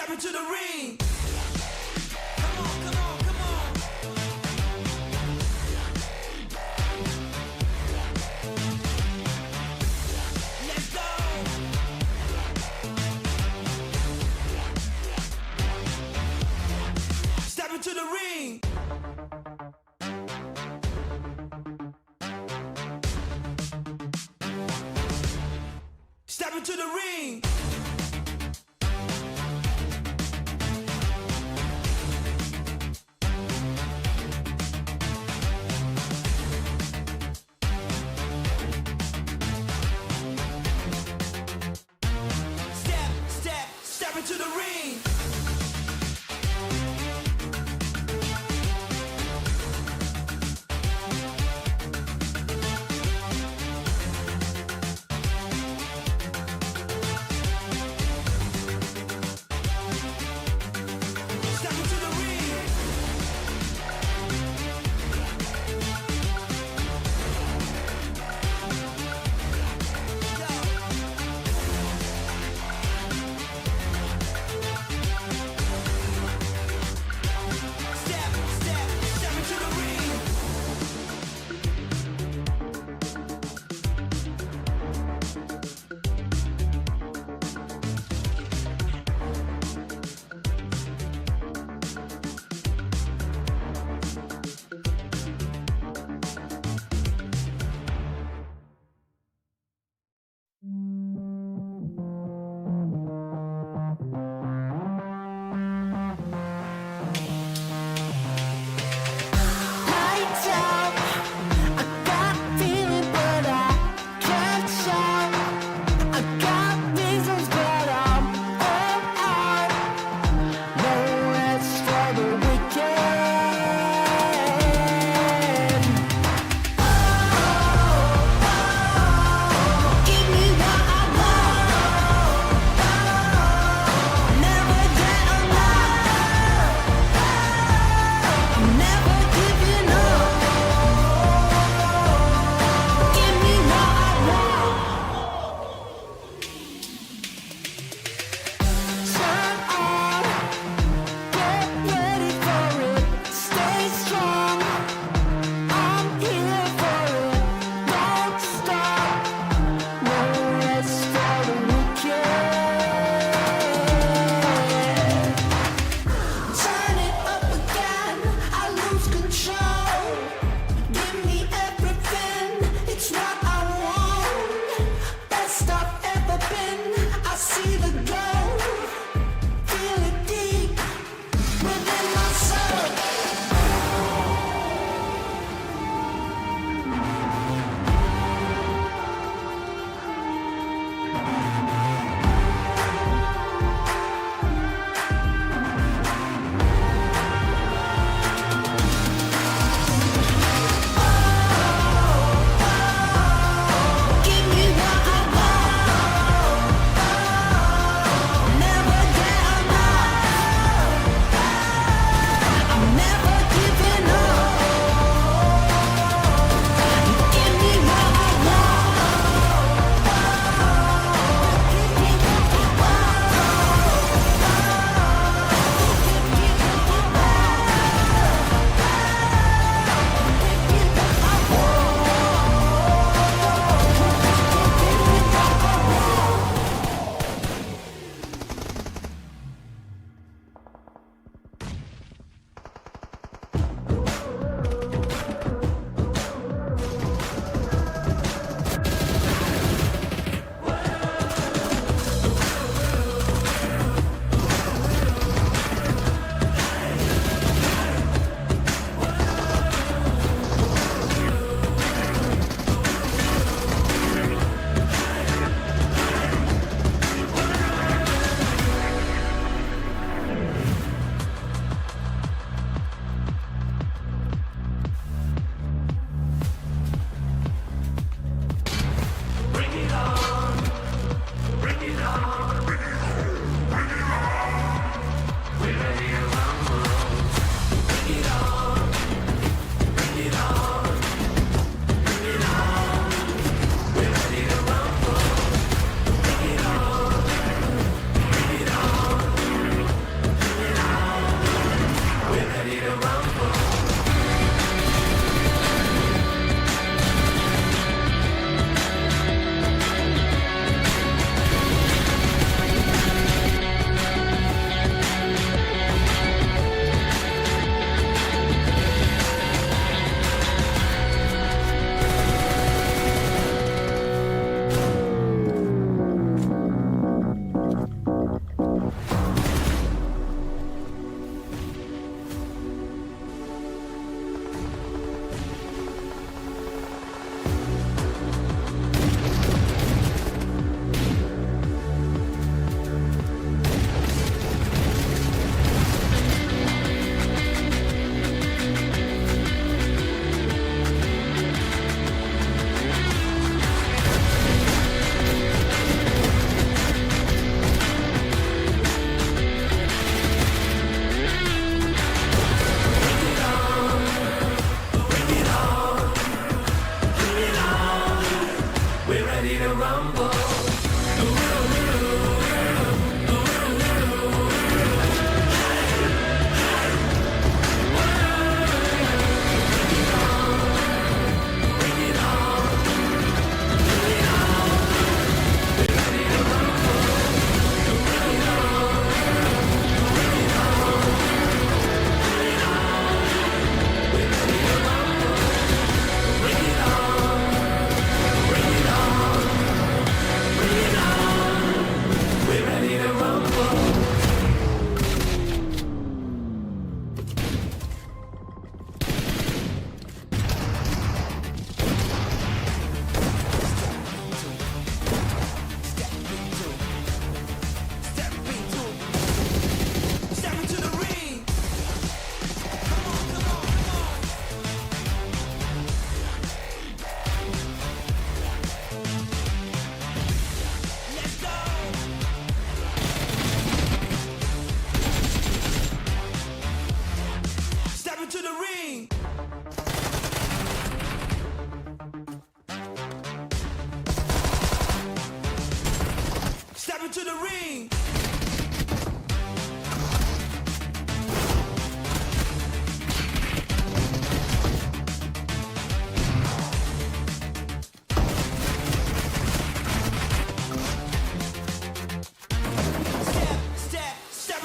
Step into the ring. Come on, come on, come on. Let's go. Step into the ring. Step into the ring. Step into the ring.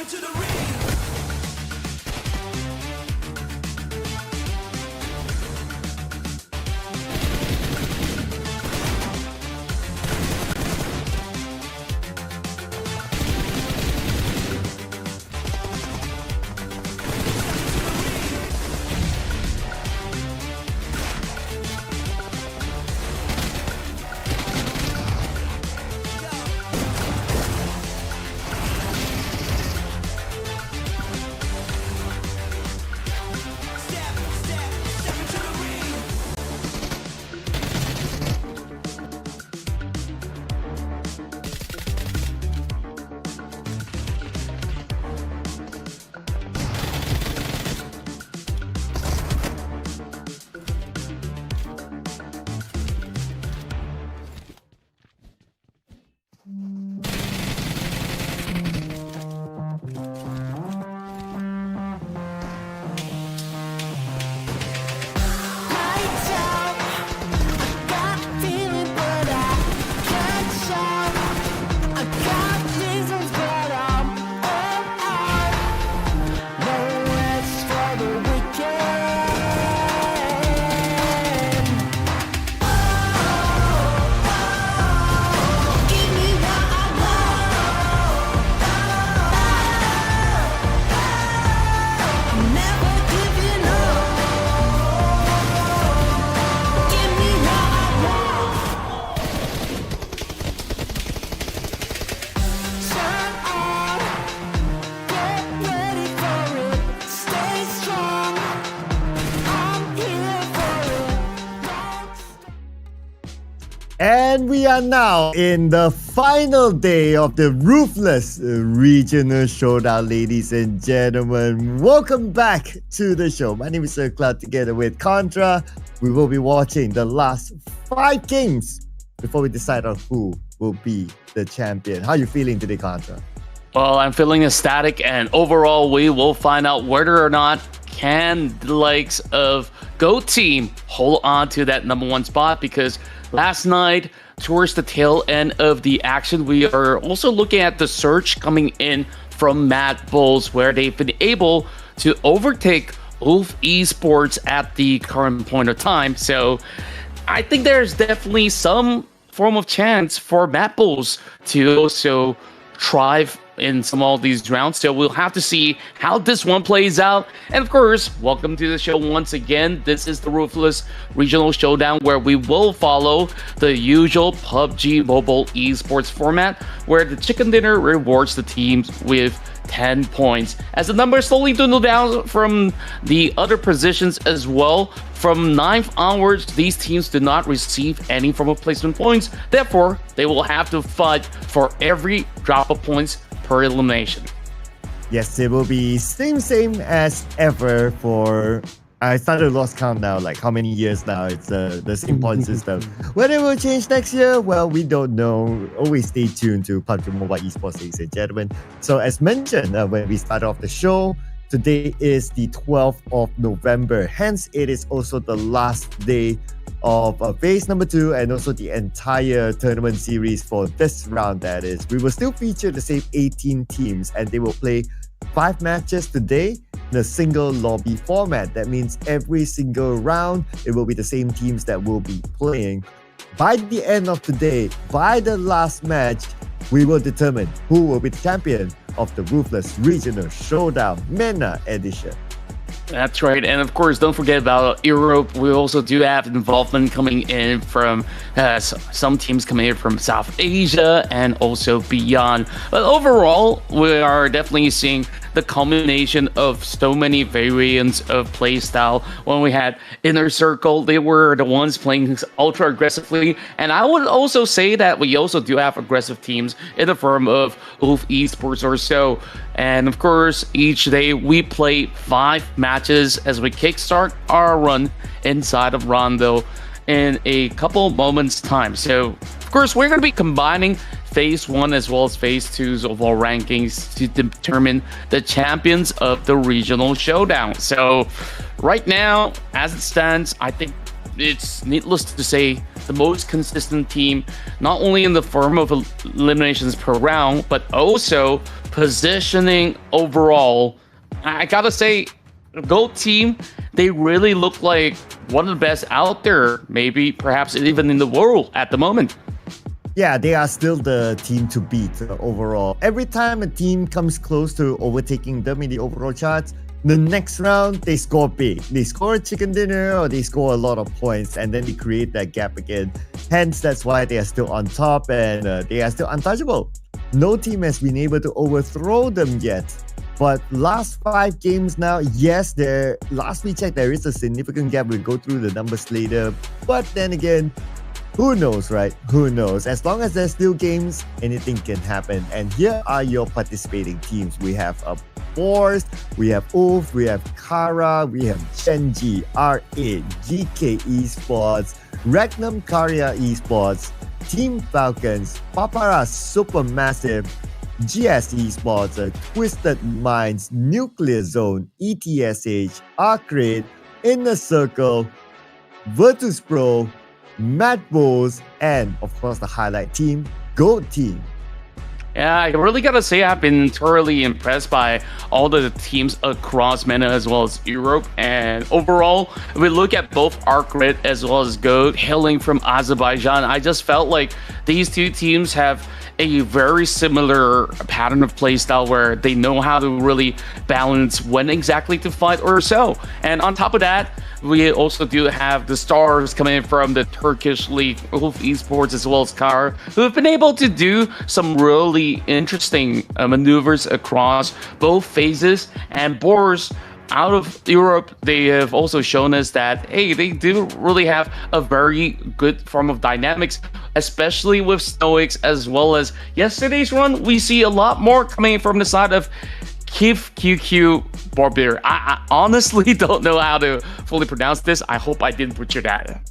into the ring. And we are now in the final day of the Ruthless Regional Showdown, ladies and gentlemen. Welcome back to the show. My name is Sir Cloud. Together with Contra, we will be watching the last 5 games before we decide on who will be the champion. How are you feeling today, Contra? Well, I'm feeling ecstatic, and overall, we will find out whether or not can the likes of GOAT Team hold on to that #1 spot, because last night, towards the tail end of the action, we are also looking at the surge coming in from MADBULLS, where they've been able to overtake Wolf Esports at the current point of time. So I think there's definitely some form of chance for MADBULLS to also thrive in some of these rounds. So we'll have to see how this one plays out. And of course, welcome to the show once again. This is the Ruthless Regional Showdown, where we will follow the usual PUBG mobile esports format, where the chicken dinner rewards the teams with 10 points. As the numbers slowly dwindle down from the other positions as well, from 9th onwards, these teams do not receive any form of placement points. Therefore, they will have to fight for every drop of points per elimination. Yes, it will be same as ever for... I started lost count now, like how many years now. It's the same point system. Whether it will change next year, well, we don't know. Always stay tuned to PUBG Mobile Esports, ladies and gentlemen. So as mentioned when we started off the show, today is the 12th of November. Hence, it is also the last day of phase number 2 and also the entire tournament series for this round, that is. We will still feature the same 18 teams, and they will play 5 matches today in a single lobby format. That means every single round, it will be the same teams that will be playing. By the end of today, by the last match, we will determine who will be the champion of the Ruthless Regional Showdown MENA edition. That's right. And of course, don't forget about Europe. We also do have involvement coming in from some teams coming in from South Asia and also beyond. But overall, we are definitely seeing the culmination of so many variants of playstyle. When we had Inner Circle, they were the ones playing ultra aggressively. And I would also say that we also do have aggressive teams in the form of Wolf Esports or so. And of course, each day we play 5 matches as we kickstart our run inside of Rondo in a couple moments time. So of course, we're going to be combining phase 1 as well as phase 2's overall rankings to determine the champions of the regional showdown. So right now, as it stands, I think it's needless to say the most consistent team, not only in the form of eliminations per round, but also positioning overall, I gotta say, GOAT team, they really look like one of the best out there, maybe perhaps even in the world at the moment. Yeah, they are still the team to beat overall. Every time a team comes close to overtaking them in the overall charts, the next round they score big. They score a chicken dinner or they score a lot of points, and then they create that gap again. Hence, that's why they are still on top and they are still untouchable. No team has been able to overthrow them yet. But last 5 games now, yes, last we checked, there is a significant gap. We'll go through the numbers later. But then again, who knows, right? Who knows? As long as there's still games, anything can happen. And here are your participating teams. We have BOARS, we have ULF, we have Kara, we have GEN.G, ARCred, GEEKAY Esports, Regnum Karya Esports, Team Falcons, PAPARA Supermassive, GS Esports, Twisted Minds, Nuclear Zone, ETSH, ARCred, Inner Circle, Virtus Pro, MADBULLS, and of course the highlight team, GOAT team. Yeah, I really gotta say I've been thoroughly impressed by all the teams across MENA as well as Europe. And overall, if we look at both ARCred as well as GOAT hailing from Azerbaijan, I just felt like these two teams have a very similar pattern of play style where they know how to really balance when exactly to fight or so. And on top of that, we also do have the stars coming from the Turkish league, ULF Esports as well as Kara, who have been able to do some really interesting maneuvers across both phases. And BOARS, out of Europe, they have also shown us that, hey, they do really have a very good form of dynamics, especially with Stoics, as well as yesterday's run. We see a lot more coming from the side of Kif QQ Barbier. I honestly don't know how to fully pronounce this. I hope I didn't butcher that.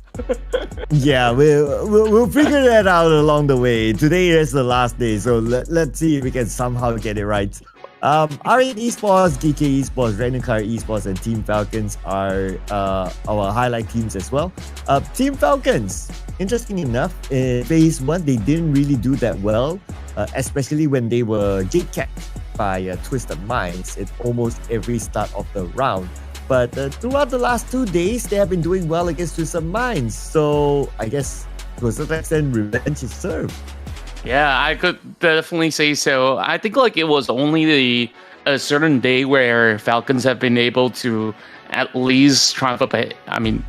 Yeah, we'll figure that out along the way. Today is the last day, so let's see if we can somehow get it right. R8 Esports, GEEKAY Esports, Regnum Karya Esports, and Team Falcons are our highlight teams as well. Team Falcons, interesting enough, in phase 1, they didn't really do that well, especially when they were gate-capped by Twisted Minds at almost every start of the round. But throughout the last 2 days, they have been doing well against Twisted Minds. So I guess to a certain extent, revenge is served. Yeah, I could definitely say so. I think like it was only a certain day where Falcons have been able to at least triumph up ahead. I mean,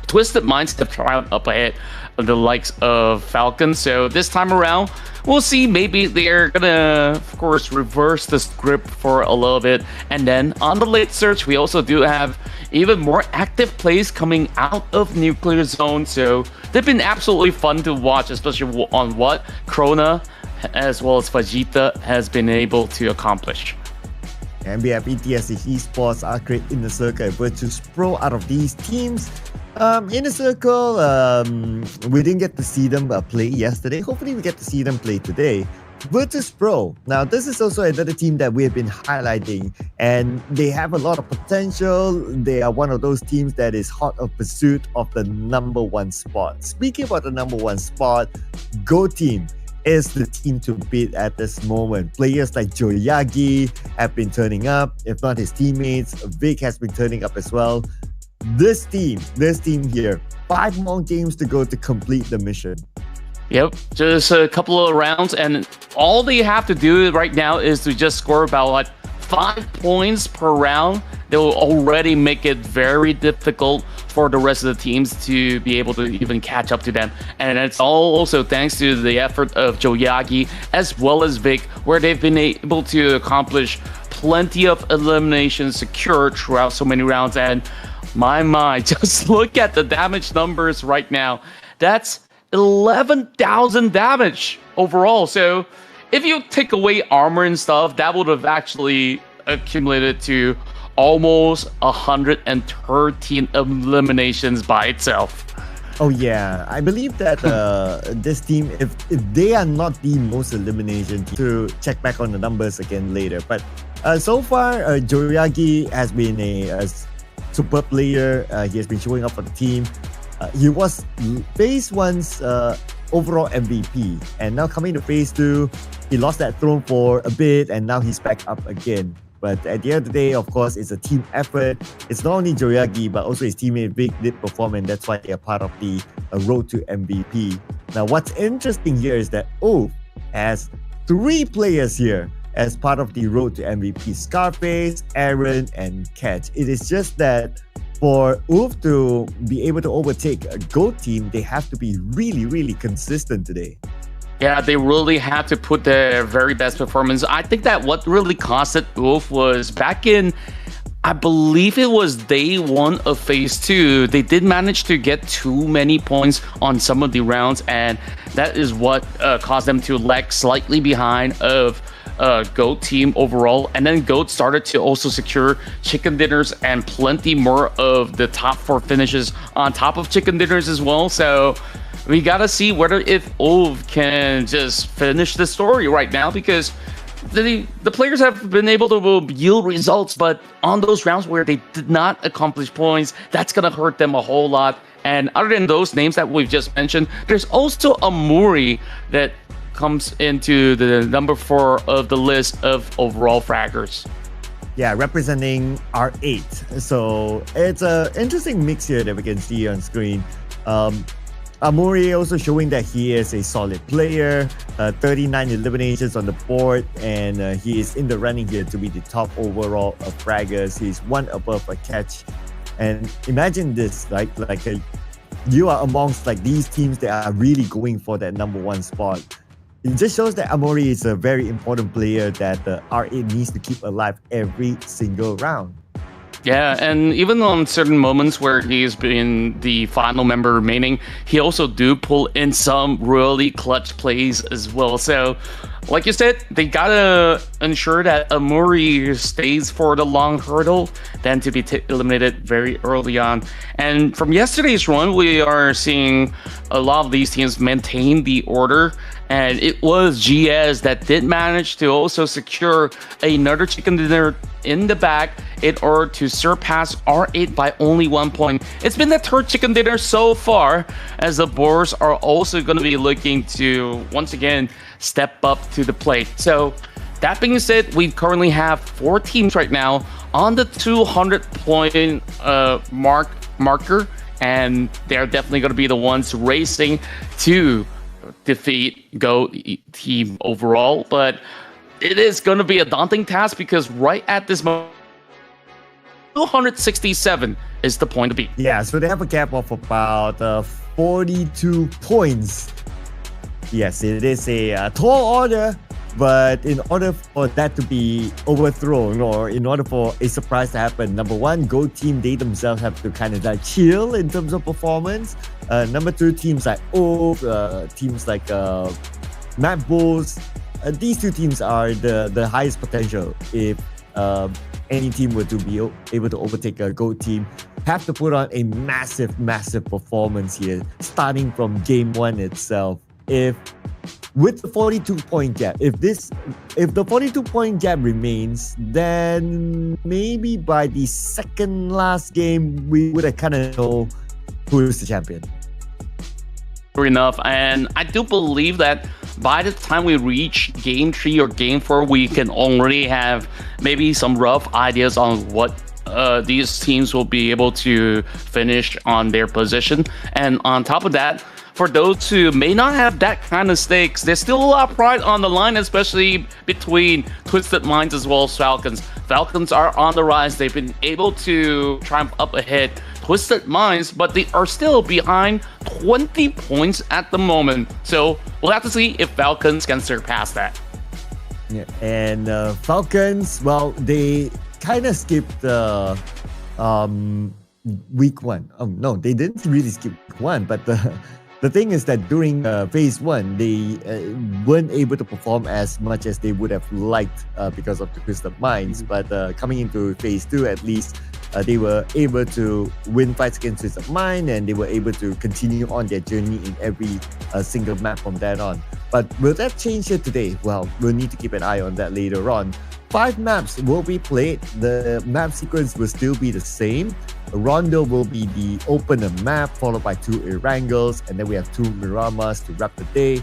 Twisted Minds have triumphed up ahead of the likes of Falcons. So this time around, we'll see. Maybe they're gonna, of course, reverse the script for a little bit. And then on the late search, we also do have even more active plays coming out of Nuclear Zone. So they've been absolutely fun to watch, especially on what Krona as well as Vegeta has been able to accomplish. And we have ETSH Esports, ARCred, Inner Circle, and Virtus Pro out of these teams. Inner Circle, we didn't get to see them play yesterday. Hopefully we get to see them play today. Virtus Pro, now this is also another team that we have been highlighting, and they have a lot of potential. They are one of those teams that is hot of pursuit of the #1 spot. Speaking about the #1 spot, GOAT team is the team to beat at this moment. Players like Joyagi have been turning up. If not his teammates, Vic has been turning up as well. This team here, 5 more games to go to complete the mission. Yep, just a couple of rounds, and all they have to do right now is to just score about 5 points per round. They will already make it very difficult for the rest of the teams to be able to even catch up to them. And it's all also thanks to the effort of Joyagi as well as Vic, where they've been able to accomplish plenty of eliminations secured throughout so many rounds. And my, just look at the damage numbers right now. That's 11,000 damage overall. So if you take away armor and stuff, that would have actually accumulated to almost 113 eliminations by itself. Oh yeah, I believe that this team, if they are not the most elimination team, to check back on the numbers again later. But so far, Joyagi has been a super player. He has been showing up for the team. He was phase 1's overall MVP. And now coming to phase 2, he lost that throne for a bit and now he's back up again. But at the end of the day, of course, it's a team effort. It's not only Joyagi, but also his teammate Vic did perform, and that's why they are part of the road to MVP. Now, what's interesting here is that OOF has 3 players here as part of the road to MVP: Scarface, Aaron, and Catch. It is just that for OOF to be able to overtake a GOAT team, they have to be really, really consistent today. Yeah, they really had to put their very best performance. I think that what really costed OOF was back in, I believe it was day 1 of phase 2. They did manage to get too many points on some of the rounds, and that is what caused them to lag slightly behind of GOAT team overall. And then GOAT started to also secure chicken dinners and plenty more of the top 4 finishes on top of chicken dinners as well. So we gotta see whether if OOF can just finish the story right now, because the players have been able to yield results, but on those rounds where they did not accomplish points, that's gonna hurt them a whole lot. And other than those names that we've just mentioned, there's also Amuri that comes into the number 4 of the list of overall fraggers. Yeah, representing R8. So it's an interesting mix here that we can see on screen. Amuri also showing that he is a solid player, 39 eliminations on the board, and he is in the running here to be the top overall of fraggers. He's 1 above a Catch. And imagine this, right? You are amongst these teams that are really going for that number 1 spot. It just shows that Amuri is a very important player that the R8 needs to keep alive every single round. Yeah, and even on certain moments where he's been the final member remaining, he also do pull in some really clutch plays as well. So, like you said, they gotta ensure that Amuri stays for the long hurdle than to be eliminated very early on. And from yesterday's run, we are seeing a lot of these teams maintain the order. And it was GS that did manage to also secure another chicken dinner in the back in order to surpass R8 by only 1 point. It's been the 3rd chicken dinner so far, as the BOARS are also going to be looking to once again step up to the plate. So that being said, we currently have 4 teams right now on the 200-point marker, and they're definitely going to be the ones racing to defeat GOAT team overall. But it is going to be a daunting task, because right at this moment, 267 is the point to beat. Yeah, so they have a gap of about 42 points. Yes, it is a tall order, but in order for that to be overthrown, or in order for a surprise to happen, number 1, GOAT team, they themselves have to kind of chill in terms of performance. Number 2, teams like OOF, teams like MADBULLS, these 2 teams are the highest potential if any team were to be able to overtake a GOAT team. Have to put on a massive performance here, starting from game 1 itself. If with the 42-point gap, if the 42-point gap remains, then maybe by the second last game, we would have kind of know who is the champion. Fair enough, and I do believe that by the time we reach game 3 or game 4, we can already have maybe some rough ideas on what these teams will be able to finish on their position. And on top of that, for those who may not have that kind of stakes, there's still a lot of pride on the line, especially between Twisted Minds as well as Falcons. Falcons are on the rise. They've been able to triumph up ahead Twisted Minds, but they are still behind 20 points at the moment. So we'll have to see if Falcons can surpass that. Yeah, and Falcons, well, they kind of skipped week 1. Oh no, they didn't really skip week 1, but the thing is that during phase 1, they weren't able to perform as much as they would have liked because of the Twisted Minds. But coming into phase 2, at least they were able to win fights against Swiss of Mine, and they were able to continue on their journey in every single map from then on. But will that change here today? Well, we'll need to keep an eye on that later on. 5 maps will be played. The map sequence will still be the same. Rondo will be the opener map, followed by 2 Erangels, and then we have 2 Miramars to wrap the day.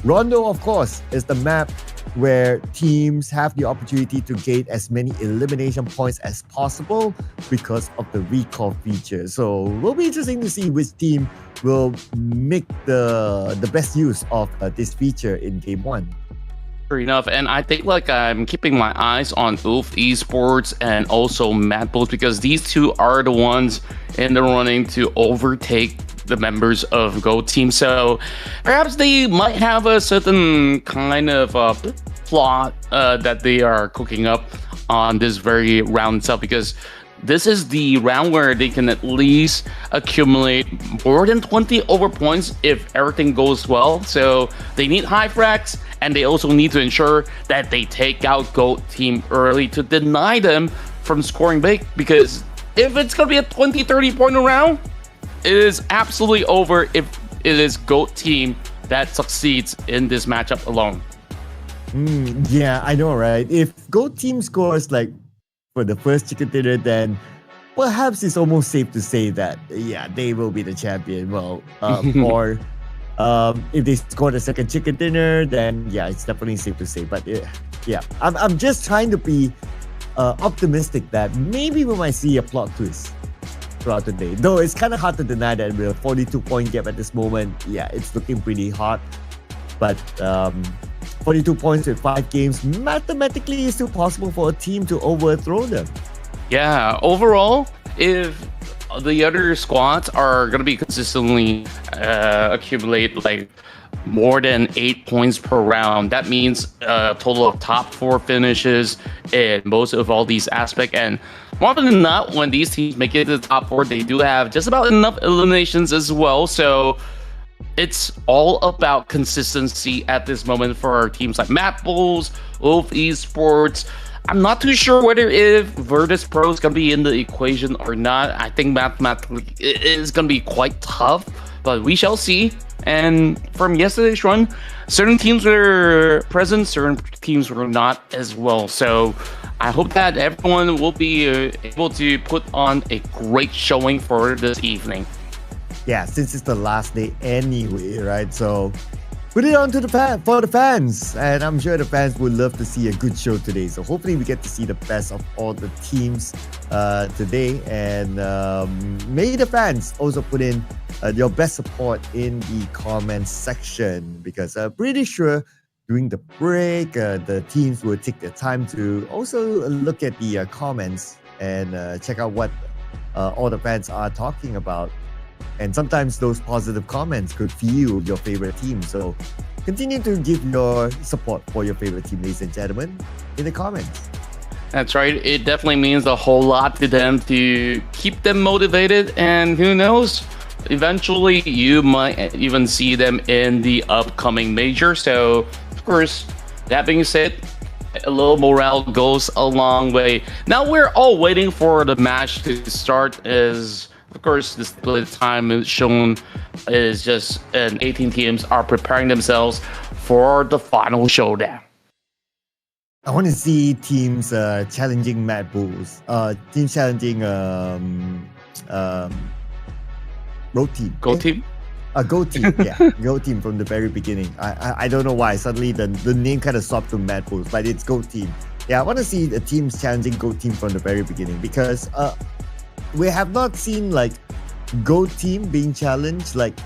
Rondo, of course, is the map where teams have the opportunity to gain as many elimination points as possible because of the recall feature. So it will be interesting to see which team will make the best use of this feature in Game 1. Fair enough, and I think like I'm keeping my eyes on both Esports and also MADBULLS because these two are the ones in the running to overtake the members of Go Team. So perhaps they might have a certain kind of plot that they are cooking up on this very round itself, because this is the round where they can at least accumulate more than 20 over points if everything goes well. So they need high frags, and they also need to ensure that they take out GOAT Team early to deny them from scoring big, because if it's going to be a 20-30 point round, it is absolutely over if it is GOAT Team that succeeds in this matchup alone. Yeah, I know, right? If GOAT Team scores like for the first chicken dinner, then perhaps it's almost safe to say that, yeah, they will be the champion. Well, or if they score the second chicken dinner, then yeah, it's definitely safe to say. But yeah, I'm just trying to be optimistic that maybe we might see a plot twist throughout the day. Though it's kind of hard to deny that with a 42-point gap at this moment, yeah, it's looking pretty hot. But 42 points with 5 games, mathematically is still possible for a team to overthrow them. Yeah, overall, if the other squads are going to be consistently accumulate like more than 8 points per round, that means a total of top 4 finishes in most of all these aspects. And more often than not, when these teams make it to the top 4, they do have just about enough eliminations as well. So it's all about consistency at this moment for teams like MADBULLS, Wolf Esports. I'm not too sure whether if Virtus Pro is going to be in the equation or not. I think mathematically it is going to be quite tough, but we shall see. And from yesterday's run, certain teams were present, certain teams were not as well. So I hope that everyone will be able to put on a great showing for this evening. Yeah, since it's the last day anyway, right? So put it on to for the fans, and I'm sure the fans would love to see a good show today. So hopefully we get to see the best of all the teams today, and may the fans also put in your best support in the comments section, because I'm pretty sure during the break the teams will take their time to also look at the comments and check out what all the fans are talking about. And sometimes those positive comments could fuel your favorite team. So continue to give your support for your favorite team, ladies and gentlemen, in the comments. That's right. It definitely means a whole lot to them to keep them motivated. And who knows, eventually you might even see them in the upcoming major. So, of course, that being said, a little morale goes a long way. Now we're all waiting for the match to start. As of course, the split time is shown is just 18 teams are preparing themselves for the final showdown. I want to see teams challenging MADBULLS, teams challenging Road Team. Go Team? Go Team, yeah. Go Team from the very beginning. I don't know why. Suddenly the name kind of swapped to MADBULLS, but it's Go Team. Yeah, I want to see the teams challenging Go Team from the very beginning, because we have not seen like Go Team being challenged, like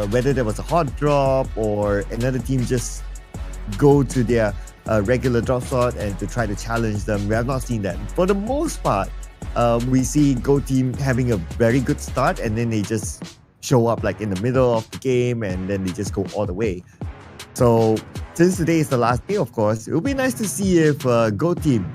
whether there was a hot drop or another team just go to their regular drop slot and to try to challenge them. We have not seen that. For the most part, we see Go Team having a very good start, and then they just show up like in the middle of the game, and then they just go all the way. So since today is the last day, of course, it would be nice to see if Go Team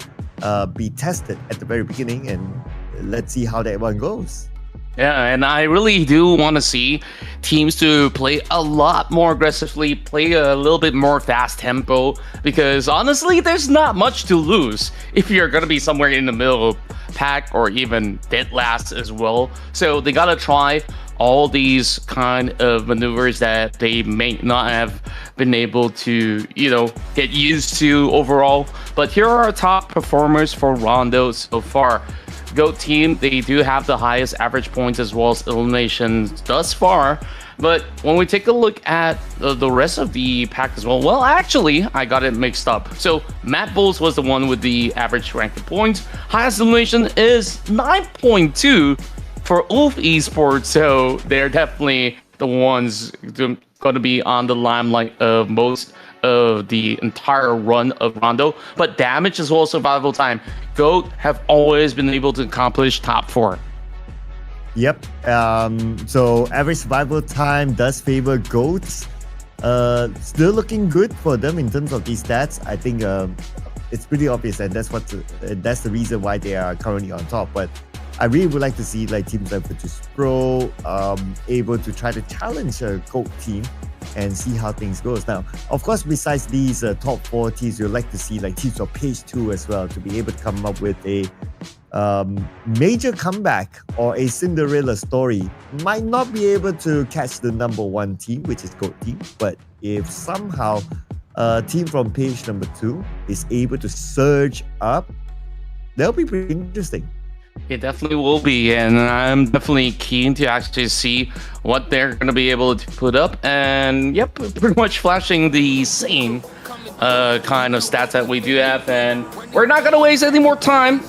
be tested at the very beginning, and let's see how that one goes. Yeah, and I really do want to see teams to play a lot more aggressively, play a little bit more fast tempo, because honestly, there's not much to lose if you're going to be somewhere in the middle pack or even dead last as well. So they gotta try all these kind of maneuvers that they may not have been able to, get used to overall. But here are our top performers for Rondo so far. GOAT team, they do have the highest average points as well as eliminations thus far. But when we take a look at the rest of the pack as well, actually, I got it mixed up. So MADBULLS was the one with the average ranked points. Highest elimination is 9.2 for Ulf Esports. So they're definitely the ones going to be on the limelight of most of the entire run of Rondo. But damage as well as survival time, GOAT have always been able to accomplish top 4. Yep. So average survival time does favor GOATs. Still looking good for them in terms of these stats. I think it's pretty obvious, and that's the reason why they are currently on top. But I really would like to see teams like Virtus Pro able to try to challenge a GOAT team and see how things goes. Now, of course, besides these top 4 teams, you'd like to see teams of Page 2 as well to be able to come up with a major comeback or a Cinderella story. Might not be able to catch the number 1 team, which is GOAT team, but if somehow a team from page number 2 is able to surge up, that'll be pretty interesting. It definitely will be, and I'm definitely keen to actually see what they're going to be able to put up. And yep, pretty much flashing the same kind of stats that we do have. And we're not going to waste any more time.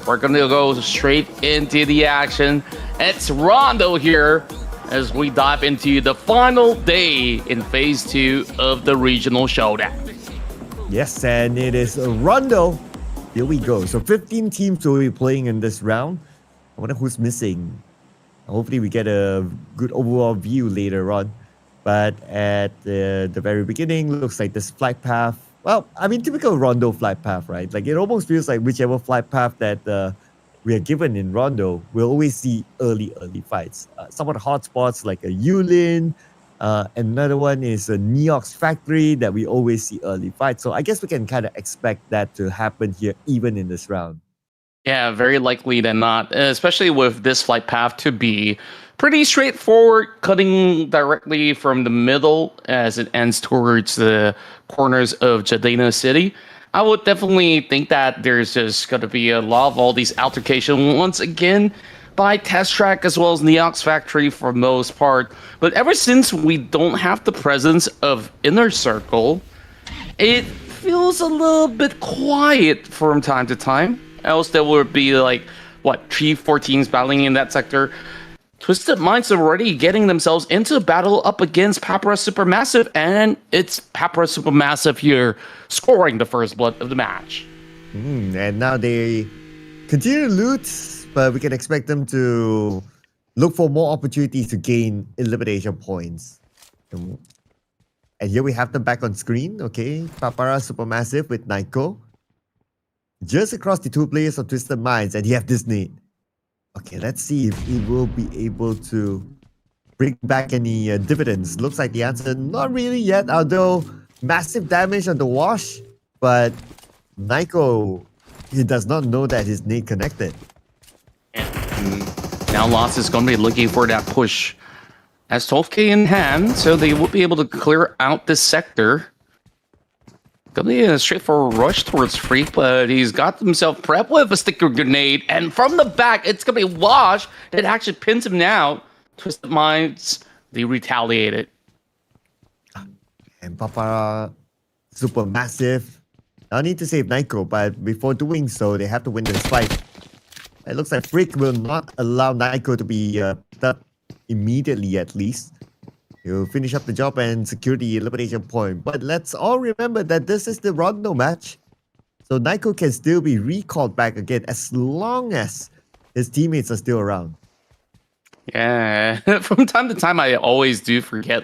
We're going to go straight into the action. It's Rondo here as we dive into the final day in phase 2 of the regional showdown. Yes, and it is Rondo. Here we go. So 15 teams will be playing in this round. I wonder who's missing. Hopefully we get a good overall view later on. But at the very beginning, looks like this flight path. Well, I mean, typical Rondo flight path, right? It almost feels like whichever flight path that we are given in Rondo, we'll always see early fights. Some of the hot spots like a Yulin, another one is a Neox Factory that we always see early fights. So I guess we can kind of expect that to happen here even in this round. Yeah, very likely than not, especially with this flight path to be pretty straightforward, cutting directly from the middle as it ends towards the corners of Jadena City. I would definitely think that there's just going to be a lot of all these altercations once again by Test Track as well as Neox Factory for most part. But ever since we don't have the presence of Inner Circle, it feels a little bit quiet from time to time. Else there would be 3-4 teams battling in that sector. Twisted Minds are already getting themselves into a battle up against PAPARA Supermassive, and it's PAPARA Supermassive here scoring the first blood of the match. And now they continue to loot, but we can expect them to look for more opportunities to gain elimination points. And here we have them back on screen, okay? PAPARA Supermassive with Naiko. Just across the 2 players of Twisted Minds, and you have Disney. Okay, let's see if he will be able to bring back any dividends. Looks like the answer, not really yet, although massive damage on the wash. But Naiko, he does not know that his nade connected. Now Lost is going to be looking for that push. As 12k in hand, so they will be able to clear out this sector. Gonna be a straightforward rush towards Freak, but he's got himself prepped with a sticker grenade, and from the back, it's gonna be Wash that actually pins him down. Twisted Minds, they retaliated. And PAPARA Supermassive. I need to save Naiko, but before doing so, they have to win this fight. It looks like Freak will not allow Naiko to be up immediately, at least. He'll finish up the job and secure the elimination point. But let's all remember that this is the Rondo match. So Naiko can still be recalled back again as long as his teammates are still around. Yeah, from time to time, I always do forget,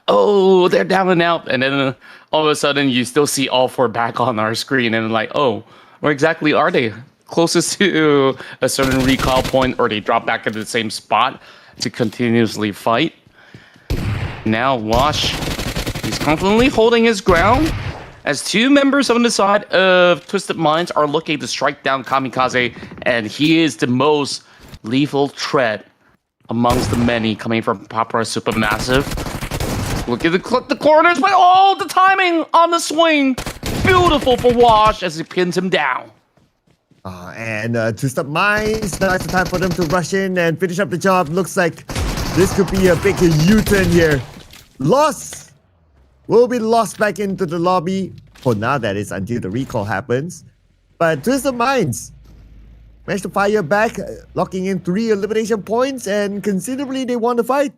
oh, they're down and out. And then all of a sudden, you still see all 4 back on our screen. And oh, where exactly are they? Closest to a certain recall point, or they drop back into the same spot to continuously fight. Now Wash, he's confidently holding his ground. as two members on the side of Twisted Minds are looking to strike down Kamikaze, and he is the most lethal threat amongst the many coming from PAPARA Supermassive. Look at the corners, but oh, the timing on the swing. Beautiful for Wash as he pins him down. And Twisted Minds, now it's the time for them to rush in and finish up the job. Looks like this could be a big U-turn here. Loss will be lost back into the lobby. For now, that is, until the recall happens. But Twisted Minds managed to fire back, locking in 3 elimination points, and considerably they won the fight.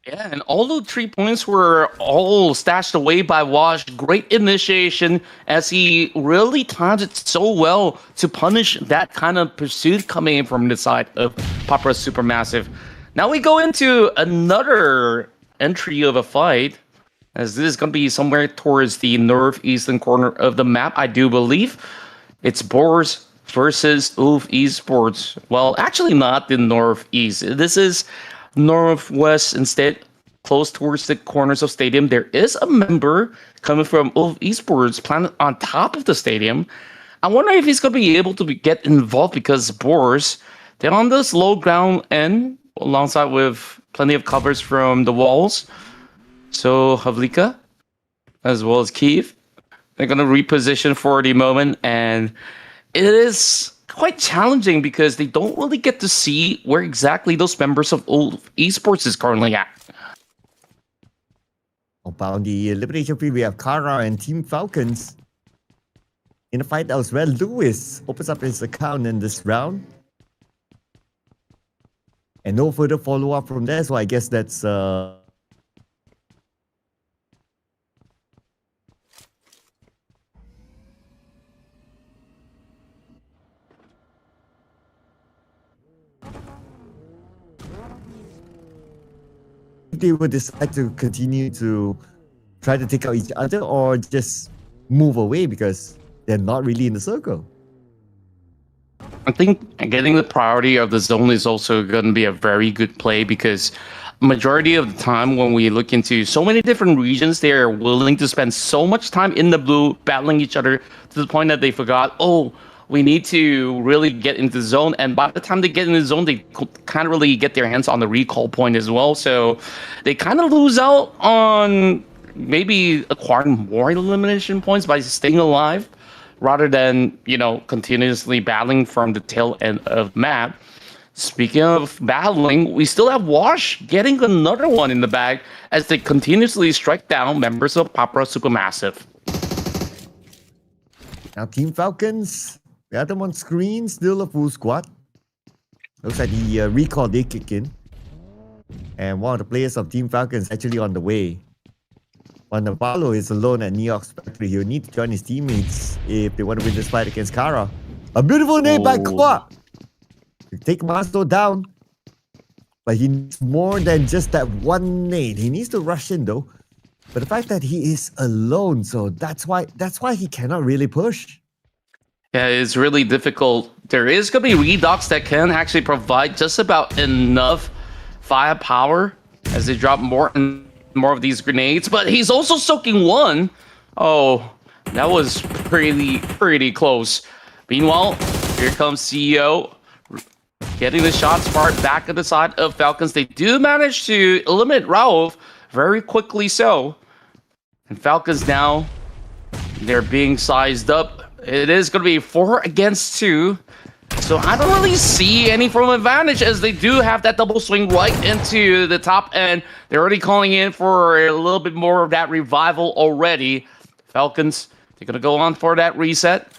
Yeah, and all the 3 points were all stashed away by Wash. Great initiation as he really timed it so well to punish that kind of pursuit coming in from the side of PAPARA Supermassive. Now we go into another entry of a fight, as this is going to be somewhere towards the northeastern corner of the map, I do believe. It's BOARS versus Esports. Well, actually not the northeast. This is northwest instead, close towards the corners of stadium. There is a member coming from Esports planted on top of the stadium. I wonder if he's going to be able to get involved, because BOARS, they're on this low ground end alongside with plenty of covers from the walls. So Havlika as well as Kiev, they're going to reposition for the moment, and it is quite challenging because they don't really get to see where exactly those members of Esports is currently at. On the elimination field, we have Kara and Team Falcons. In a fight elsewhere, Lewis opens up his account in this round. And no further follow-up from there, so I guess that's... they would decide to continue to try to take out each other or just move away because they're not really in the circle. I think getting the priority of the zone is also going to be a very good play, because majority of the time when we look into so many different regions, they are willing to spend so much time in the blue battling each other to the point that they forgot, oh, we need to really get into the zone. And by the time they get in the zone, they can't really get their hands on the recall point as well. So they kind of lose out on maybe acquiring more elimination points by staying alive, rather than, you know, continuously battling from the tail end of the map. Speaking of battling, we still have Wash getting another one in the bag as they continuously strike down members of PAPARA Supermassive. Now Team Falcons, we have them on screen, still a full squad. Looks like the recall did kick in. And one of the players of Team Falcons actually on the way. When Navarro is alone at New York's factory, he'll need to join his teammates if they want to win this fight against Kara. A beautiful nade by Kwa! Take Masto down. But he needs more than just that one nade. He needs to rush in though. But the fact that he is alone, so that's why he cannot really push. Yeah, it's really difficult. There is going to be redox that can actually provide just about enough firepower as they drop more and more of these grenades, but he's also soaking one. Oh, that was pretty close. Meanwhile, here comes CEO getting the shots fired back at the side of Falcons. They do manage to eliminate Rauf very quickly so. And Falcons now, they're being sized up. It is going to be 4 against 2. So I don't really see any form of advantage, as they do have that double swing right into the top end. They're already calling in for a little bit more of that revival already. Falcons, they're going to go on for that reset.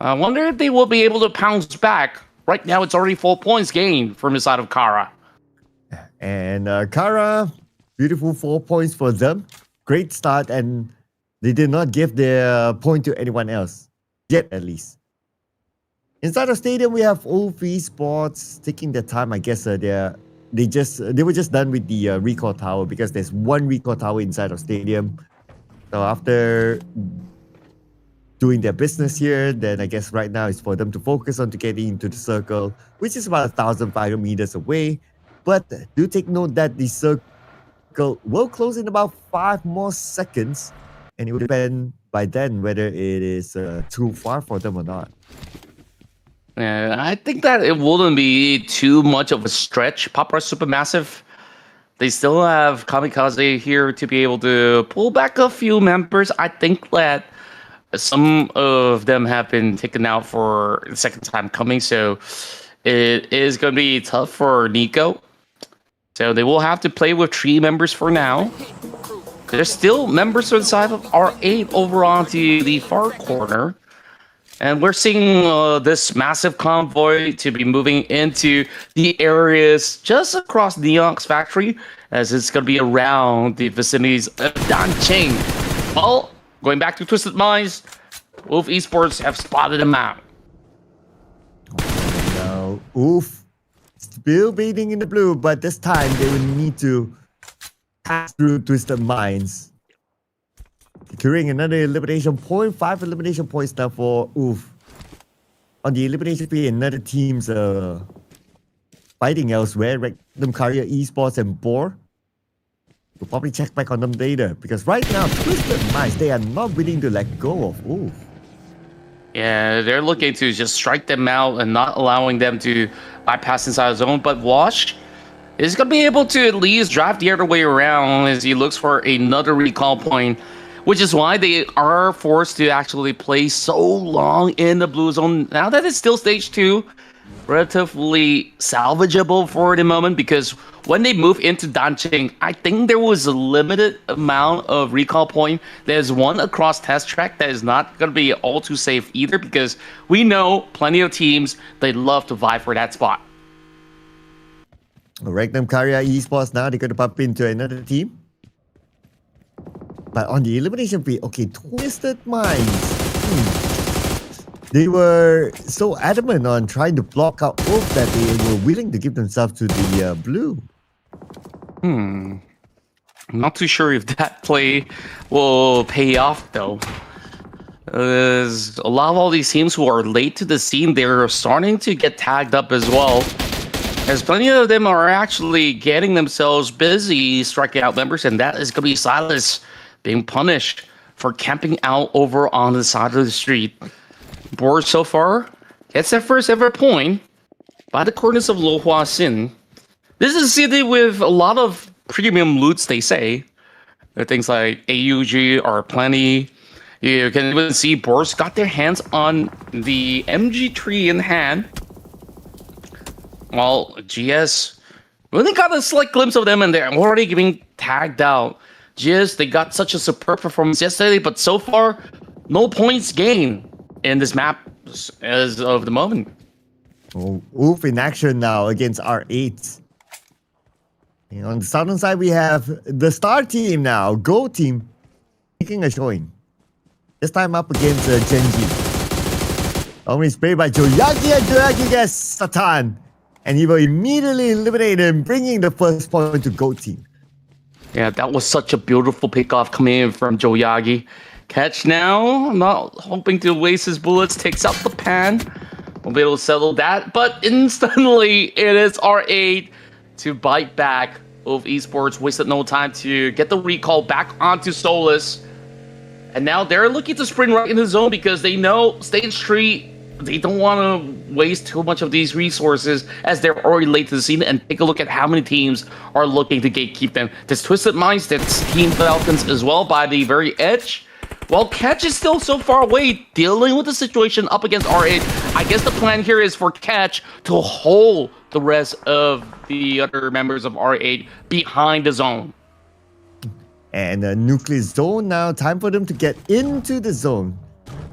I wonder if they will be able to pounce back. Right now, it's already 4 points gained from the side of Kara. And Kara, beautiful 4 points for them. Great start, and they did not give their point to anyone else. Yet, at least. Inside the stadium, we have Esports taking their time. I guess they were just done with the recall tower, because there's one recall tower inside of stadium. So after doing their business here, then I guess right now it's for them to focus on to getting into the circle, which is about 1,500 meters away. But do take note that the circle will close in about 5 more seconds. And it would depend by then whether it is too far for them or not. Yeah, I think that it wouldn't be too much of a stretch. PAPARA Supermassive, they still have Kamikaze here to be able to pull back a few members. I think that some of them have been taken out for the second time coming, so it is going to be tough for Nico. So they will have to play with 3 members for now. There's still members on the side of R8 over onto the far corner. And we're seeing this massive convoy to be moving into the areas just across Neon's factory, as it's going to be around the vicinities of Dancheng. Well, going back to Twisted Minds, Wolf Esports have spotted him out. Now, Oof, still beating in the blue, but this time they will need to pass through Twisted Minds. Securing another elimination point, 5 elimination points now for Oof. On the elimination tree, another team's fighting elsewhere. Random Carrier, Esports, and BOARS. We'll probably check back on them later, because right now, Twisted Minds, they are not willing to let go of Oof. Yeah, they're looking to just strike them out and not allowing them to bypass inside the zone. But Wash is going to be able to at least drive the other way around as he looks for another recall point, which is why they are forced to actually play so long in the blue zone. Now that it's still stage 2, relatively salvageable for the moment, because when they move into Dancheng, I think there was a limited amount of recall point. There's one across test track that is not going to be all too safe either, because we know plenty of teams, they love to vie for that spot. Random Carrier, Esports, now they're going to bump into another team. But on the elimination field, okay, Twisted Minds. They were so adamant on trying to block out Wolf that they were willing to give themselves to the blue. I'm not too sure if that play will pay off, though. There's a lot of all these teams who are late to the scene, they're starting to get tagged up as well. As plenty of them are actually getting themselves busy striking out members, and that is going to be Silas being punished for camping out over on the side of the street. BOARS so far gets their first ever point by the corners of Lohua Sin. This is a city with a lot of premium loots, they say. Things like AUG are plenty. You can even see BOARS got their hands on the MG3 in hand. While GS really got a slight glimpse of them, and they're already getting tagged out. GS, they got such a superb performance yesterday, but so far, no points gained in this map as of the moment. Oh, Oof in action now against R8. And on the southern side, we have the star team now, Go team, making a showing. This time up against GEN.G. Only sprayed by Joyagi, and Joyagi gets Satan. And he will immediately eliminate him, bringing the first point to Go team. Yeah, that was such a beautiful pickoff coming in from Joyagi. Catch now, not hoping to waste his bullets, takes out the pan. We'll be able to settle that, but instantly it is R8 to bite back. Wolf Esports wasted no time to get the recall back onto Solus. And now they're looking to sprint right in the zone because they know stage 3, they don't want to waste too much of these resources as they're already late to the scene. And take a look at how many teams are looking to gatekeep them. There's Twisted Minds, there's Team FALCONS as well by the very edge. While Catch is still so far away, dealing with the situation up against R8. I guess the plan here is for Catch to hold the rest of the other members of R8 behind the zone. And a nuclear zone now, time for them to get into the zone.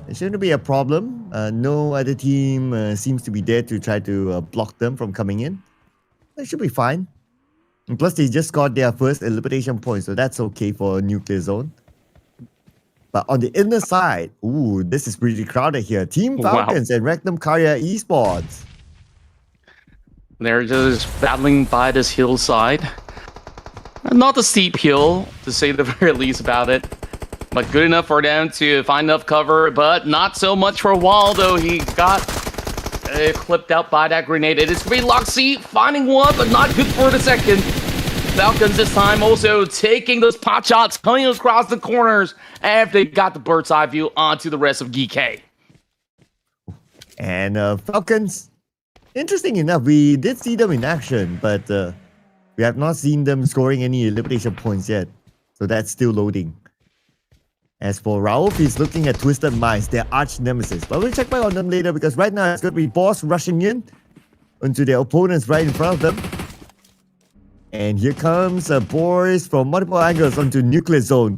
It shouldn't be a problem. No other team seems to be there to try to block them from coming in. That should be fine. And plus, they just got their first elimination point, so that's okay for a nuclear zone. But on the inner side, ooh, this is pretty crowded here. Team FALCONS and Random Carrier Esports. They're just battling by this hillside. Not a steep hill, to say the very least about it. But good enough for them to find enough cover, but not so much for Waldo. He got clipped out by that grenade. It is going to be Loxy finding one, but not good for the second. Falcons this time also taking those pot shots, coming across the corners, and they got the bird's eye view onto the rest of GEEKAY. And Falcons, interesting enough, we did see them in action, but we have not seen them scoring any elimination points yet. So that's still loading. As for Rauf, he's looking at Twisted Minds, their arch nemesis. But we'll check back on them later because right now it's going to be BOARS rushing in onto their opponents right in front of them. And here comes BOARS from multiple angles onto Nuclear Zone.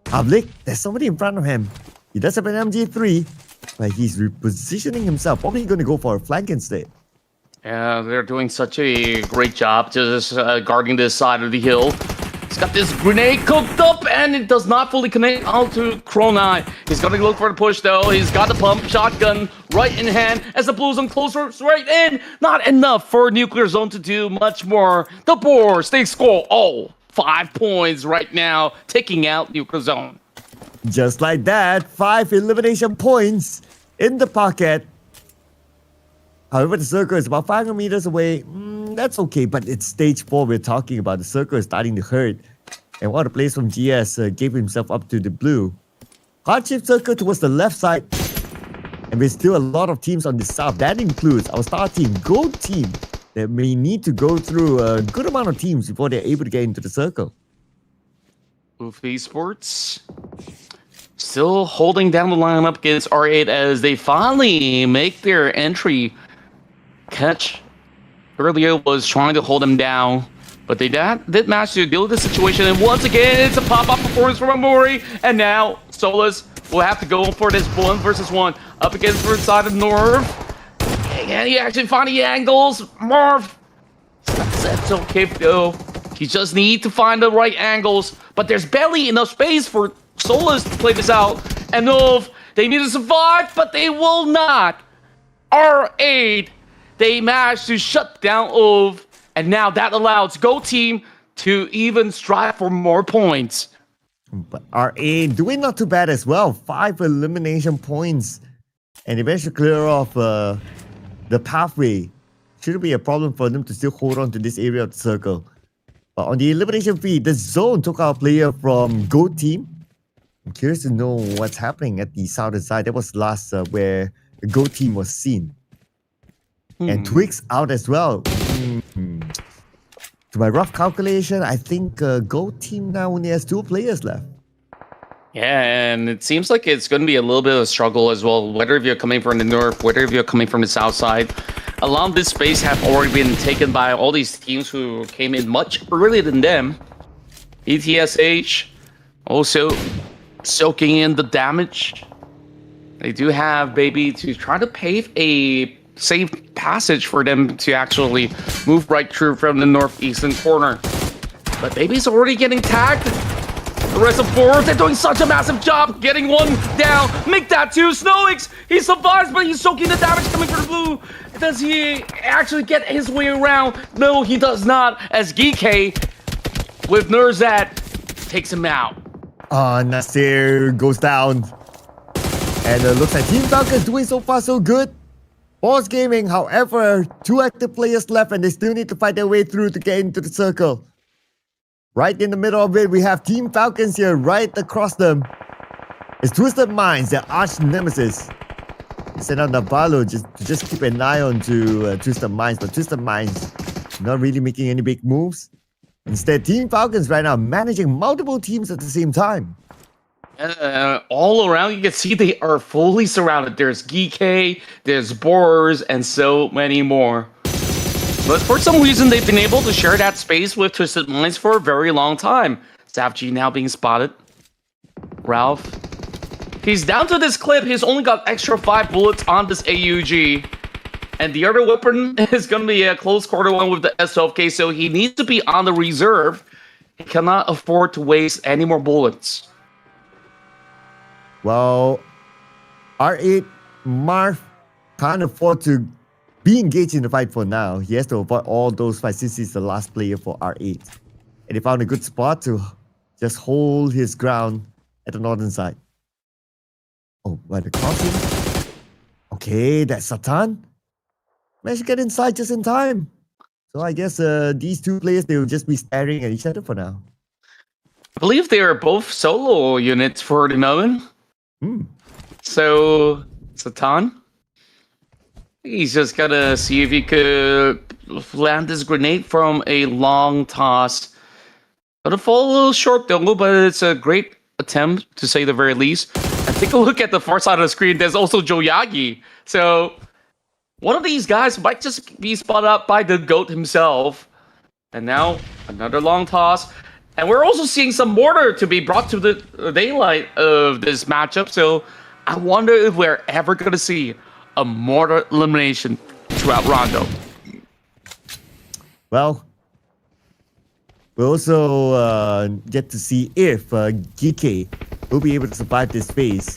Pubg, there's somebody in front of him. He does have an MG3, but he's repositioning himself. Probably going to go for a flank instead. Yeah, they're doing such a great job just guarding this side of the hill. He's got this grenade cooked up and it does not fully connect onto Chronai. He's going to look for the push though. He's got the pump shotgun right in hand as the Blues on closer right in. Not enough for Nuclear Zone to do much more. The BOARS, they score 5 points right now, taking out Nuclear Zone. Just like that, 5 elimination points in the pocket. However, the circle is about 500 meters away. That's okay, but it's stage 4 we're talking about. The circle is starting to hurt. And one of the players from GS gave himself up to the blue. Hardship circle towards the left side. And there's still a lot of teams on the south. That includes our star team, Gold Team, that may need to go through a good amount of teams before they're able to get into the circle. Esports still holding down the lineup against R8 as they finally make their entry. Catch earlier was trying to hold them down, but they did manage to deal with the situation. And once again, it's a pop-up performance from Amori. And now Solus will have to go for this 1-versus-1 up against the side of Norv. And he actually found the angles. Marv, that's okay though. He just needs to find the right angles, but there's barely enough space for Solus to play this out. And Norv, they need to survive, but they will not. R8, they managed to shut down Ov, and now that allows Go Team to even strive for more points. But R8 doing not too bad as well. 5 elimination points. And eventually clear off the pathway. Shouldn't be a problem for them to still hold on to this area of the circle. But on the elimination feed, the zone took our player from Go Team. I'm curious to know what's happening at the southern side. That was last where the Go Team was seen. And Twigs out as well. To my rough calculation, I think Go Team now only has 2 players left. Yeah, and it seems like it's going to be a little bit of a struggle as well, whether if you're coming from the north, whether if you're coming from the south side. A lot of this space have already been taken by all these teams who came in much earlier than them. ETSH also soaking in the damage. They do have Baby to try to pave a safe passage for them to actually move right through from the northeastern corner. But Baby's already getting tagged. The rest of BOARS, they're doing such a massive job getting one down. Make that 2. Snowix, he survives, but he's soaking the damage coming from the blue. Does he actually get his way around? No, he does not, as GEEKAY with Nurzat takes him out. Nasir goes down. And looks like Team Falcons doing so far so good. BOARS Gaming, however, 2 active players left and they still need to fight their way through to get into the circle. Right in the middle of it, we have Team Falcons here, right across them. It's Twisted Minds, their arch nemesis. They sent out Navarro just keep an eye on to Twisted Minds, but Twisted Minds not really making any big moves. Instead, Team Falcons right now managing multiple teams at the same time. All around, you can see they are fully surrounded. There's GEEKAY, there's BOARS, and so many more. But for some reason, they've been able to share that space with Twisted Minds for a very long time. SAFG now being spotted. Ralph. He's down to this clip. He's only got extra 5 bullets on this AUG. And the other weapon is going to be a close quarter one with the S12K, so he needs to be on the reserve. He cannot afford to waste any more bullets. Well, R8, Marv can't afford to be engaged in the fight for now. He has to avoid all those fights since he's the last player for R8. And he found a good spot to just hold his ground at the northern side. Oh, by the crossing. Okay, that's Satan. Managed to get inside just in time. So I guess these two players, they will just be staring at each other for now. I believe they are both solo units for the moment. Hmm. So, Satan, he's just gotta see if he could land this grenade from a long toss. Gonna fall a little short though, but it's a great attempt to say the very least. And take a look at the far side of the screen. There's also Joyagi. So one of these guys might just be spotted up by the GOAT himself. And now another long toss. And we're also seeing some mortar to be brought to the daylight of this matchup. So I wonder if we're ever going to see a mortar elimination throughout Rondo. Well, we'll also get to see if GEEKAY will be able to survive this phase.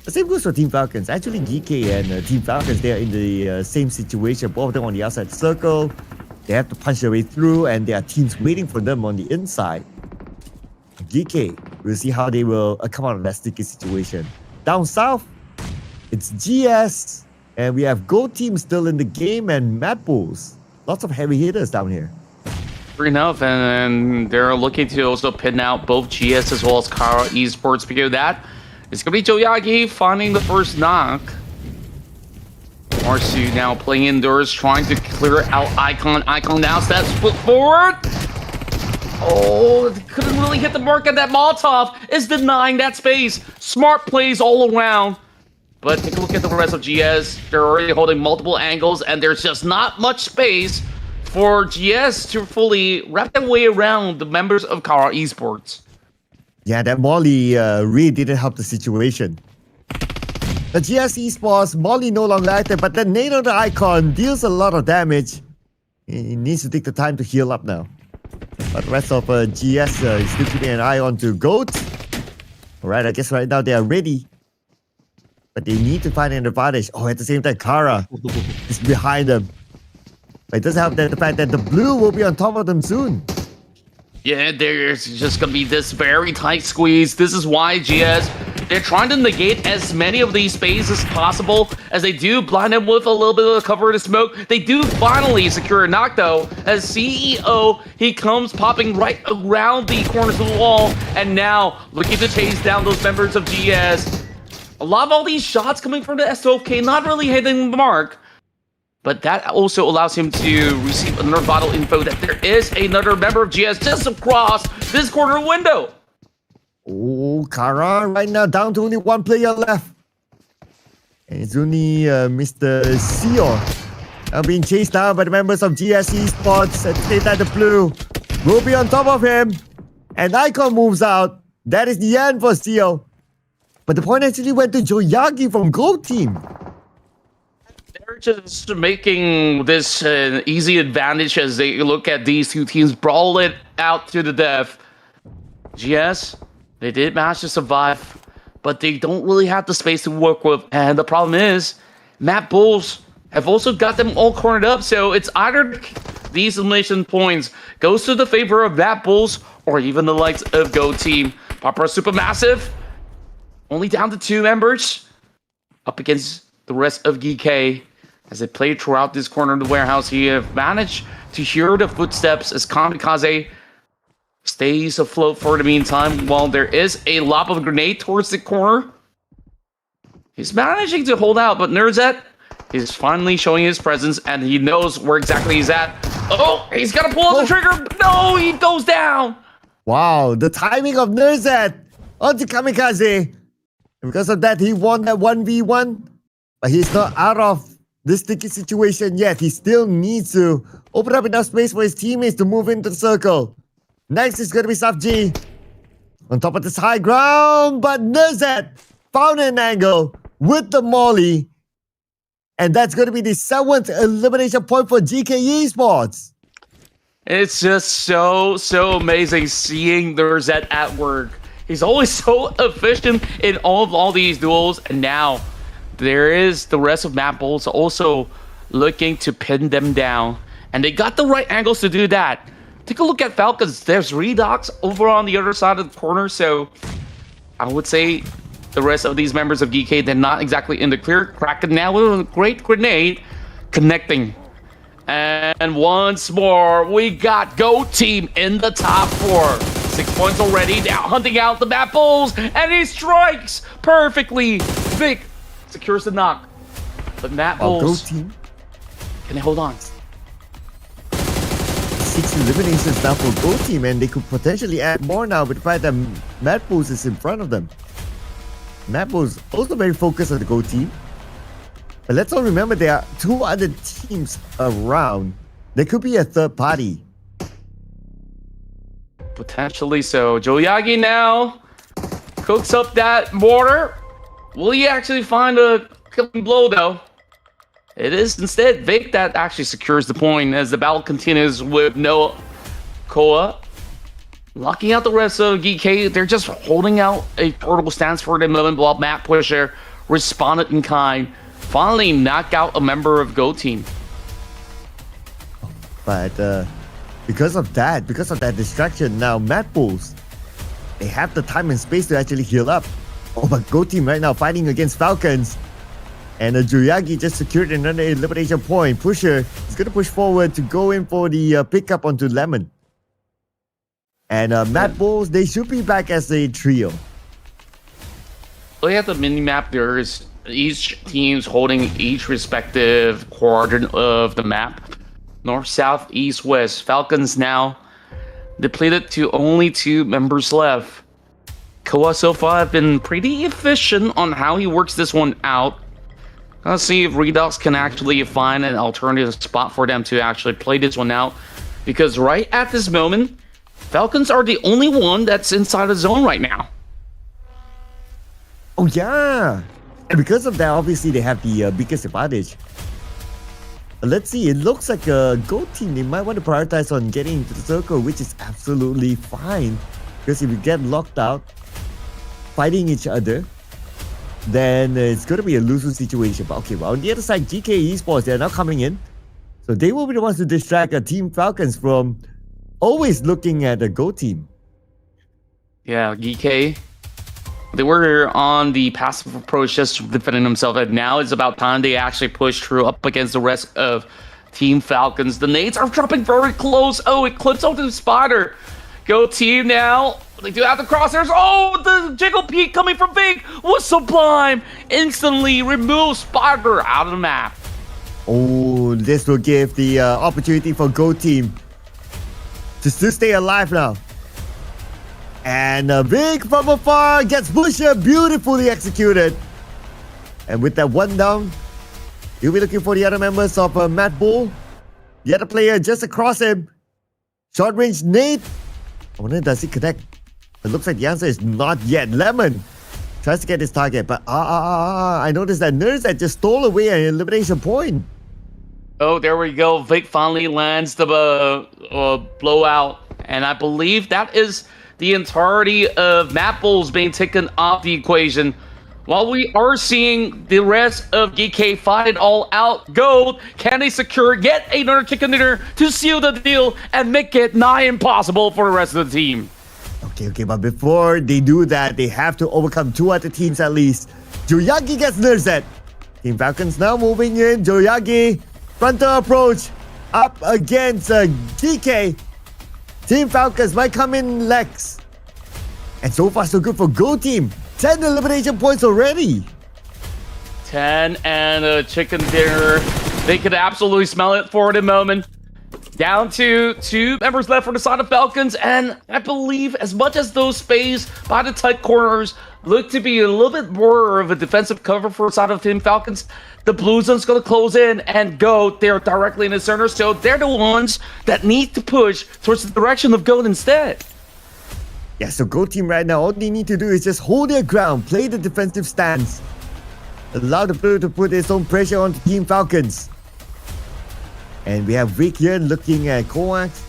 The same goes for Team Falcons. Actually, GEEKAY and Team Falcons, they are in the same situation. Both of them on the outside circle. They have to punch their way through, and there are teams waiting for them on the inside. GEEKAY, we'll see how they will come out of that sticky situation. Down south, it's GS, and we have Gold Team still in the game, and MADBULLS. Lots of heavy hitters down here. Fair enough, and they're looking to also pin out both GS as well as Kara Esports. Because of that, it's going to be Joyagi finding the first knock. Marsu now playing indoors, trying to clear out Icon. Icon now steps foot forward. Oh, couldn't really hit the mark at that Molotov. Is denying that space. Smart plays all around. But take a look at the rest of GS. They're already holding multiple angles, and there's just not much space for GS to fully wrap their way around the members of Kara Esports. Yeah, that Molly really didn't help the situation. The GS Esports, Molly no longer active, but the nade on the Icon deals a lot of damage. He needs to take the time to heal up now. But the rest of GS is still keeping an eye on to GOAT. Alright, I guess right now they are ready. But they need to find an advantage. Oh, at the same time, Kara is behind them. But it doesn't help that the fact that the blue will be on top of them soon. Yeah, there's just gonna be this very tight squeeze. This is why GS, they're trying to negate as many of these spaces as possible as they do blind them with a little bit of cover to smoke. They do finally secure a knock though, as CEO, he comes popping right around the corners of the wall, and now looking to chase down those members of GS. A lot of all these shots coming from the S12K, not really hitting the mark. But that also allows him to receive another vital info that there is another member of GS just across this corner window. Oh, Kara right now down to only one player left. And it's only Mr. Sion now being chased down by the members of GS Esports. At the same time, the blue will be on top of him. And Icon moves out. That is the end for Sion. But the point actually went to Joyagi from Gold Team. They're just making this an easy advantage as they look at these two teams brawl it out to the death. GS, they did manage to survive, but they don't really have the space to work with. And the problem is, MADBULLS have also got them all cornered up. So it's either these elimination points goes to the favor of MADBULLS or even the likes of Go Team. PAPARA Supermassive, only down to 2 members up against the rest of GEEKAY. As they play throughout this corner of the warehouse, he have managed to hear the footsteps as Kamikaze stays afloat for the meantime, while there is a lob of a grenade towards the corner. He's managing to hold out, but Nerzet is finally showing his presence, and he knows where exactly he's at. Oh, he's got to pull out the trigger. No, he goes down. Wow, the timing of Nerzet onto Kamikaze. And because of that, he won that 1v1. But he's not out of this sticky situation yet. He still needs to open up enough space for his teammates to move into the circle. Next is going to be SUPG on top of this high ground, but Nerzet found an angle with the molly, and that's going to be the 7th elimination point for GK Esports. It's just so amazing seeing Nerzet at work. He's always so efficient in all these duels, and now there is the rest of MADBULLS also looking to pin them down. And they got the right angles to do that. Take a look at Falcons. There's Redox over on the other side of the corner. So I would say the rest of these members of GEEKAY, they're not exactly in the clear. Kraken now with a great grenade connecting. And once more, we got Go Team in the top 4. 6 points already, now hunting out the MADBULLS, and he strikes perfectly. Vic secures the knock. But Go MADBULLS, team. can they hold on? 6 eliminations now for Go team, and they could potentially add more now with the fact that MADBULLS is in front of them. MADBULLS also very focused on the Go team. But let's all remember there are 2 other teams around. There could be a third party. Potentially so. Joyagi now cooks up that mortar. Will he actually find a killing blow though? It is instead Vic that actually secures the point as the battle continues with no Koa. Locking out the rest of GEEKAY. They're just holding out a portable stance for the moment while Matt Pusher responded in kind. Finally knock out a member of Go Team. But because of that distraction, now MADBULLS, they have the time and space to actually heal up. Oh, but Go Team right now fighting against Falcons. And Joyagi just secured another elimination point. Pusher is going to push forward to go in for the pickup onto Lemon. And MADBULLS, they should be back as a trio. Look at the mini-map. There's each team's holding each respective quadrant of the map. North, south, east, west. Falcons now depleted to only 2 members left. Koa so far have been pretty efficient on how he works this one out. Let's see if Redux can actually find an alternative spot for them to actually play this one out. Because right at this moment, Falcons are the only one that's inside the zone right now. Oh yeah! And because of that, obviously they have the biggest advantage. Let's see, it looks like a Go Team, they might want to prioritize on getting into the circle, which is absolutely fine. Because if you get locked out, fighting each other, then it's going to be a lose-lose situation. But okay, well, on the other side, GK Esports, they're now coming in. So they will be the ones to distract Team Falcons from always looking at the Go Team. Yeah, GEEKAY. They were on the passive approach just defending themselves, and now it's about time they actually push through up against the rest of Team Falcons. The nades are dropping very close. Oh, it clips onto the spotter. Go Team now. They do have the crosshairs. Oh, the jiggle peek coming from Vic was sublime. Instantly removes spotter out of the map. Oh, this will give the opportunity for Go Team to still stay alive now. And Vic from afar gets Busher beautifully executed. And with that one down, he'll be looking for the other members of MADBULL. The other player just across him. Short range nade. I wonder, does he connect? It looks like the answer is not yet. Lemon tries to get his target, but I noticed that Nurse that just stole away an elimination point. Oh, there we go. Vic finally lands the blowout. And I believe that is the entirety of MADBULLS being taken off the equation. While we are seeing the rest of GEEKAY fight it all out, Gold, can they secure yet another chicken dinner to seal the deal and make it nigh impossible for the rest of the team? Okay, but before they do that, they have to overcome 2 other teams at least. Joyagi gets nursed. Team Falcons now moving in. Joyagi, frontal approach up against GEEKAY. Team Falcons might come in Lex. And so far so good for Go Team. 10 elimination points already. 10 and a chicken dinner. They could absolutely smell it for the moment. Down to 2 members left for the side of Falcons, and I believe as much as those space by the tight corners look to be a little bit more of a defensive cover for the side of Team Falcons, the blue zone's going to close in and go. They're directly in the center, so they're the ones that need to push towards the direction of Gold instead. Yeah, so Go Team right now, all they need to do is just hold their ground, play the defensive stance, allow the blue to put its own pressure on Team Falcons. And we have Vic here looking at Coax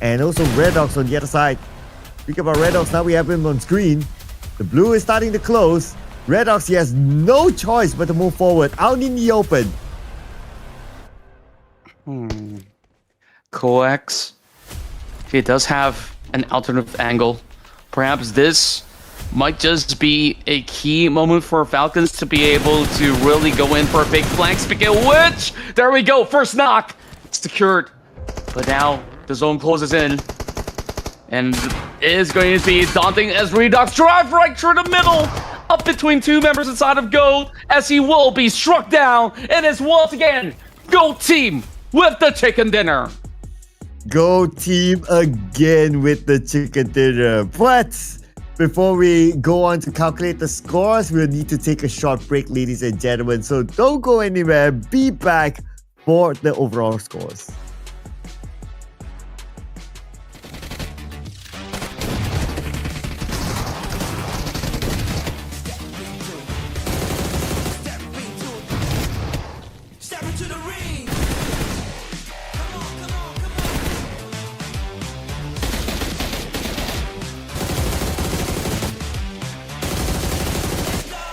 and also Redox on the other side. Speak about Redox, now we have him on screen. The blue is starting to close. Redox, he has no choice but to move forward out in the open. Coax, he does have an alternative angle. Perhaps this might just be a key moment for Falcons to be able to really go in for a big flank. Speaking of which, there we go, first knock. secured. But now the zone closes in. And it is going to be daunting as Redux drive right through the middle. Up between two members inside of GOAT as he will be struck down. And it's once again GOAT team with the chicken dinner. Go team again with the chicken dinner. But before we go on to calculate the scores, we'll need to take a short break, ladies and gentlemen. So don't go anywhere. Be back for the overall scores. Step into the ring. Come on, come on, come on. Let's go.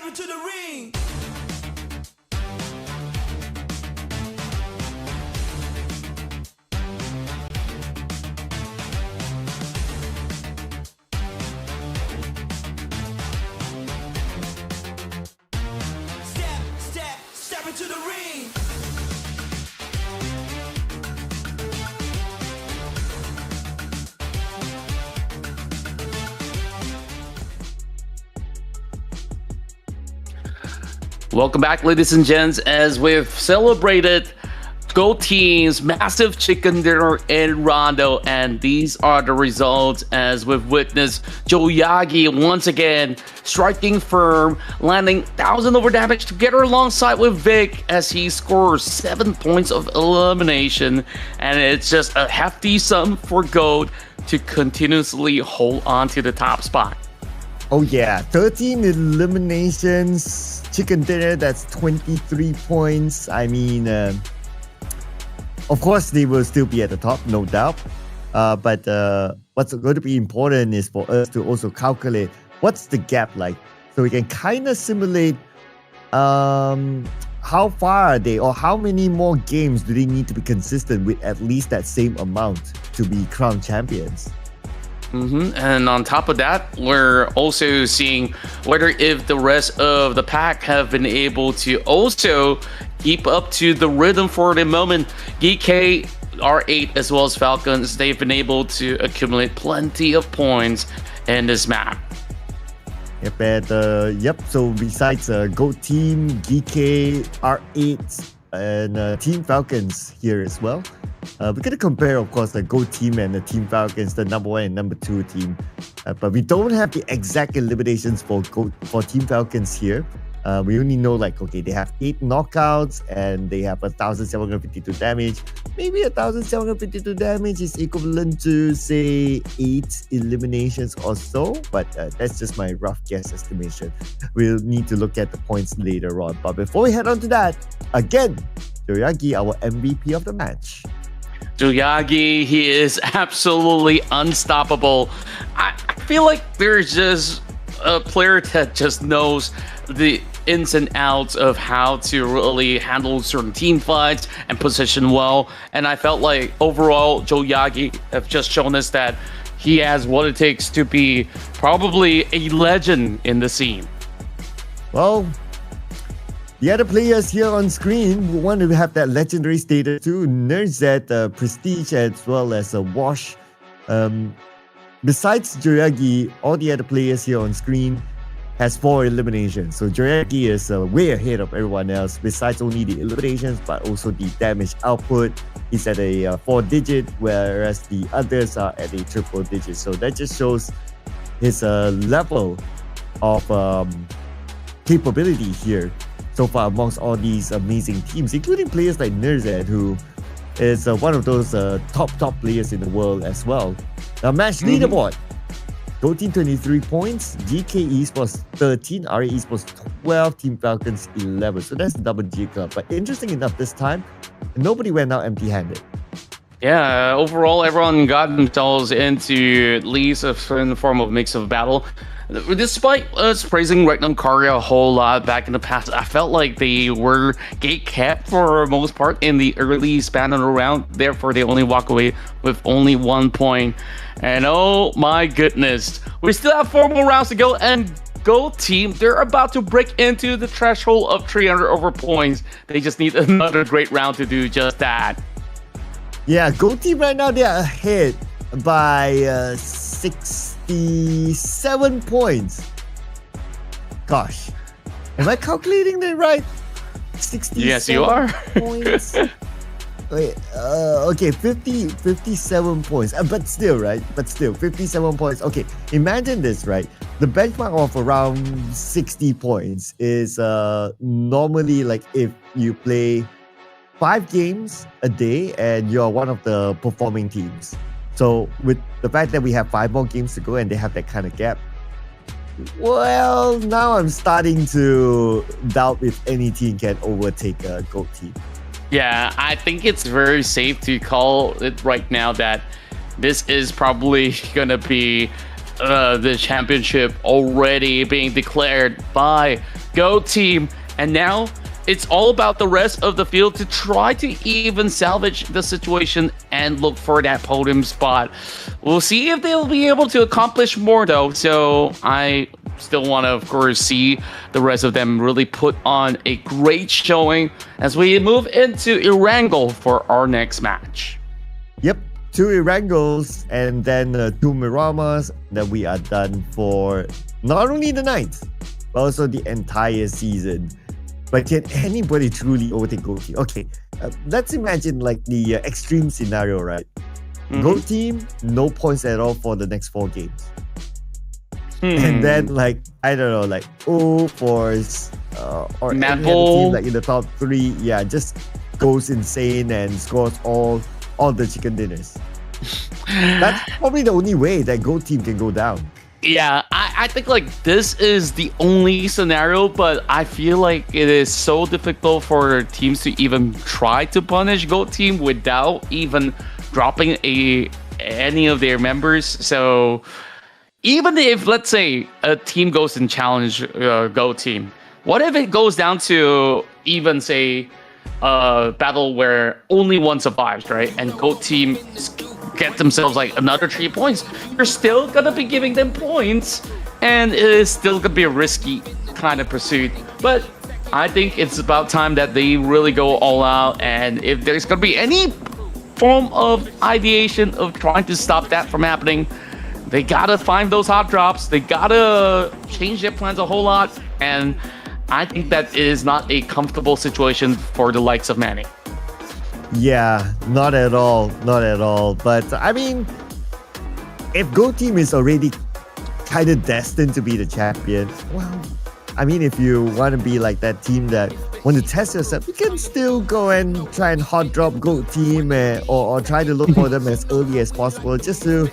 step into the ring. Step into the ring. Welcome back, ladies and gents, as we've celebrated Go Team's massive chicken dinner in Rondo, and these are the results as we've witnessed GEEKAY once again striking firm, landing 1,000 over damage together alongside with Vic as he scores 7 points of elimination, and it's just a hefty sum for GOAT to continuously hold on to the top spot. Oh yeah, 13 eliminations, chicken dinner, that's 23 points. I mean, of course, they will still be at the top, no doubt. But what's going to be important is for us to also calculate what's the gap like. So we can kind of simulate how far are they, or how many more games do they need to be consistent with at least that same amount to be crowned champions. And on top of that, we're also seeing whether if the rest of the pack have been able to also keep up to the rhythm for the moment. GEEKAY, R8, as well as Falcons, they've been able to accumulate plenty of points in this map. Yep, and so besides GOAT Team, GEEKAY, R8, and Team Falcons here as well. We're going to compare, of course, the GOAT Team and the Team Falcons, the number 1 and number 2 team. But we don't have the exact eliminations for Team Falcons here. We only know, like, okay, they have 8 knockouts and they have 1,752 damage. Maybe 1,752 damage is equivalent to, say, 8 eliminations or so. But that's just my rough guess estimation. We'll need to look at the points later on. But before we head on to that, again, GEEKAY, our MVP of the match. GEEKAY, he is absolutely unstoppable. I feel like there's just a player that just knows the ins and outs of how to really handle certain team fights and position well. And I felt like overall, GEEKAY have just shown us that he has what it takes to be probably a legend in the scene. Well, the other players here on screen want to have that legendary status too. NERZ, Prestige, as well as Wash. Besides GEEKAY, all the other players here on screen has 4 eliminations. So GEEKAY is way ahead of everyone else, besides only the eliminations, but also the damage output. He's at a 4-digit, whereas the others are at a triple-digit. So that just shows his level of capability here so far amongst all these amazing teams, including players like NERZ, who is one of those top players in the world as well. Now, match leaderboard. GOAT Team 23 points, GEEKAY Esports 13, RA Esports 12, Team Falcons 11. So that's the double G club. But interesting enough, this time, nobody went out empty-handed. Yeah, overall, everyone got themselves into at least a certain form of mix of battle. Despite us praising Ragnar a whole lot back in the past, I felt like they were gate-kept for the most part in the early span of the round. Therefore, they only walk away with only 1 point. And oh my goodness, we still have 4 more rounds to go, and GOAT Team, they're about to break into the threshold of 300 over points. They just need another great round to do just that. Yeah, GOAT Team right now, they are ahead by 67 points. Gosh, am I calculating that right? 67 Yes, you are. points. Wait, okay, 57 points. But still, right? But still, 57 points. Okay, imagine this, right? The benchmark of around 60 points is normally like if you play 5 games a day and you're one of the performing teams. So with the fact that we have 5 more games to go and they have that kind of gap, well, now I'm starting to doubt if any team can overtake a GOAT Team. Yeah, I think it's very safe to call it right now that this is probably going to be the championship already being declared by Go team. And now it's all about the rest of the field to try to even salvage the situation and look for that podium spot. We'll see if they'll be able to accomplish more though. So I still want to, of course, see the rest of them really put on a great showing as we move into Erangel for our next match. Yep, 2 Erangels and then 2 Miramars that we are done for not only the night, but also the entire season. But can anybody truly overtake Go Team? Okay, let's imagine like the extreme scenario, right? Go Team, no points at all for the next 4 games. And then like, I don't know, like Force or any other team like in the top 3, yeah, just goes insane and scores all the chicken dinners. That's probably the only way that Go Team can go down. Yeah, I think like this is the only scenario, but I feel like it is so difficult for teams to even try to punish Go Team without even dropping any of their members. So even if, let's say, a team goes and challenge Go Team, what if it goes down to even, say, a battle where only one survives, right? And Go Team get themselves like another 3 points. You're still gonna be giving them points, and it is still gonna be a risky kind of pursuit. But I think it's about time that they really go all out, and if there's gonna be any form of ideation of trying to stop that from happening, they gotta find those hot drops. They gotta change their plans a whole lot, and I think that is not a comfortable situation for the likes of Manny. Yeah, not at all. Not at all. But I mean, if Go Team is already kind of destined to be the champion, well, I mean, if you want to be like that team that want to test yourself, you can still go and try and hot drop Go Team or try to look for them as early as possible just to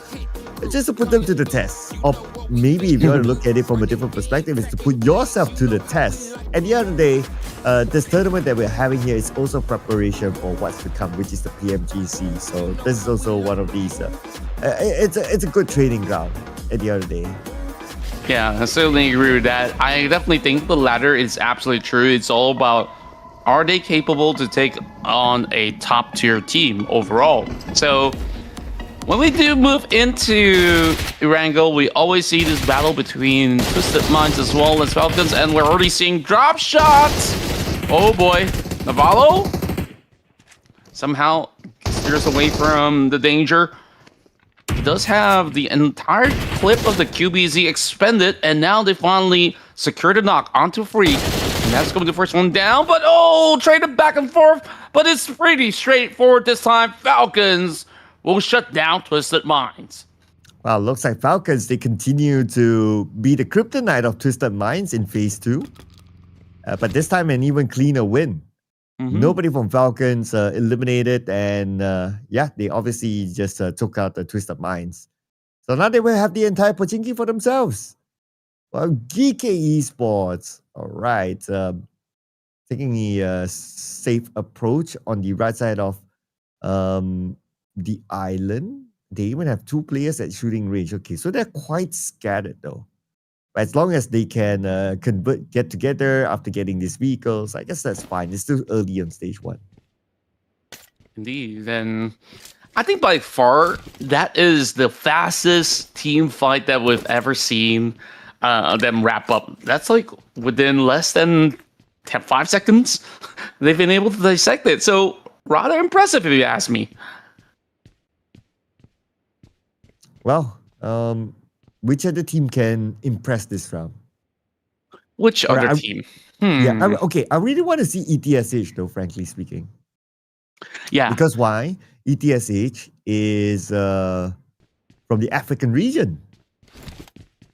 put them to the test. Or maybe if you want to look at it from a different perspective, is to put yourself to the test. At the end of the day, this tournament that we're having here is also preparation for what's to come, which is the PMGC. So this is also one of these. It's a good training ground at the end of the day. Yeah, I certainly agree with that. I definitely think the latter is absolutely true. It's all about, are they capable to take on a top tier team overall? So when we do move into Erangel, we always see this battle between Twisted Minds as well as Falcons, and we're already seeing drop shots. Oh boy, Navallo somehow steers away from the danger. He does have the entire clip of the QBZ expended, and now they finally secured a knock onto Free. And that's going to be the first one down, but traded back and forth, but it's pretty straightforward this time. Falcons will shut down Twisted Minds. Wow, looks like Falcons, they continue to be the kryptonite of Twisted Minds in Phase 2. But this time an even cleaner win. Nobody from Falcons eliminated, and yeah, they obviously just took out the Twisted Minds. So now they will have the entire Pochinki for themselves. Well, GEEKAY Esports, all right, taking a safe approach on the right side of the island. They even have 2 players at shooting range. Okay, so they're quite scattered though. But as long as they can get together after getting these vehicles, I guess that's fine. It's still early on stage 1. Indeed. Then I think by far that is the fastest team fight that we've ever seen them wrap up. That's like within less than 5 seconds. They've been able to dissect it. So rather impressive if you ask me. Well, which other team can impress this round? Which other team? Yeah, okay. I really want to see ETSH though, frankly speaking. Yeah. Because why? ETSH is from the African region.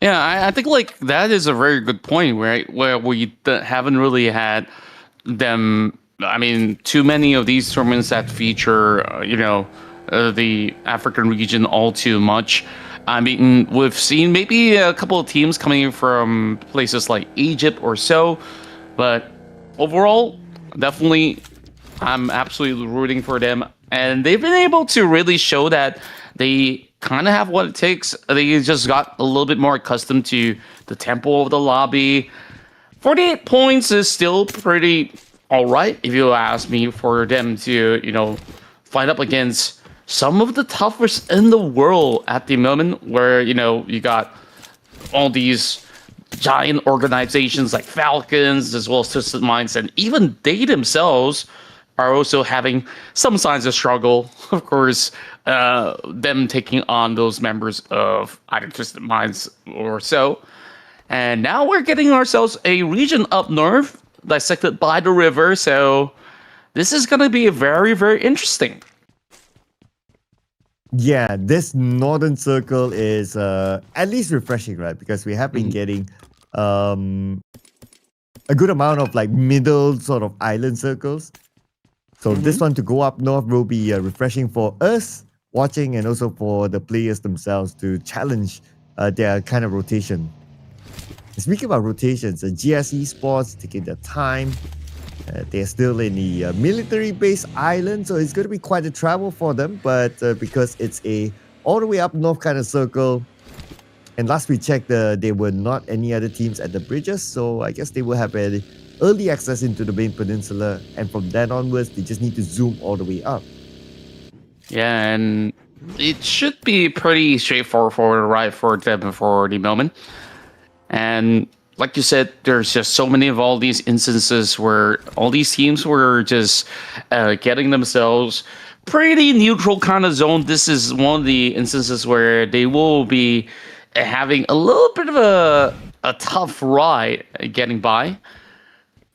Yeah, I think like that is a very good point, right? Where we haven't really had them. I mean, too many of these tournaments that feature, the African region all too much. I mean, we've seen maybe a couple of teams coming from places like Egypt or so, but overall, definitely, I'm absolutely rooting for them. And they've been able to really show that they kind of have what it takes. They just got a little bit more accustomed to the tempo of the lobby. 48 points is still pretty all right, if you ask me, for them to, fight up against some of the toughest in the world at the moment, where, you got all these giant organizations like Falcons, as well as Twisted Minds, and even they themselves are also having some signs of struggle. Of course, them taking on those members of either Twisted Minds or so. And now we're getting ourselves a region up north, dissected by the river. So this is going to be very, very interesting. Yeah, this northern circle is at least refreshing, right? Because we have been getting a good amount of like middle sort of island circles. So this one to go up north will be refreshing for us watching, and also for the players themselves to challenge their kind of rotation. Speaking about rotations, GS Esports taking their time. They're still in the military base island, so it's going to be quite a travel for them. But because it's a all the way up north kind of circle, and last we checked, there were not any other teams at the bridges, so I guess they will have an early access into the main peninsula, and from then onwards, they just need to zoom all the way up. Yeah, and it should be pretty straightforward for them for the moment. And like you said, there's just so many of all these instances where all these teams were just getting themselves pretty neutral kind of zone. This is one of the instances where they will be having a little bit of a tough ride getting by.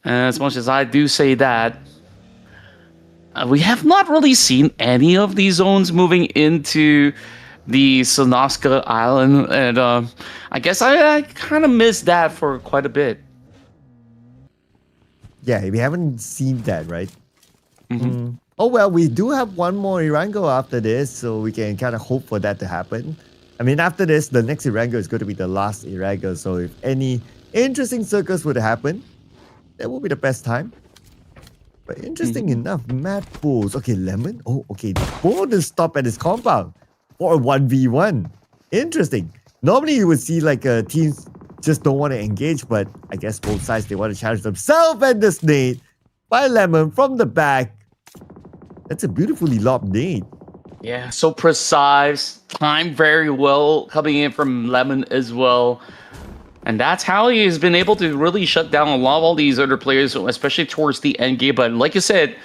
As much as I do say that, we have not really seen any of these zones moving into the Sonoska Island, and I guess I kind of missed that for quite a bit. Yeah, we haven't seen that, right? Oh well, we do have one more Erangel after this, so we can kind of hope for that to happen. I mean, after this, the next Erangel is going to be the last Erangel, so if any interesting circles would happen, that will be the best time. But interesting enough, MADBULLS. Okay, Lemon. Oh, okay. Bonus stop at his compound for a 1v1. Interesting. Normally you would see like teams just don't want to engage, but I guess both sides, they want to challenge themselves. And this nade by Lemon from the back. That's a beautifully lobbed nade. Yeah, so precise. Timed very well, coming in from Lemon as well. And that's how he has been able to really shut down a lot of all these other players, especially towards the end game. But like you said,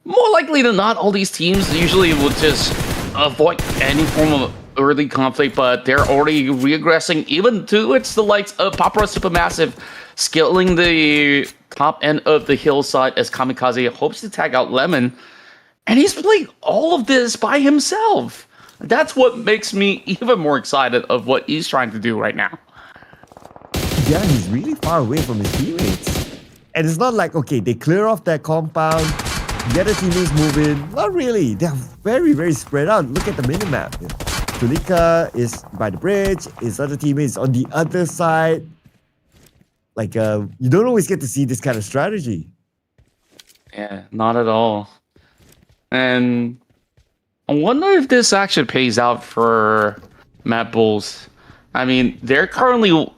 more likely than not, all these teams usually will just avoid any form of early conflict, but they're already regressing even to the likes of PAPARA Supermassive, scaling the top end of the hillside as Kamikaze hopes to tag out Lemon. And he's playing all of this by himself. That's what makes me even more excited of what he's trying to do right now. Yeah, he's really far away from his teammates. And it's not like, okay, they clear off that compound, the other teammates move in. Not really. They're very, very spread out. Look at the minimap. Tulika is by the bridge. His other teammates on the other side. Like, you don't always get to see this kind of strategy. Yeah, not at all. And I wonder if this actually pays out for MADBULLS. I mean, they're currently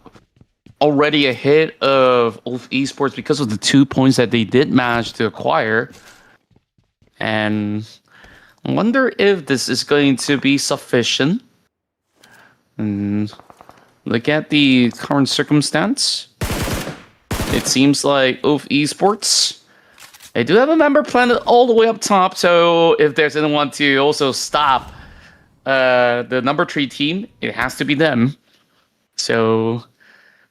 already ahead of Esports because of the 2 points that they did manage to acquire. And I wonder if this is going to be sufficient. And look at the current circumstance. It seems like Esports, they do have a member planet all the way up top. So if there's anyone to also stop the number 3 team, it has to be them. So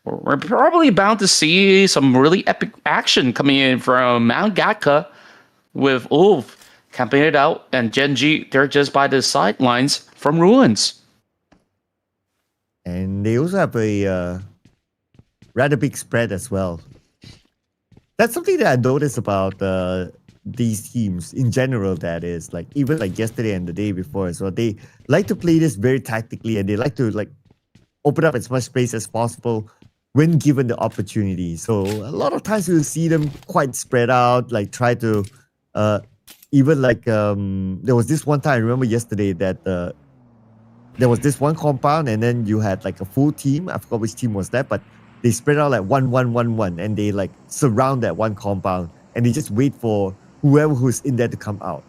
we're probably bound to see some really epic action coming in from Mount Gatka with Ulf camping it out, and GEN.G, they're just by the sidelines from Ruins. And they also have a rather big spread as well. That's something that I noticed about these teams in general, that is, like, even like yesterday and the day before as well. They like to play this very tactically, and they like to like open up as much space as possible when given the opportunity. So a lot of times you'll see them quite spread out, like try to even like there was this one time I remember yesterday that there was this one compound, and then you had like a full team. I forgot which team was that, but they spread out like 1-1-1-1, and they like surround that one compound, and they just wait for whoever who's in there to come out.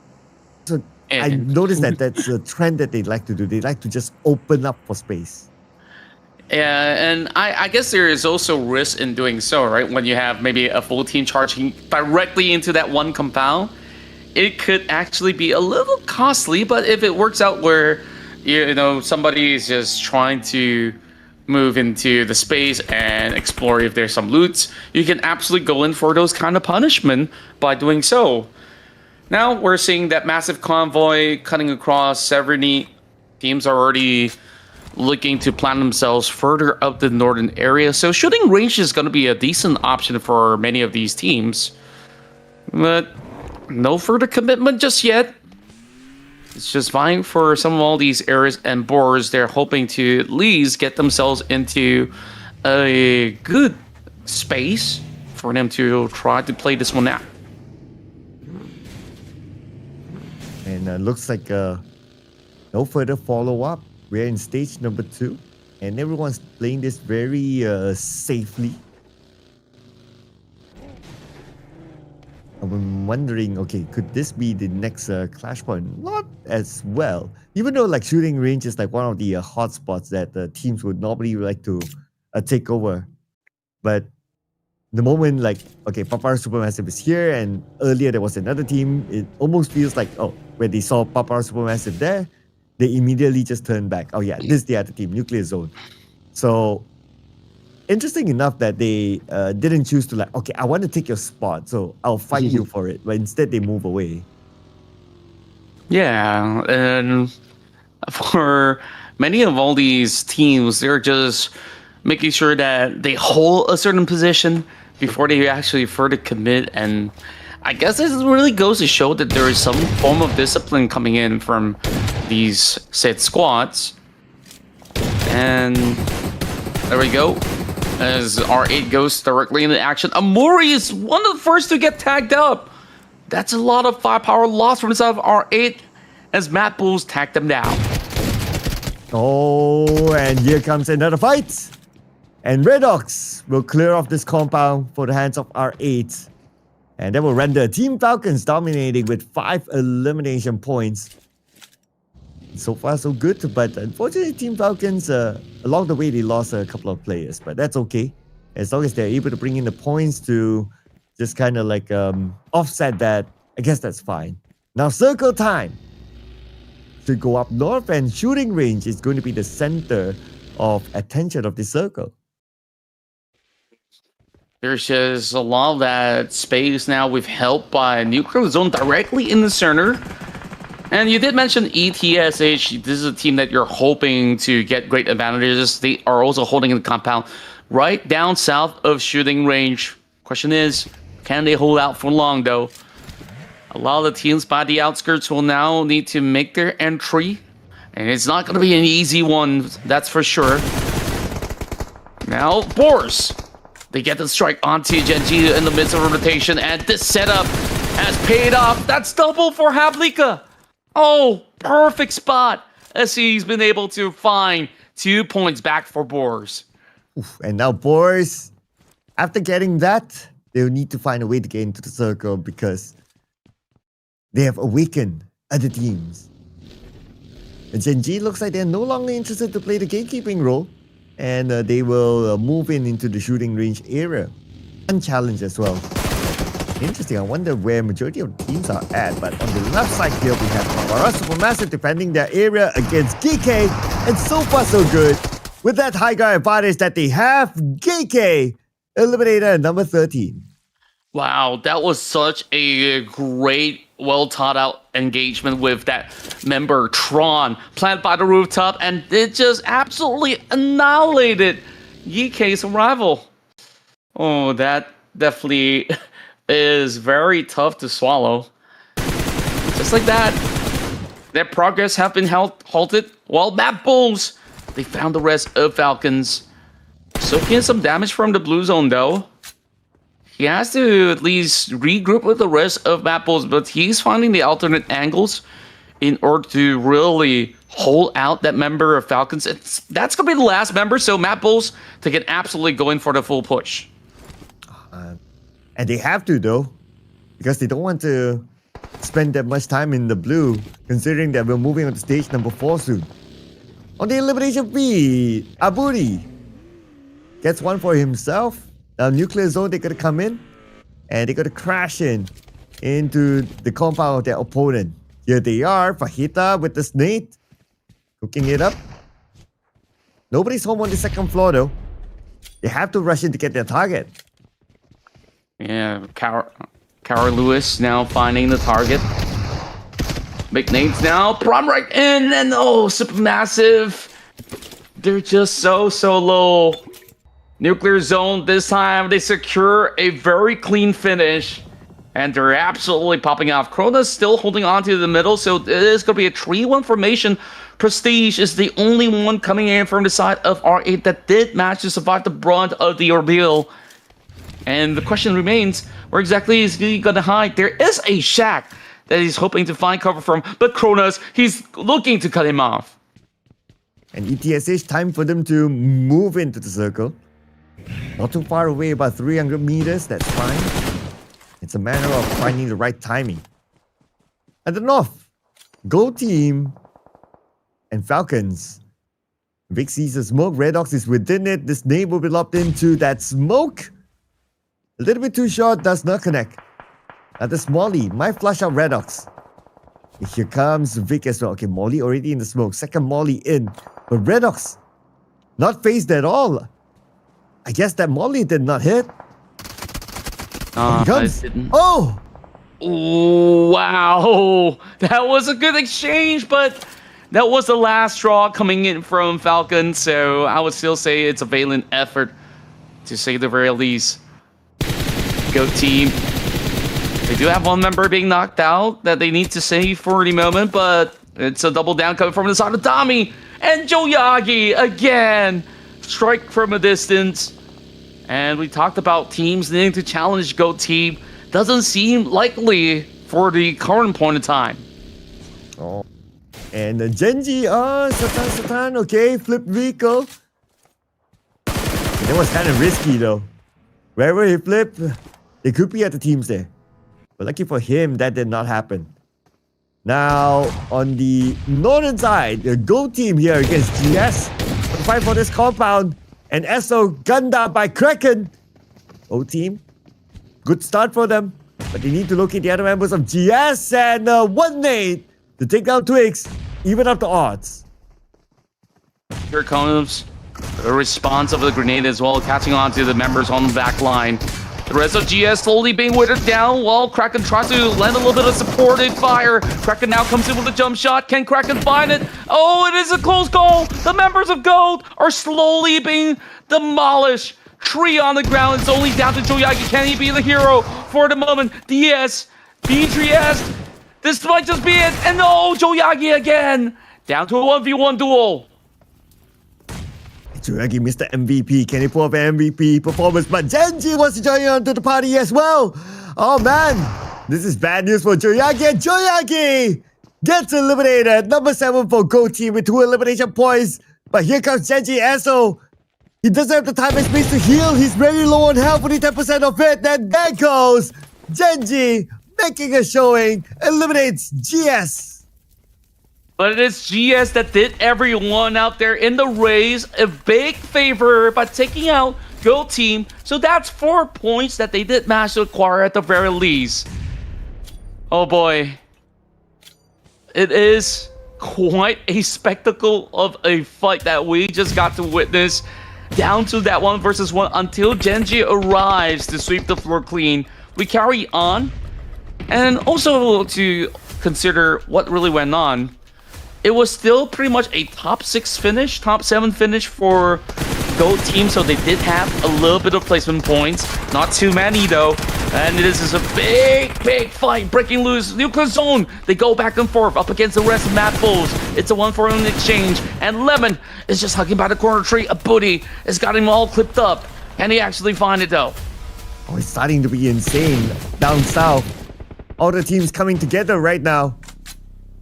So I And noticed that that's a trend that they like to do. They like to just open up for space. yeah, and I guess there is also risk in doing so, right? When you have maybe a full team charging directly into that one compound, it could actually be a little costly. But if it works out where, you know, somebody is just trying to move into the space and explore if there's some loot, you can absolutely go in for those kind of punishment by doing so. Now we're seeing that massive convoy cutting across Severny. Teams are already looking to plan themselves further up the northern area, so shooting range is going to be a decent option for many of these teams. But no further commitment just yet. It's just vying for some of all these areas, and BOARS, they're hoping to at least get themselves into a good space for them to try to play this one out. And looks like no further follow-up. We're in stage number 2, and everyone's playing this very safely. I'm wondering, okay, could this be the next clash point? Not as well. Even though like shooting range is like one of the hotspots that teams would normally like to take over. But the moment like, okay, PAPARA Supermassive is here, and earlier there was another team, it almost feels like, oh, when they saw PAPARA Supermassive there, they immediately just turned back. Oh yeah, this is the other team, Nuclear Zone. So interesting enough that they didn't choose to like, okay, I want to take your spot, so I'll fight you for it. But instead they move away. Yeah, and for many of all these teams, they're just making sure that they hold a certain position before they actually further commit. And I guess this really goes to show that there is some form of discipline coming in from these said squads. And there we go. As R8 goes directly into action, Amori is one of the first to get tagged up. That's a lot of firepower lost from the side of R8 as MADBULLS tagged them down. Oh, and here comes another fight. And Redox will clear off this compound for the hands of R8. And that will render Team Falcons dominating with 5 elimination points. So far so good, but unfortunately Team Falcons, along the way they lost a couple of players. But that's okay. As long as they're able to bring in the points to just kind of like offset that, I guess that's fine. Now circle time. To go up north, and shooting range is going to be the center of attention of the circle. There's just a lot of that space now with help by Nuclear Zone directly in the center. And you did mention ETSH. This is a team that you're hoping to get great advantages. They are also holding in the compound right down south of shooting range. Question is, can they hold out for long though? A lot of the teams by the outskirts will now need to make their entry. And it's not going to be an easy one, that's for sure. Now, BOARS. They get the strike onto GEN.G in the midst of a rotation, and this setup has paid off. That's double for Havlika. Oh, perfect spot as he's been able to find 2 points back for BOARS. Oof, and now BOARS, after getting that, they'll need to find a way to get into the circle because they have awakened other teams. And GEN.G looks like they're no longer interested to play the gatekeeping role, and they will move into the shooting range area. Unchallenged as well. Interesting, I wonder where majority of teams are at, but on the left side here we have PAPARA Supermassive defending their area against GEEKAY, and so far so good. With that high ground advantage that they have, GEEKAY eliminated at number 13. Wow, that was such a great, well thought out engagement with that member Tron planted by the rooftop, and it just absolutely annihilated GEEKAY's rival. Oh, that definitely is very tough to swallow. Just like that, their progress have been halted. While MADBULLS, they found the rest of Falcons. Soaking in some damage from the blue zone though. He has to at least regroup with the rest of MADBULLS, but he's finding the alternate angles in order to really hold out that member of Falcons. That's going to be the last member, so MADBULLS to get absolutely going for the full push. And they have to, though, because they don't want to spend that much time in the blue, considering that we're moving on to stage number 4 soon. On the elimination B, Aburi gets one for himself. Now, nuclear zone, they're going to come in, and they're going to crash into the compound of their opponent. Here they are, Fajita with the snake, cooking it up. Nobody's home on the second floor, though. They have to rush in to get their target. Yeah, Cara Lewis now finding the target. Big nades now. Prom right in, and oh, Supermassive. They're just so low. Nuclear zone this time. They secure a very clean finish. And they're absolutely popping off. Krona's still holding on to the middle, so it is going to be a 3-1 formation. Prestige is the only one coming in from the side of R8 that did manage to survive the brunt of the ordeal. And the question remains, where exactly is he going to hide? There is a shack that he's hoping to find cover from, but Kronos, he's looking to cut him off. And ETSH, time for them to move into the circle. Not too far away, about 300 meters, that's fine. It's a matter of finding the right timing. At the north, Gold Team and Falcons. Vic sees the smoke. Redox is within it. This nade will be locked into that smoke. A little bit too short, does not connect. Now the Molly might flush out Redox. Here comes Vic as well. Okay, Molly already in the smoke. Second Molly in. But Redox, not phased at all. I guess that Molly did not hit. Oh! Ooh, wow. That was a good exchange, but that was the last straw coming in from Falcon, so I would still say it's a valiant effort, to say the very least. Go team. They do have one member being knocked out that they need to save for the moment, but it's a double down coming from the side of Tommy. And Joyagi again. Strike from a distance. And we talked about teams needing to challenge Go Team. Doesn't seem likely for the current point in time. Oh. And GEN.G, Satan, okay, flip vehicle. That was kind of risky though. Wherever he flipped, they could be at the teams there. But lucky for him, that did not happen. Now, on the northern side, the Go Team here against GS. Fight for this compound. And SO gunned down by Kraken. O Team, good start for them. But they need to locate the other members of GS and one nade to take down Twigs, even up the odds. Here comes the response of the grenade as well, catching on to the members on the back line. The rest of GS slowly being withered down while Kraken tries to lend a little bit of supported fire. Kraken now comes in with a jump shot. Can Kraken find it? Oh, it is a close call. The members of Gold are slowly being demolished. Tree on the ground. It's only down to Joyagi. Can he be the hero for the moment? DS, B3S. This might just be it. And no, Joyagi again. Down to a 1v1 duel. Joyagi, Mr. MVP. Can he pull off an MVP performance? But GEN.G wants to join on to the party as well. Oh man, this is bad news for Joyagi. And Joyagi gets eliminated. Number 7 for Go Team with 2 elimination points. But here comes GEN.G SO. He doesn't have the time and space to heal. He's very low on health, only 10% of it. And there goes GEN.G making a showing. Eliminates GS. But it is GS that did everyone out there in the race a big favor by taking out Go Team. So that's 4 points that they did manage to acquire at the very least. Oh boy. It is quite a spectacle of a fight that we just got to witness. Down to that 1 versus 1 until GEN.G arrives to sweep the floor clean. We carry on. And also to consider what really went on. It was still pretty much a top 6 finish, top 7 finish for Go Team, so they did have a little bit of placement points. Not too many though. And this is a big fight breaking loose. Nuclear zone. They go back and forth up against the rest of MADBULLS. It's a 1-for-1 exchange. And Lemon is just hugging by the corner tree. A booty has got him all clipped up. Can he actually find it though? Oh, it's starting to be insane down south. All the teams coming together right now.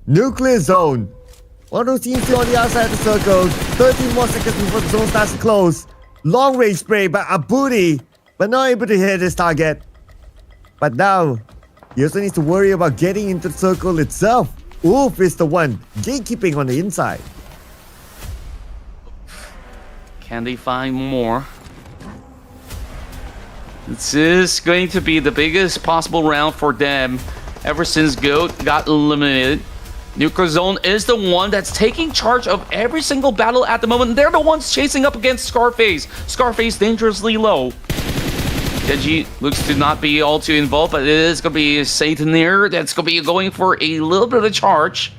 Nuclear zone. One of those teams still on the outside of the circle. 13 more seconds before the zone starts to close. Long range spray by Abudi, but not able to hit his target. But now, he also needs to worry about getting into the circle itself. Oof is the one gatekeeping on the inside. Can they find more? This is going to be the biggest possible round for them ever since GOAT got eliminated. Nuclear Zone is the one that's taking charge of every single battle at the moment. They're the ones chasing up against Scarface. Scarface dangerously low. GEN.G looks to not be all too involved, but it is going to be Satan here that's going to be going for a little bit of a charge.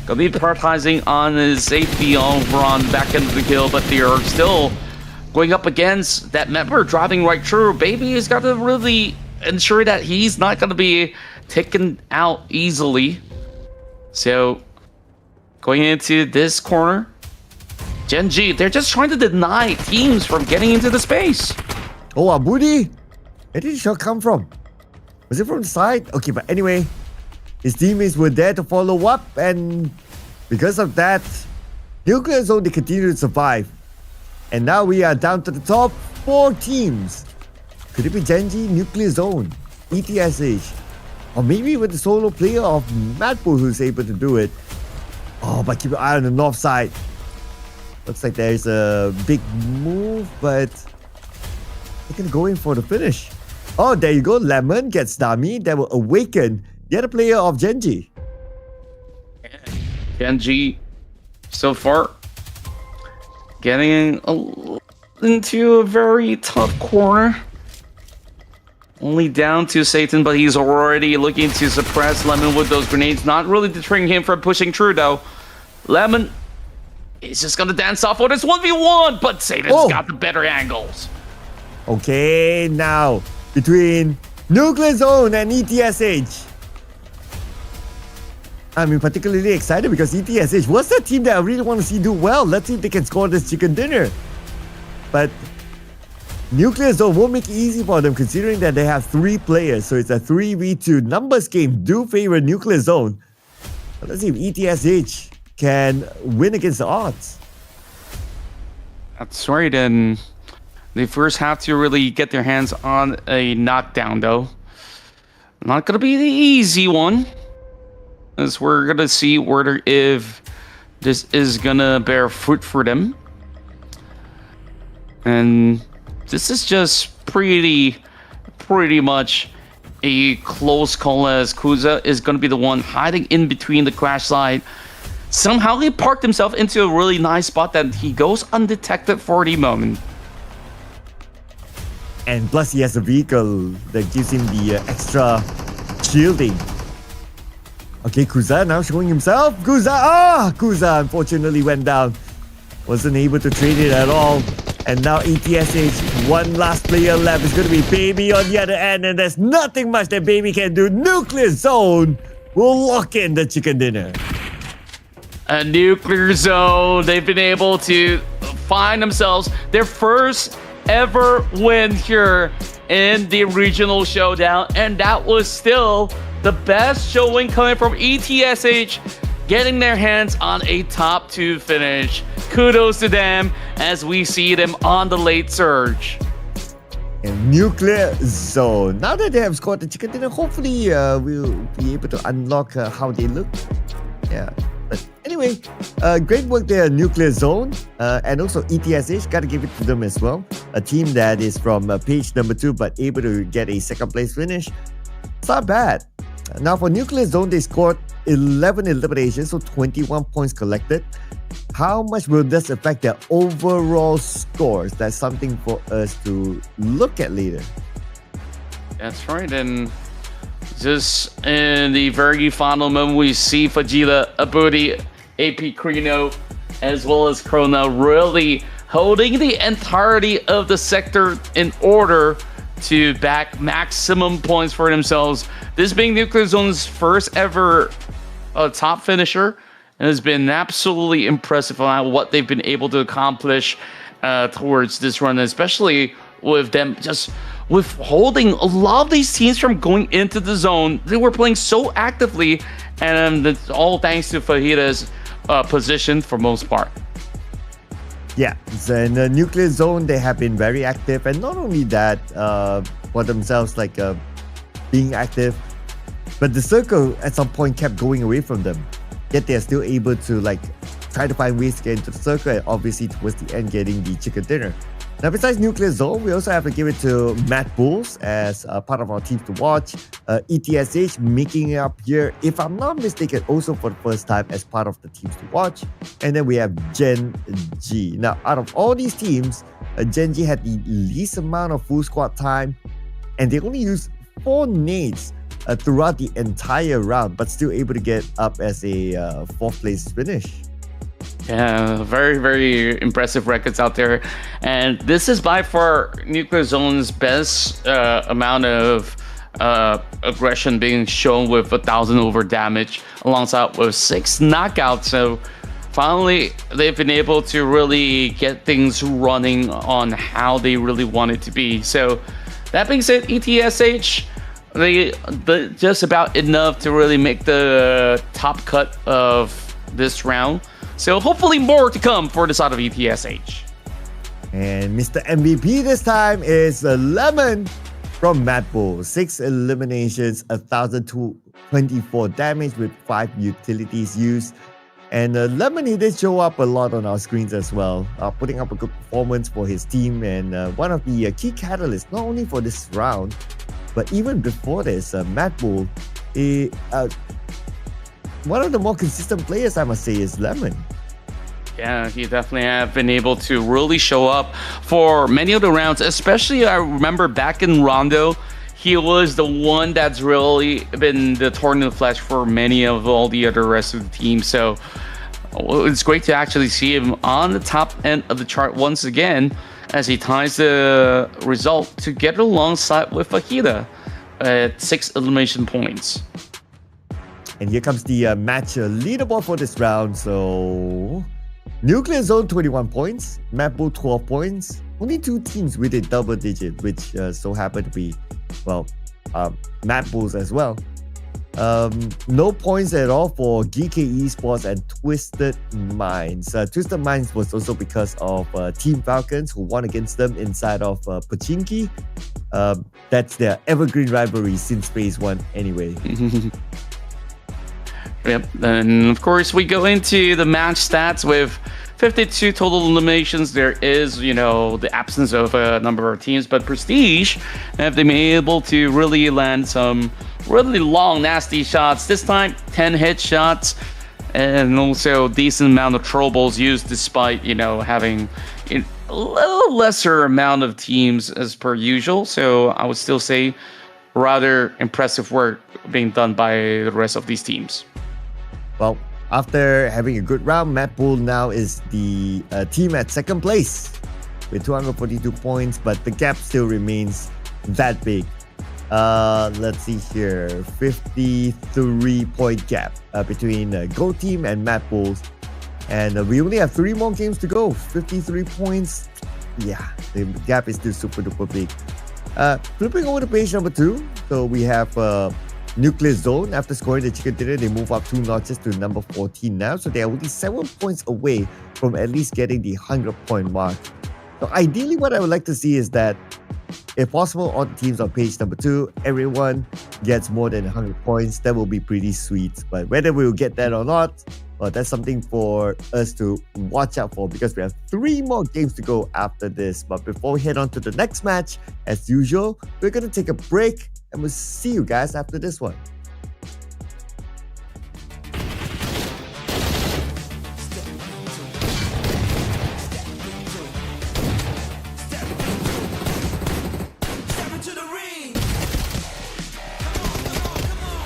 Going to be prioritizing on his safety over on the back end of the kill, but they are still going up against that member driving right through. Baby has got to really ensure that he's not going to be taken out easily. So, going into this corner, GEN.G, they're just trying to deny teams from getting into the space. Oh, Abudi? Where did the shot come from? Was it from the side? Okay, but anyway, his teammates were there to follow up, and because of that, Nuclear Zone, they continue to survive. And now we are down to the top 4 teams. Could it be GEN.G, Nuclear Zone, ETSH, or maybe with the solo player of MADBULLS who's able to do it? Oh, but keep your eye on the north side. Looks like there's a big move, but they're gonna go in for the finish. Oh, there you go. Lemon gets dummy. That will awaken the other player of GEN.G. GEN.G so far getting into a very tough corner. Only down to Satan, but he's already looking to suppress Lemon with those grenades. Not really deterring him from pushing through, though. Lemon is just going to dance off on this 1v1, but Satan's got the better angles. Okay, now, between Nuclear Zone and ETSH. I'm particularly excited because ETSH was the team that I really want to see do well. Let's see if they can score this chicken dinner. But Nuclear Zone won't make it easy for them considering that they have 3 players. So it's a 3v2. Numbers game do favor Nuclear Zone. But let's see if ETSH can win against the odds. That's right, and they first have to really get their hands on a knockdown, though. Not going to be the easy one, as we're going to see whether if this is going to bear fruit for them. And this is just pretty much a close call, as Kuza is going to be the one hiding in between the crash site. Somehow he parked himself into a really nice spot that he goes undetected for the moment. And plus he has a vehicle that gives him the extra shielding. Okay, Kuza now showing himself. Kuza unfortunately went down. Wasn't able to trade it at all. And now ETSH, one last player left. It's going to be Baby on the other end, and there's nothing much that Baby can do. Nuclear Zone will lock in the chicken dinner. A Nuclear Zone, they've been able to find themselves their first ever win here in the regional showdown, and that was still the best showing coming from ETSH, getting their hands on a top 2 finish. Kudos to them as we see them on the late surge. And Nuclear Zone, now that they have scored the chicken dinner, hopefully we'll be able to unlock how they look. Yeah. But anyway, great work there, Nuclear Zone, and also ETSH, gotta give it to them as well. A team that is from page number 2 but able to get a 2nd place finish. It's not bad. Now for Nuclear Zone, they scored 11 eliminations, so 21 points collected. How much will this affect their overall scores? That's something for us to look at later. That's right, and just in the very final moment, we see Fajita, Abudi, AP Krino, as well as Krona really holding the entirety of the sector in order to back maximum points for themselves. This being Nuclear Zone's first ever top finisher, and has been absolutely impressive on what they've been able to accomplish towards this run, especially with them just withholding a lot of these teams from going into the zone. They were playing so actively, and it's all thanks to Fajita's position for most part. Yeah, so in the nuclear zone, they have been very active, and not only that, for themselves, like being active, but the circle at some point kept going away from them. Yet they are still able to like try to find ways to get into the circle, and obviously towards the end getting the chicken dinner. Now, besides nuclear zone, we also have to give it to MADBULLS as part of our team to watch. ETSH making it up here, if I'm not mistaken, also for the first time as part of the teams to watch. And then we have GEN.G. Now, out of all these teams, GEN.G had the least amount of full squad time, and they only used 4 nades throughout the entire round, but still able to get up as a 4th place finish. Yeah, very, very impressive records out there. And this is by far Nuclear Zone's best amount of aggression being shown with 1,000 over damage alongside with 6 knockouts. So finally, they've been able to really get things running on how they really want it to be. So that being said, ETSH, they just about enough to really make the top cut of this round. So hopefully more to come for the side of ETSH. And Mr. MVP this time is Lemon from MADBULLS. 6 eliminations, 1,224 damage with 5 utilities used. And Lemon, he did show up a lot on our screens as well, putting up a good performance for his team, and one of the key catalysts, not only for this round, but even before this, MADBULLS, one of the more consistent players, I must say, is Lemon. Yeah, he definitely have been able to really show up for many of the rounds, especially I remember back in Rondo, he was the one that's really been the thorn in the flesh for many of all the other rest of the team. So it's great to actually see him on the top end of the chart once again as he ties the result together alongside with Fajita at 6 elimination points. And here comes the match leaderboard for this round. So, Nuclear Zone 21 points, MADBULLS 12 points. Only 2 teams with a double digit, which so happen to be, well, MADBULLS as well. No points at all for GEEKAY Esports and Twisted Minds. Twisted Minds was also because of Team Falcons, who won against them inside of Pachinki. That's their evergreen rivalry since phase 1 anyway. Yep, and of course we go into the match stats with 52 total eliminations. There is, you know, the absence of a number of teams, but Prestige have they been able to really land some really long, nasty shots. This time, 10 headshots, and also decent amount of troubles used despite, you know, having a little lesser amount of teams as per usual. So I would still say rather impressive work being done by the rest of these teams. Well, after having a good round, MADBULLS now is the team at 2nd place with 242 points, but the gap still remains that big. Let's see here, 53-point gap between Go Team and MADBULLS. And we only have 3 more games to go. 53 points. Yeah, the gap is still super duper big. Flipping over to page number 2. So we have Nuclear Zone. After scoring the chicken dinner, they move up 2 notches to number 14 now. So they are only 7 points away from at least getting the 100-point mark. So ideally, what I would like to see is that, if possible, all the teams on page number 2, everyone gets more than 100 points. That will be pretty sweet. But whether we will get that or not, well, that's something for us to watch out for, because we have 3 more games to go after this. But before we head on to the next match, as usual, we're going to take a break, and we'll see you guys after this one. Step into the ring. Come on, come on.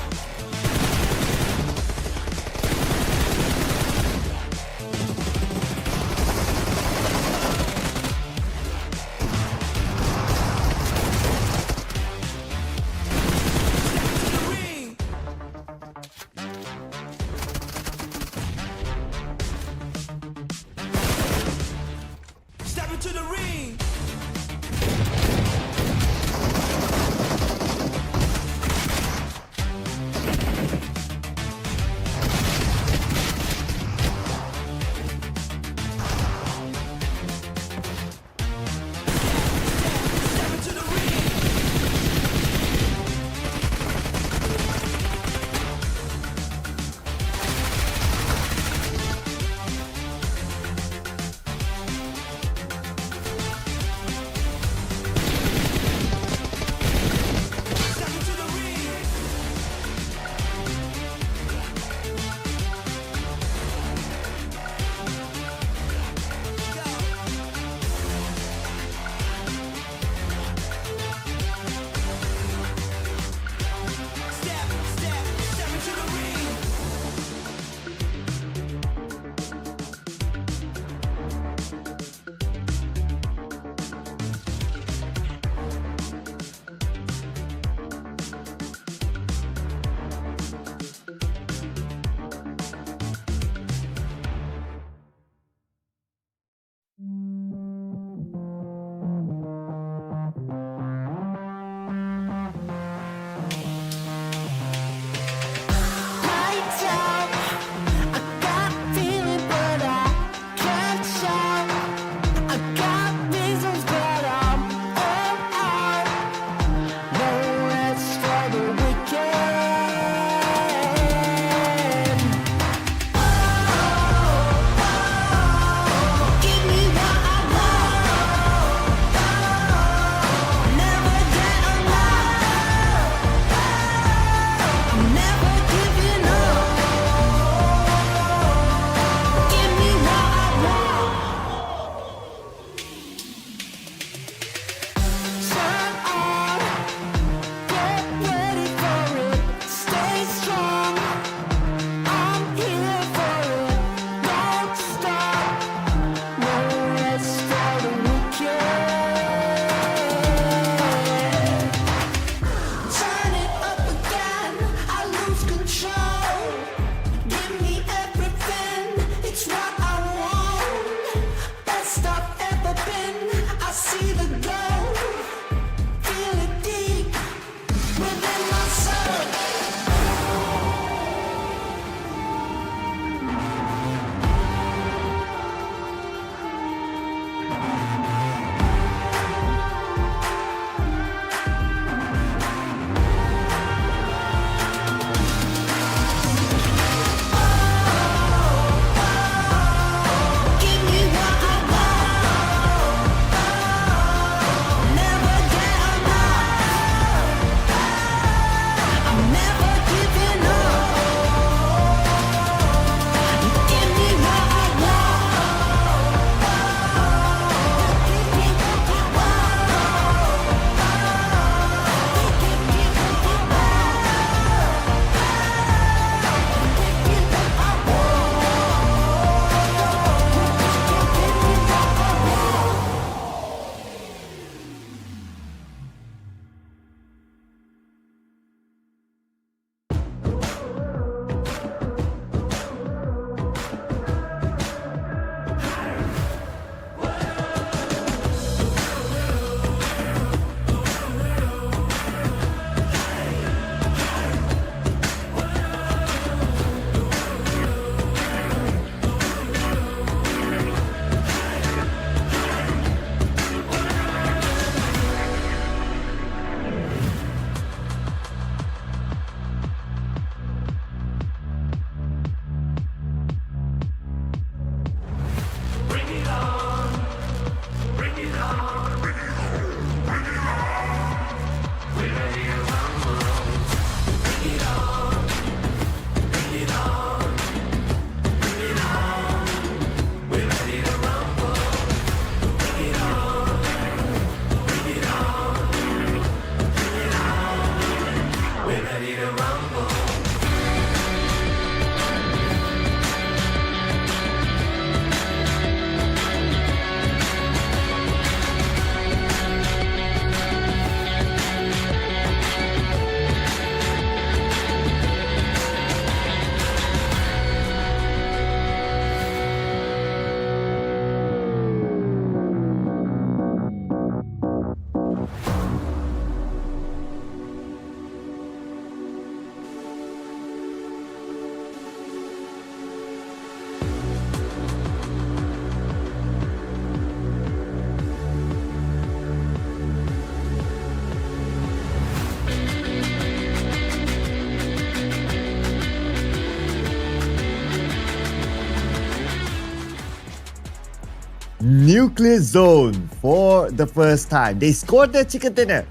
nuclear zone for the first time. They scored their chicken dinner.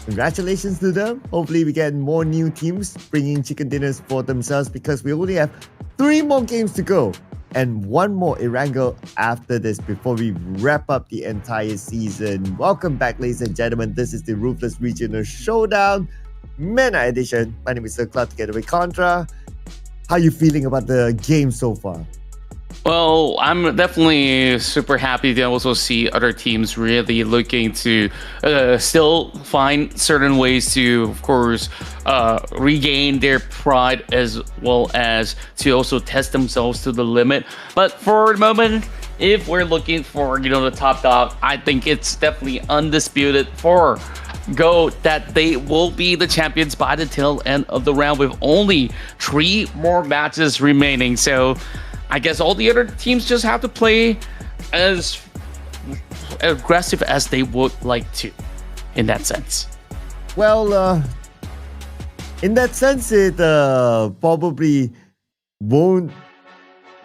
Congratulations to them. Hopefully we get more new teams bringing chicken dinners for themselves, because we only have 3 more games to go and 1 more Erangel after this before we wrap up the entire season. Welcome back, ladies and gentlemen. This is the Ruthless Regional Showdown MENA edition. My name is Sir Cloud together with Contra. How are you feeling about the game so far? Well, I'm definitely super happy to also see other teams really looking to still find certain ways to, of course, regain their pride, as well as to also test themselves to the limit. But for the moment, if we're looking for, the top dog, I think it's definitely undisputed for GO that they will be the champions by the tail end of the round, with only 3 more matches remaining. So I guess all the other teams just have to play as aggressive as they would like to, in that sense. Well, in that sense, it probably won't.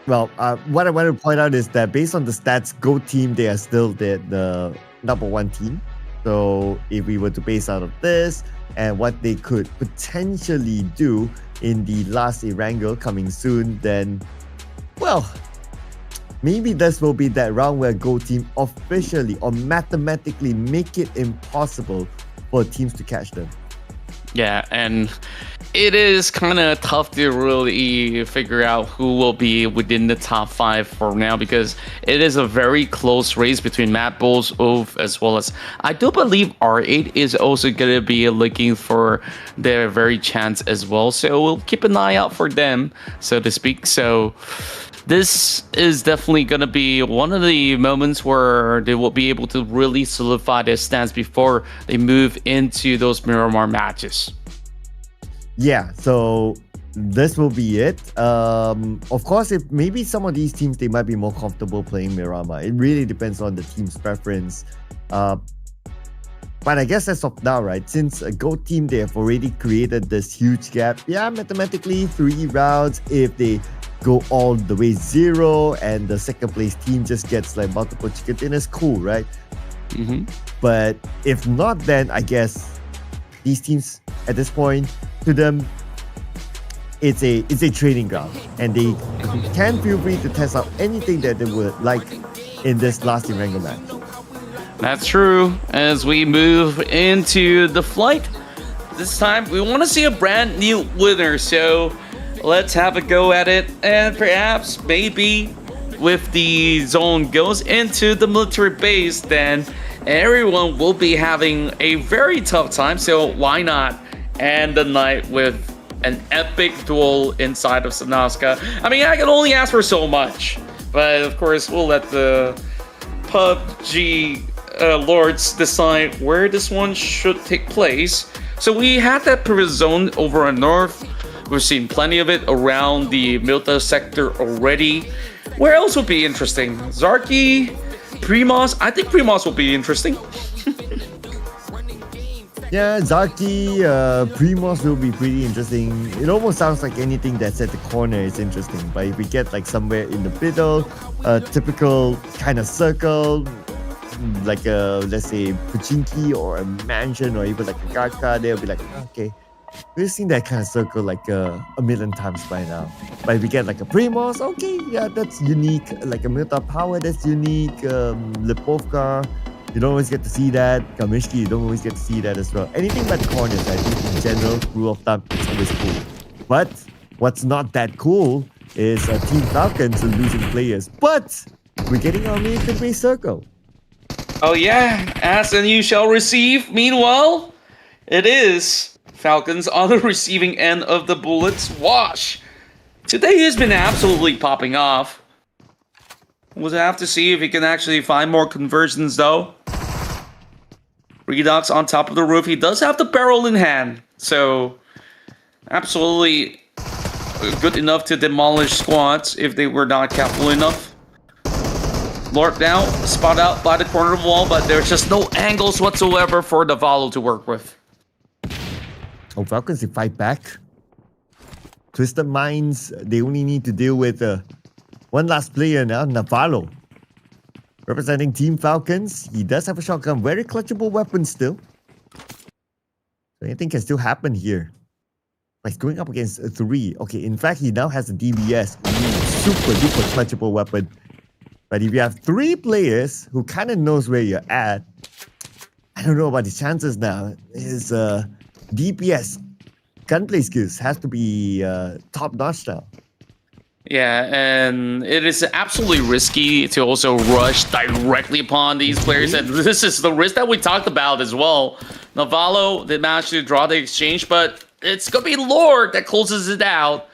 Well, what I want to point out is that based on the stats, GO team, they are still the number 1 team. So if we were to base out of this and what they could potentially do in the last Erangel coming soon, then, well, maybe this will be that round where GO team officially or mathematically make it impossible for teams to catch them. Yeah, and it is kind of tough to really figure out who will be within the top 5 for now, because it is a very close race between MADBULLS, OOF, as well as I do believe R8 is also going to be looking for their very chance as well. So we'll keep an eye out for them, so to speak. So this is definitely going to be one of the moments where they will be able to really solidify their stance before they move into those Miramar matches. Yeah, so this will be it. Of course, if maybe some of these teams, they might be more comfortable playing Miramar. It really depends on the team's preference. But I guess as of now, right, since a GO team, they have already created this huge gap. Yeah, mathematically, 3 rounds, if they go all the way 0 and the second place team just gets like multiple chicken dinners, cool, right? But if not, then I guess these teams at this point, to them, it's a training ground, and they can feel free to test out anything that they would like in this last Erangel match. That's true. As we move into the flight, this time we want to see a brand new winner. So let's have a go at it, and perhaps maybe with the zone goes into the military base, then everyone will be having a very tough time. So why not end the night with an epic duel inside of Sanaska? I mean, I can only ask for so much, but of course we'll let the Pubg lords decide where this one should take place. So we had that previous zone over in north. We've seen plenty of it around the Milta sector already. Where else would be interesting? Zarki, Primos. I think Primos will be interesting. Yeah, Zarki, Primos will be pretty interesting. It almost sounds like anything that's at the corner is interesting. But if we get like somewhere in the middle, a typical kind of circle, like a, let's say, Pachinki or a mansion or even like a Gaka, they'll be like, okay, we've seen that kind of circle like a million times by now. But if we get like a Primos, okay, yeah, that's unique. Like a Milta Power, that's unique. Lipovka, you don't always get to see that. Kamishki, you don't always get to see that as well. Anything but the corners, I think in general, rule of thumb, it's always cool. But what's not that cool is Team Falcons are losing players. But we're getting our American base circle. Oh yeah, ask and you shall receive. Meanwhile, it is Falcons on the receiving end of the bullets. Wash! Today has been absolutely popping off. We'll have to see if he can actually find more conversions though. Redux on top of the roof. He does have the barrel in hand, so absolutely good enough to demolish squads if they were not careful enough. Lord now, spot out by the corner of the wall, but there's just no angles whatsoever for the Valo to work with. Oh, Falcons, they fight back. Twisted Minds, they only need to deal with one last player now, Navalo. Representing Team Falcons, he does have a shotgun, very clutchable weapon still. So anything can still happen here. Like going up against a 3. Okay, in fact, he now has a DBS. Super duper clutchable weapon. But if you have 3 players who kind of knows where you're at, I don't know about the chances now. His DPS gunplay skills has to be top notch now. Yeah, and it is absolutely risky to also rush directly upon these players. And this is the risk that we talked about as well. Navallo did manage to draw the exchange, but it's going to be Lord that closes it out.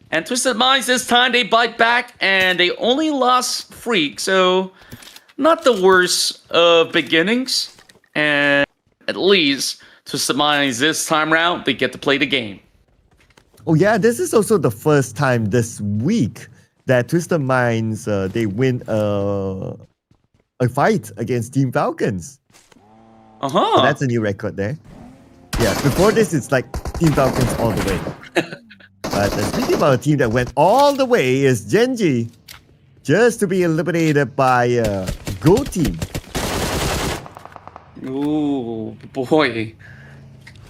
And Twisted Minds this time, they bite back, and they only lost Freak. So, not the worst of beginnings. And at least Twisted Minds this time around, they get to play the game. Oh yeah, this is also the first time this week that Twisted Minds they win a fight against Team Falcons. So that's a new record there. Yeah, before this it's like Team Falcons all the way. But speaking about a team that went all the way is GEN.G, just to be eliminated by Go Team. Ooh, boy.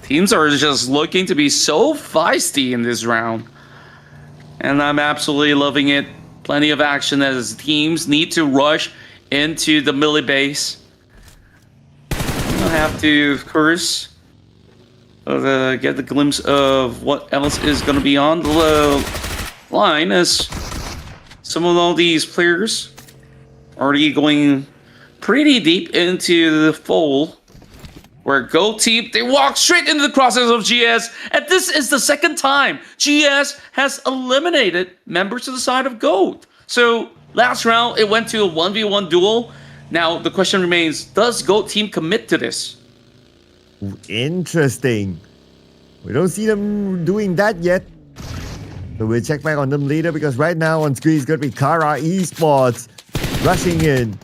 Teams are just looking to be so feisty in this round. And I'm absolutely loving it. Plenty of action as teams need to rush into the melee base. I have to, of course, get the glimpse of what else is going to be on the line, as some of all these players already going pretty deep into the fold. Where Go Team, they walk straight into the crosshairs of GS, and this is the second time GS has eliminated members of the side of Goat. So last round, it went to a 1v1 duel. Now the question remains, does Goat Team commit to this? Interesting. We don't see them doing that yet. So we'll check back on them later, because right now on screen is going to be Kara Esports rushing in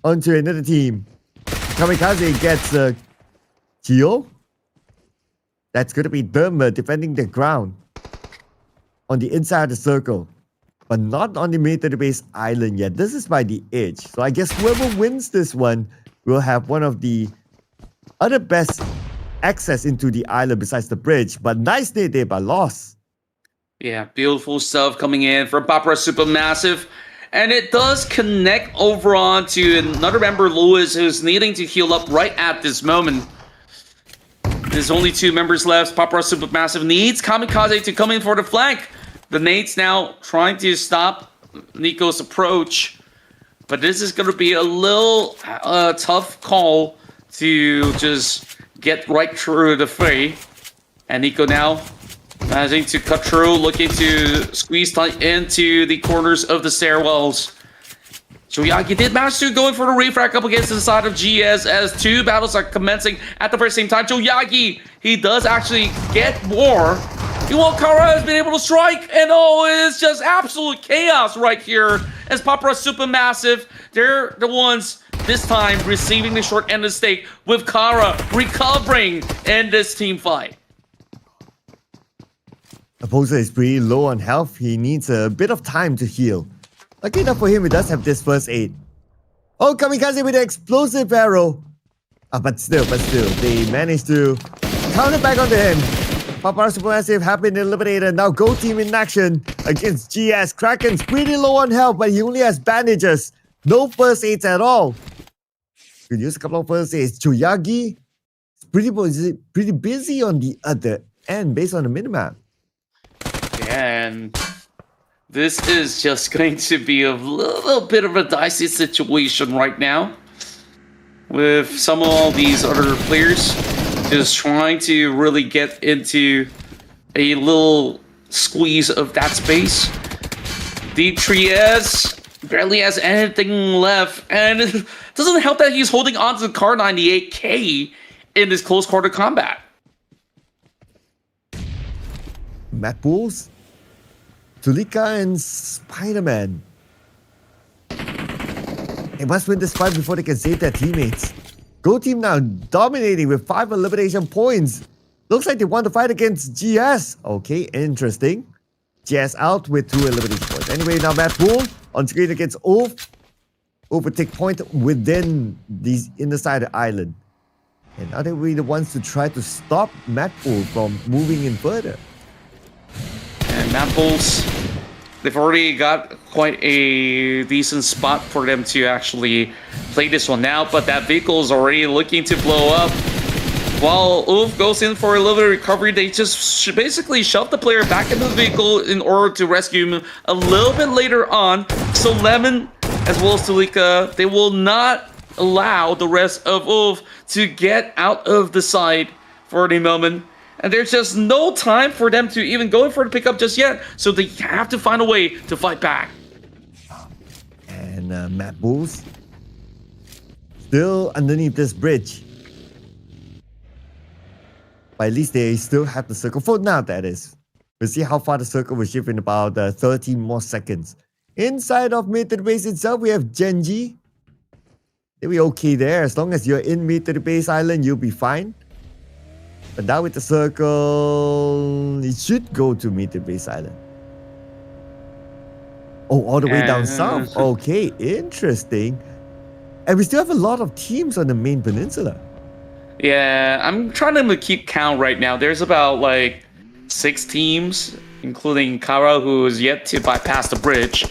onto another team. Kamikaze gets Geo. That's going to be Derma defending the ground on the inside of the circle, but not on the military base island yet. This is by the edge. So I guess whoever wins this one will have one of the other best access into the island besides the bridge. But nice day there by loss. Yeah, beautiful stuff coming in from PAPARA Supermassive. And it does connect over on to another member, Lewis, who's needing to heal up right at this moment. There's only 2 members left. PAPARA Supermassive needs Kamikaze to come in for the flank. The Nate's now trying to stop Nico's approach. But this is going to be a little tough call to just get right through the fray. And Nico now managing to cut through, looking to squeeze tight into the corners of the stairwells. Choyagi did manage to go in for the refract up against the side of GS as 2 battles are commencing at the very same time. Choyagi, he does actually get more. Iwakara has been able to strike, and oh, it's just absolute chaos right here as PAPARA Supermassive, they're the ones this time receiving the short end of the stick, with Kara recovering in this team fight. Opposer is pretty low on health. He needs a bit of time to heal. Lucky enough for him, he does have this first aid. Oh, Kamikaze with the explosive arrow. But still, they managed to counter back onto him. PAPARA Supermassive have been eliminated. Now Go Team in action against GS. Kraken's pretty low on health, but he only has bandages. No first aids at all. Could use a couple of first aids. Choyagi is pretty busy on the other end based on the minimap. And this is just going to be a little bit of a dicey situation right now, with some of all these other players just trying to really get into a little squeeze of that space. Detriez barely has anything left, and it doesn't help that he's holding on to the Kar 98K in this close quarter combat. MADBULLS, Tulika, and Spider-Man. They must win this fight before they can save their teammates. Go Team now dominating with 5 elimination points. Looks like they won the fight against GS. Okay, interesting. GS out with 2 elimination points. Anyway, now MADBULL on screen against Ulf. overtake point within the inner side of the island. And now they'll be the ones to try to stop MADBULLS from moving in further. And MADBULLS, they've already got quite a decent spot for them to actually play this one now, but that vehicle is already looking to blow up. While Oof goes in for a little bit of recovery, they just basically shove the player back into the vehicle in order to rescue him a little bit later on. So Lemon, as well as Tulika, they will not allow the rest of Oof to get out of the side for the moment. And there's just no time for them to even go in for the pickup just yet. So they have to find a way to fight back. And MADBULLS still underneath this bridge. But at least they still have the circle for now, that is. We'll see how far the circle will shift in about 13 more seconds. Inside of mid to the base itself, we have GEN.G. They'll be okay there. As long as you're in mid to the base island, you'll be fine. But now with the circle, it should go to mid to the base island. Oh, all the way down south. Okay, interesting. And we still have a lot of teams on the main peninsula. Yeah, I'm trying to keep count right now. There's about like 6 teams, including Kara, who is yet to bypass the bridge.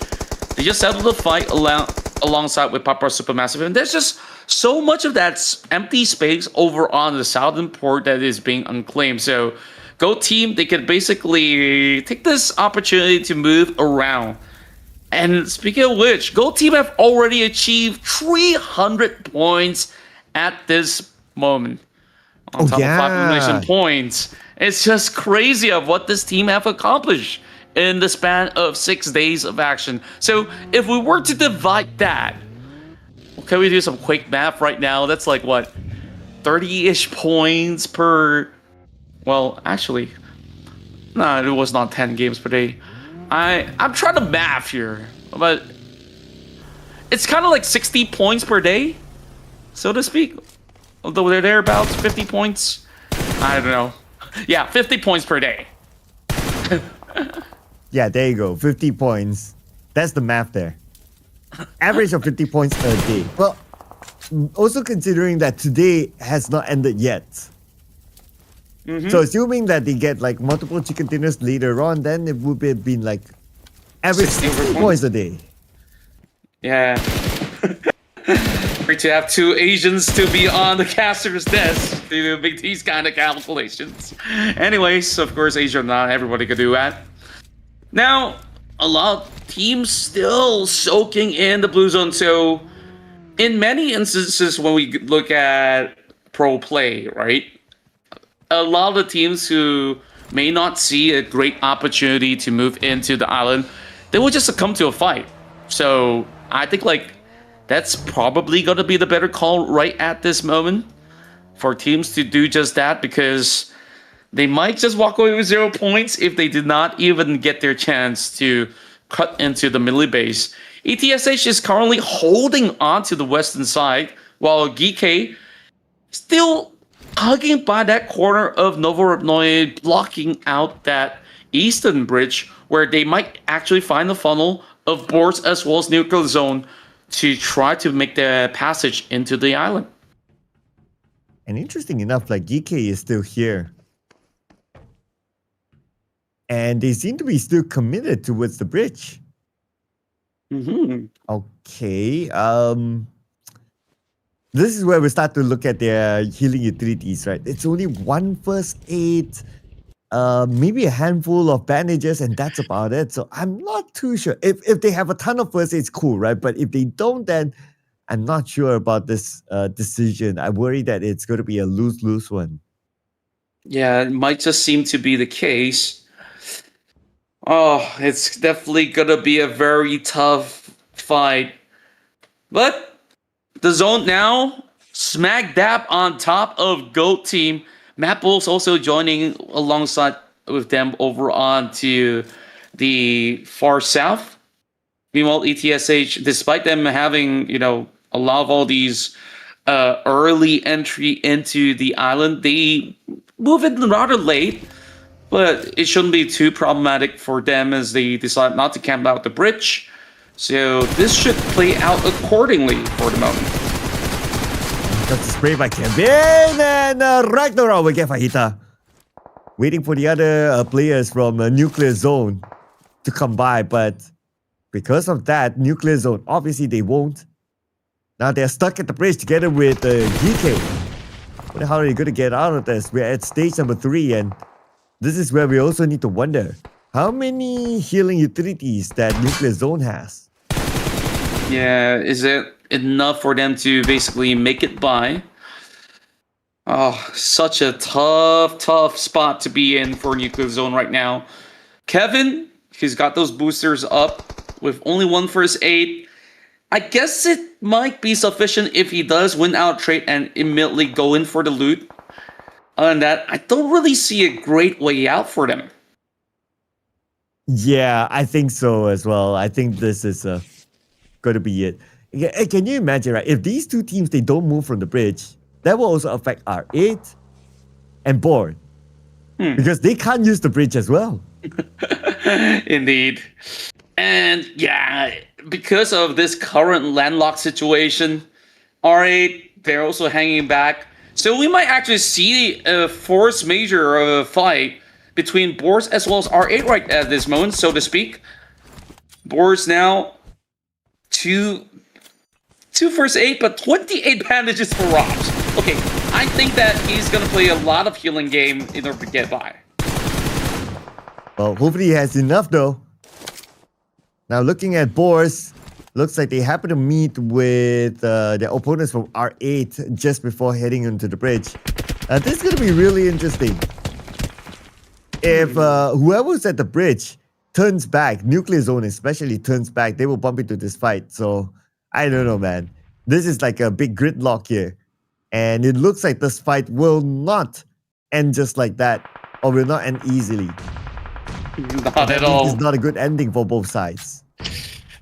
They just settled the fight alongside with PAPARA Supermassive, and there's just so much of that empty space over on the southern port that is being unclaimed. So, Go Team, they could basically take this opportunity to move around. And speaking of which, Go Team have already achieved 300 points at this moment. On top of 5 elimination points. It's just crazy of what this team have accomplished in the span of 6 days of action. So if we were to divide that, can we do some quick math right now? That's like what, 30-ish points per, well, actually, no, it was not 10 games per day. I'm trying to math here, but it's kind of like 60 points per day, so to speak. Although they're thereabouts, 50 points. I don't know. Yeah, 50 points per day. Yeah, there you go. 50 points. That's the math there. Average of 50 points a day. Well, also considering that today has not ended yet. So assuming that they get like multiple chicken dinners later on, then it would have been like average 60 points a day. Yeah. Great to have 2 Asians to be on the caster's desk to make these kind of calculations. Anyways, of course, Asia, not everybody could do that. Now, a lot of teams still soaking in the blue zone. So, in many instances, when we look at pro play, right? A lot of the teams who may not see a great opportunity to move into the island, they will just succumb to a fight. So, I think like that's probably going to be the better call right at this moment for teams to do just that, because they might just walk away with 0 points if they did not even get their chance to cut into the middle base. ETSH is currently holding on to the western side, while GEEKAY still hugging by that corner of Novorobnoye, blocking out that eastern bridge where they might actually find the funnel of BOARS as well as neutral zone to try to make the passage into the island. And interesting enough, like GEEKAY is still here. And they seem to be still committed towards the bridge. Okay. This is where we start to look at their healing utilities, right? It's only 1 first aid, maybe a handful of bandages, and that's about it. So I'm not too sure. If they have a ton of first aids, cool, right? But if they don't, then I'm not sure about this decision. I worry that it's going to be a lose-lose one. Yeah, it might just seem to be the case. Oh, it's definitely going to be a very tough fight. But the zone now, smack dab on top of GOAT Team. MADBULLS also joining alongside with them over on to the far south. Meanwhile, ETSH, despite them having, you know, a lot of all these early entry into the island, they move in rather late. But it shouldn't be too problematic for them as they decide not to camp out the bridge. So this should play out accordingly for the moment. That's a spray by Kevin and Ragnarok will get Fajita. Waiting for the other players from Nuclear Zone to come by, but because of that, Nuclear Zone, obviously they won't. Now they're stuck at the bridge together with GEEKAY. How are they going to get out of this? We're at stage number 3, and this is where we also need to wonder how many healing utilities that Nuclear Zone has. Yeah, is it enough for them to basically make it by? Oh, such a tough spot to be in for Nuclear Zone right now. Kevin, he's got those boosters up with only 1 first aid. I guess it might be sufficient if he does win out trade and immediately go in for the loot. Other than that, I don't really see a great way out for them. Yeah, I think so as well. I think this is going to be it. Can you imagine, right? If these two teams, they don't move from the bridge, that will also affect R8 and BOARS. Because they can't use the bridge as well. Indeed. And yeah, because of this current landlocked situation, R8, they're also hanging back. So we might actually see a force major fight between BOARS as well as R8 right at this moment, so to speak. BOARS now 2 first aid, but 28 bandages for Robs. Okay, I think that he's going to play a lot of healing game in order to get by. Well, hopefully he has enough though. Now looking at BOARS, looks like they happen to meet with their opponents from R8 just before heading into the bridge. This is going to be really interesting. If whoever's at the bridge turns back, Nuclear Zone especially turns back, they will bump into this fight. So, I don't know, man. This is like a big gridlock here. And it looks like this fight will not end just like that, or will not end easily. Not at all. It's not a good ending for both sides.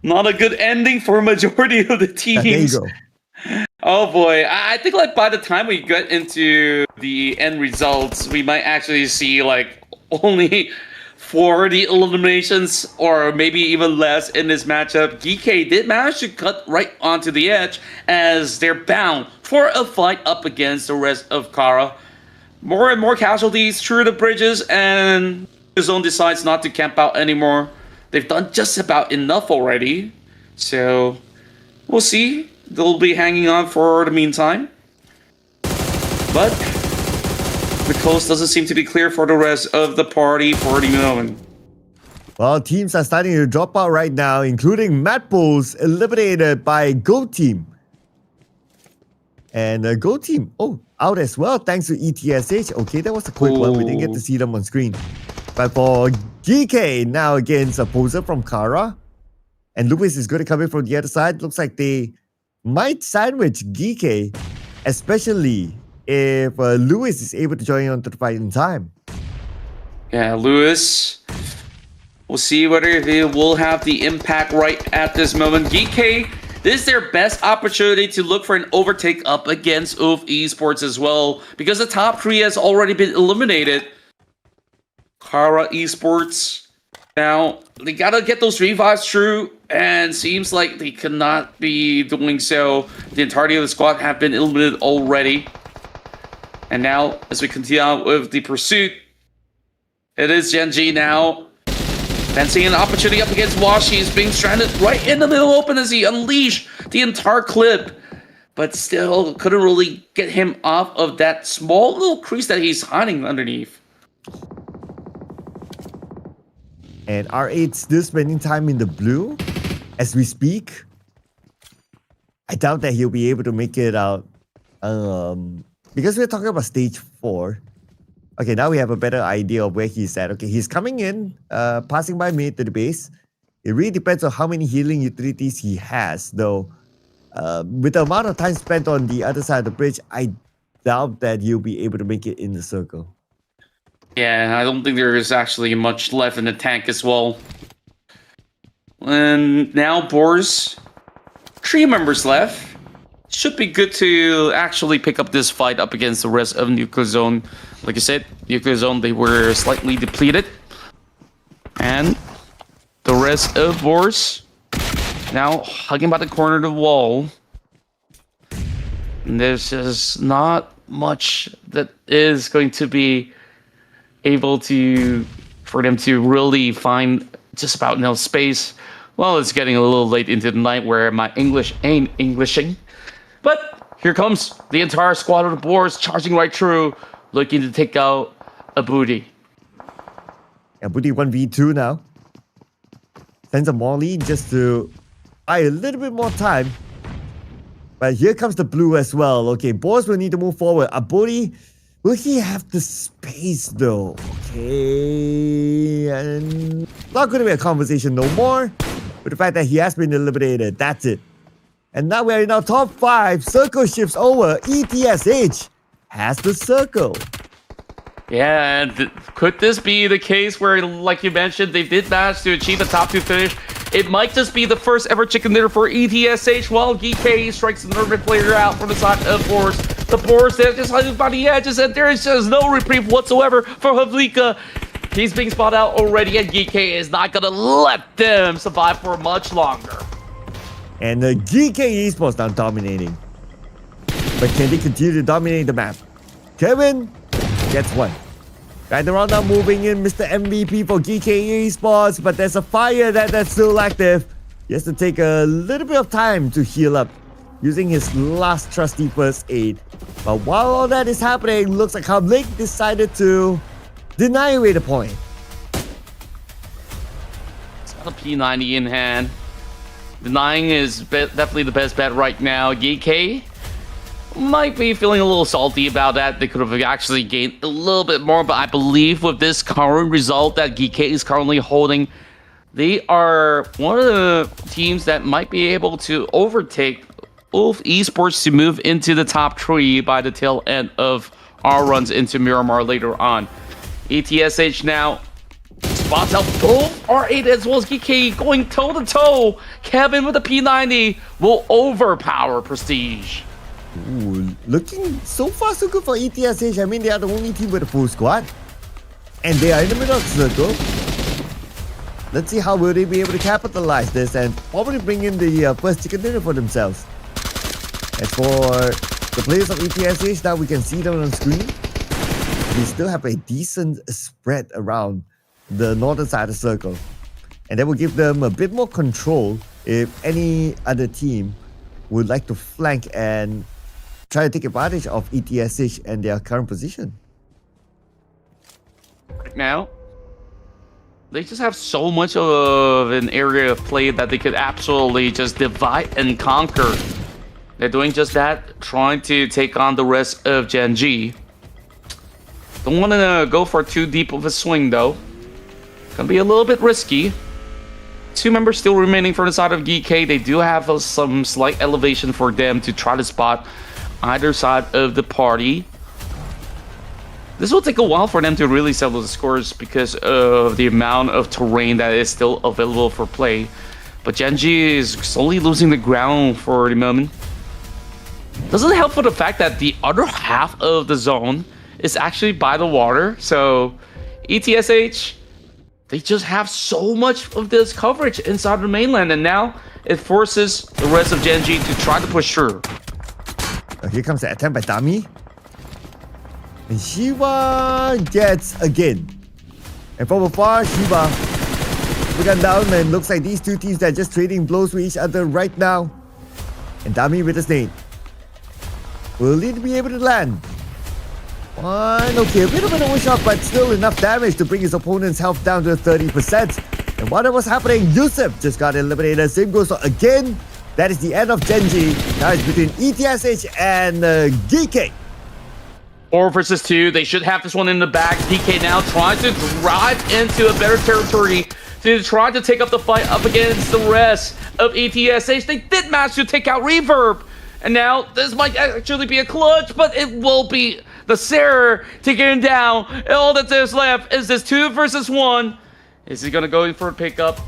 Not a good ending for a majority of the teams. There you go. Oh boy, I think like by the time we get into the end results, we might actually see like only 40 eliminations or maybe even less in this matchup. GEEKAY did manage to cut right onto the edge as they're bound for a fight up against the rest of Kara. More and more casualties through the bridges, and the zone decides not to camp out anymore. They've done just about enough already, so we'll see. They'll be hanging on for the meantime. But the coast doesn't seem to be clear for the rest of the party for the moment. Well, teams are starting to drop out right now, including MADBULLS eliminated by Go Team. And Go Team, out as well thanks to ETSH. Okay, that was a quick one. We didn't get to see them on screen. But for GEEKAY now against a poser from Kara. And Lewis is going to come in from the other side. Looks like they might sandwich GEEKAY, especially if Lewis is able to join on to the fight in time. Yeah, Lewis. We'll see whether they will have the impact right at this moment. GEEKAY, this is their best opportunity to look for an overtake up against Esports as well, because the top 3 has already been eliminated. Kara Esports, now they gotta get those revives through, and seems like they cannot be doing so. The entirety of the squad have been eliminated already. And now, as we continue on with the pursuit, it is GEN.G now. Fancying an opportunity up against Wash. He's being stranded right in the middle open as he unleashed the entire clip. But still couldn't really get him off of that small little crease that he's hiding underneath. And R8 still spending time in the blue as we speak. I doubt that he'll be able to make it out. Because we're talking about stage 4. Okay, now we have a better idea of where he's at. Okay, he's coming in, passing by mid to the base. It really depends on how many healing utilities he has, though. With the amount of time spent on the other side of the bridge, I doubt that he'll be able to make it in the circle. Yeah, I don't think there is actually much left in the tank as well. And now BOARS, 3 members left. Should be good to actually pick up this fight up against the rest of Nuclear Zone. Like I said, Nuclear Zone, they were slightly depleted. And the rest of BOARS, Now hugging by the corner of the wall. And there's just not much that is going to be able to for them to really find just about no space. Well, it's getting a little late into the night where my English ain't Englishing. But here comes the entire squad of the BOARS charging right through, looking to take out a booty. And Booty 1v2 now. Sends a Molly just to buy a little bit more time. But here comes the blue as well. Okay, BOARS will need to move forward. Booty, will he have the space though? Okay. And not going to be a conversation no more. With the fact that he has been eliminated. That's it. And now we're in our top 5. Circle shifts over. ETSH has the circle. Yeah, and could this be the case where, like you mentioned, they did manage to achieve the top 2 finish? It might just be the first ever chicken dinner for ETSH while GEEKAY strikes another player out from the side of BOARS. The BOARS, they're just like by the edges, and there is just no reprieve whatsoever for Havlika. He's being spotted out already, and GEEKAY is not going to let them survive for much longer. And the GEEKAY Esports now dominating. But can they continue to dominate the map? Kevin gets one. Right around now moving in Mr. MVP for GEEKAY Esports, but there's a fire that's still active. He has to take a little bit of time to heal up using his last trusty first aid. But while all that is happening, looks like Pubg decided to deny away the point. It's got a P90 in hand. Denying is definitely the best bet right now. GEEKAY might be feeling a little salty about that. They could have actually gained a little bit more, but I believe with this current result that GEEKAY is currently holding, they are one of the teams that might be able to overtake Wolf Esports to move into the top 3 by the tail end of our runs into Miramar later on. ETSH now spots out both R8 as well as GEEKAY going toe-to-toe. Kevin with the P90 will overpower Prestige. Ooh, looking so far so good for ETSH. I mean, they are the only team with a full squad. And they are in the middle of the circle. Let's see how will they be able to capitalize this and probably bring in the first chicken dinner for themselves. As for the players of ETSH, now we can see them on screen. We still have a decent spread around the northern side of the circle. And that will give them a bit more control if any other team would like to flank and try to take advantage of ETSH and their current position. Right now, they just have so much of an area of play that they could absolutely just divide and conquer. They're doing just that, trying to take on the rest of GEN.G. Don't want to go for too deep of a swing though. Gonna be a little bit risky. 2 members still remaining for the side of GEEKAY. They do have some slight elevation for them to try to spot either side of the party. This will take a while for them to really settle the scores because of the amount of terrain that is still available for play. But GEN.G is slowly losing the ground for the moment. Doesn't help for the fact that the other half of the zone is actually by the water. So ETSH, they just have so much of this coverage inside the mainland, and now it forces the rest of GEN.G to try to push through. Here comes the attempt by Dami. And Shiva gets again. And from afar, Shiva we got down, and looks like these two teams are just trading blows with each other right now. And Dami with a snake. Will he be able to land? Fine, okay, a bit of an overshot, but still enough damage to bring his opponent's health down to 30%. And while that was happening, Yusuf just got eliminated. Same goes for again. That is the end of GEN.G. Now it's between ETSH and GEEKAY. 4 versus 2. They should have this one in the back. GEEKAY now trying to drive into a better territory to try to take up the fight up against the rest of ETSH. They did manage to take out Reverb. And now this might actually be a clutch, but it will be the Sarah taking him down. And all that there's left is this 2 versus 1. Is he going to go in for a pickup?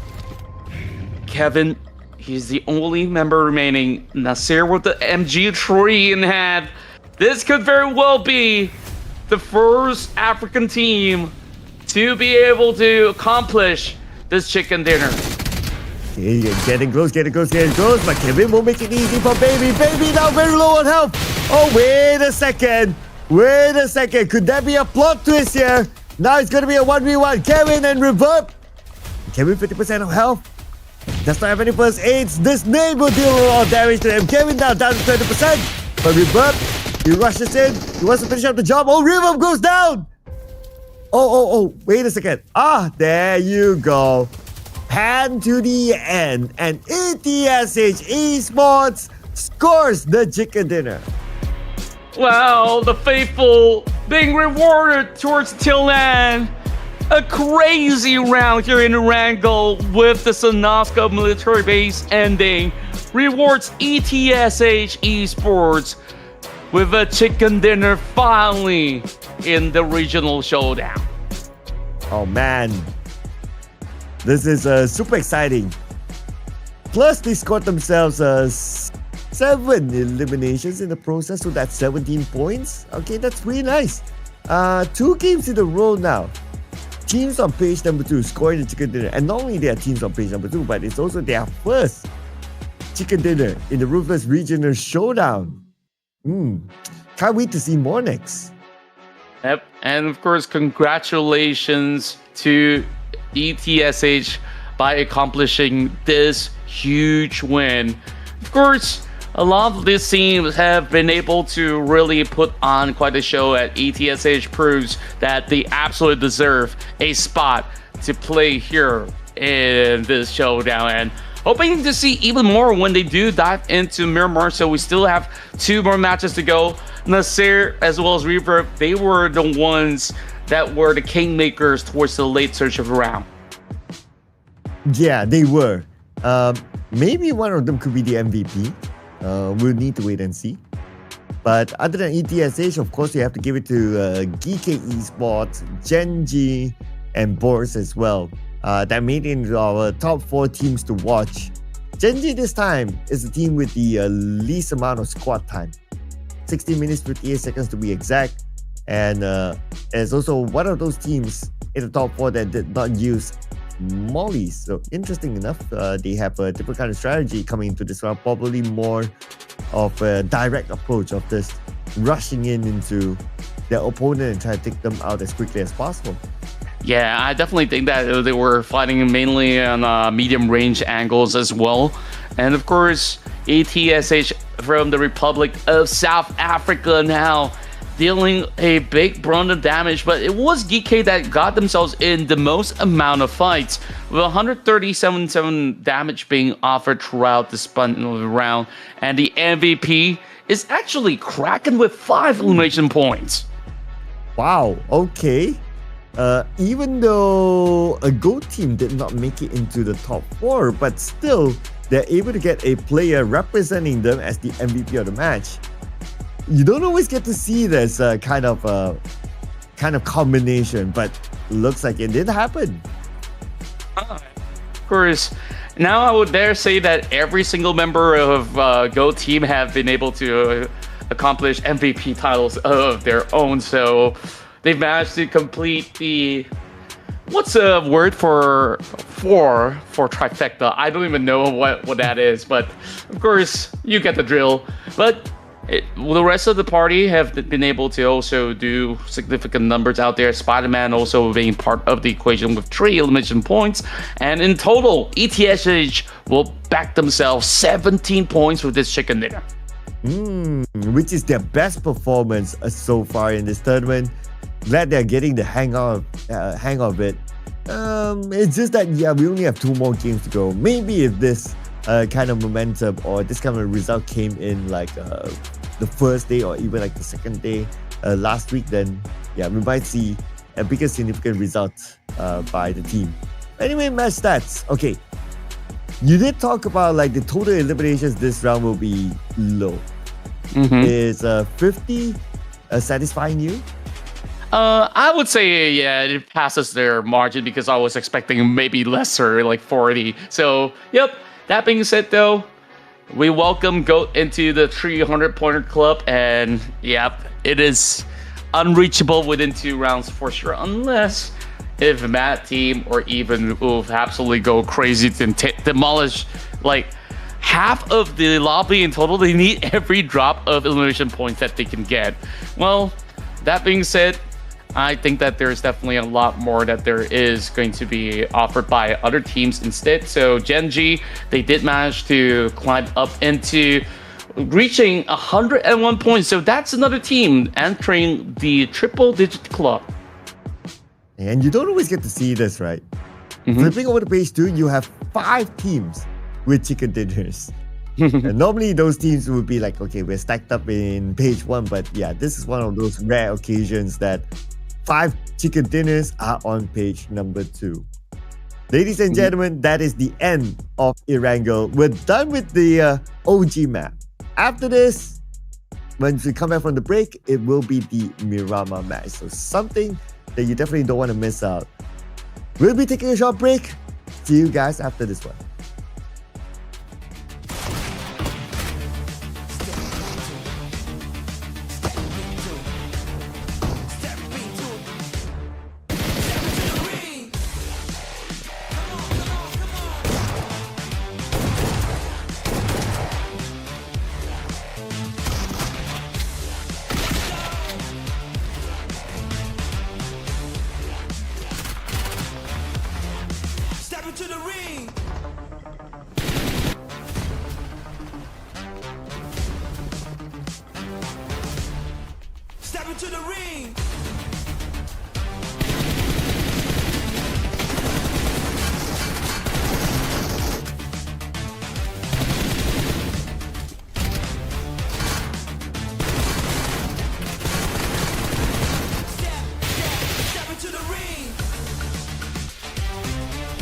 Kevin, he's the only member remaining. Nasir with the MG3 in hand. This could very well be the first African team to be able to accomplish this chicken dinner. Okay, getting close. But Kevin will make it easy for Baby. Baby now very low on health. Oh, wait a second. Could that be a plot twist here? Now it's going to be a 1v1. Kevin and Reverb. Kevin 50% of health. Does not have any first aids. This nade will deal a lot of damage to him. Kevin now down to 20%. But Reverb, he rushes in. He wants to finish up the job. Oh, Reverb goes down. Oh, wait a second. There you go. Pan to the end. And ETSH Esports scores the chicken dinner. Wow, the faithful being rewarded towards till end. A crazy round here in Erangel with the Sonoska military base ending. Rewards ETSH Esports with a chicken dinner finally in the regional showdown. Oh man, this is super exciting. Plus, they scored themselves 7 eliminations in the process, so that's 17 points. Okay, that's really nice. 2 games in a row now. Teams on page number 2 scoring the chicken dinner, and not only their teams on page number 2, but it's also their first chicken dinner in the Ruthless Regional Showdown. Can't wait to see more next. Yep, and of course, congratulations to ETSH by accomplishing this huge win. Of course, a lot of these teams have been able to really put on quite a show at ETSH. Proves that they absolutely deserve a spot to play here in this showdown, and hoping to see even more when they do dive into Miramar. So we still have 2 more matches to go. Nasir as well as Reverb, they were the ones that were the kingmakers towards the late surge of the round. Yeah, they were. Maybe one of them could be the MVP. We'll need to wait and see. But other than ETSH, of course, you have to give it to GEEKAY Esports, GEN.G, and BOARS as well. That made it into our top 4 teams to watch. GEN.G this time is the team with the least amount of squad time. 60 minutes, 58 seconds to be exact. And it's also one of those teams in the top 4 that did not use mollies. So interesting enough, they have a different kind of strategy coming into this round. Probably more of a direct approach of just rushing into their opponent and try to take them out as quickly as possible. Yeah, I definitely think that they were fighting mainly on medium range angles as well. And of course, ETSH from the Republic of South Africa now dealing a big brunt of damage, but it was GEEKAY that got themselves in the most amount of fights, with 137 damage being offered throughout the span of the round, and the MVP is actually Kraken with 5 elimination points. Wow, okay. Even though a GOAT team did not make it into the top 4, but still, they're able to get a player representing them as the MVP of the match. You don't always get to see this kind of combination, but looks like it did happen. Of course, now I would dare say that every single member of GOAT team have been able to accomplish MVP titles of their own. So they've managed to complete the, what's a word for trifecta? I don't even know what that is, but of course you get the drill. But the rest of the party have been able to also do significant numbers out there. Spider-Man also being part of the equation with 3 elimination points. And in total, ETSH will back themselves 17 points with this chicken dinner. Which is their best performance so far in this tournament. Glad they're getting the hang of it. It's just that, yeah, we only have 2 more games to go. Maybe if this kind of momentum or this kind of result came in like the first day or even like the second day last week, then yeah, we might see a bigger significant result by the team. Anyway, match stats. Okay, you did talk about like the total eliminations this round will be low. Is 50 satisfying you? I would say, yeah, it passes their margin because I was expecting maybe lesser, like 40. So, yep. That being said, though, we welcome GOAT into the 300-pointer club, and yep, it is unreachable within 2 rounds for sure, unless if Matt team or even Wolf absolutely go crazy to demolish like half of the lobby in total. They need every drop of elimination points that they can get. Well, that being said, I think that there's definitely a lot more that there is going to be offered by other teams instead. So GEN.G, they did manage to climb up into reaching 101 points. So that's another team entering the triple-digit club. And you don't always get to see this, right? Flipping over to page 2, you have 5 teams with chicken dinners. And normally those teams would be like, okay, we're stacked up in page 1, but yeah, this is one of those rare occasions that 5 chicken dinners are on page number 2. Ladies and gentlemen, that is the end of Erangel. We're done with the OG map. After this, once we come back from the break, it will be the Miramar match. So something that you definitely don't want to miss out. We'll be taking a short break. See you guys after this one. Step into the ring. Step into the ring. Step into the ring.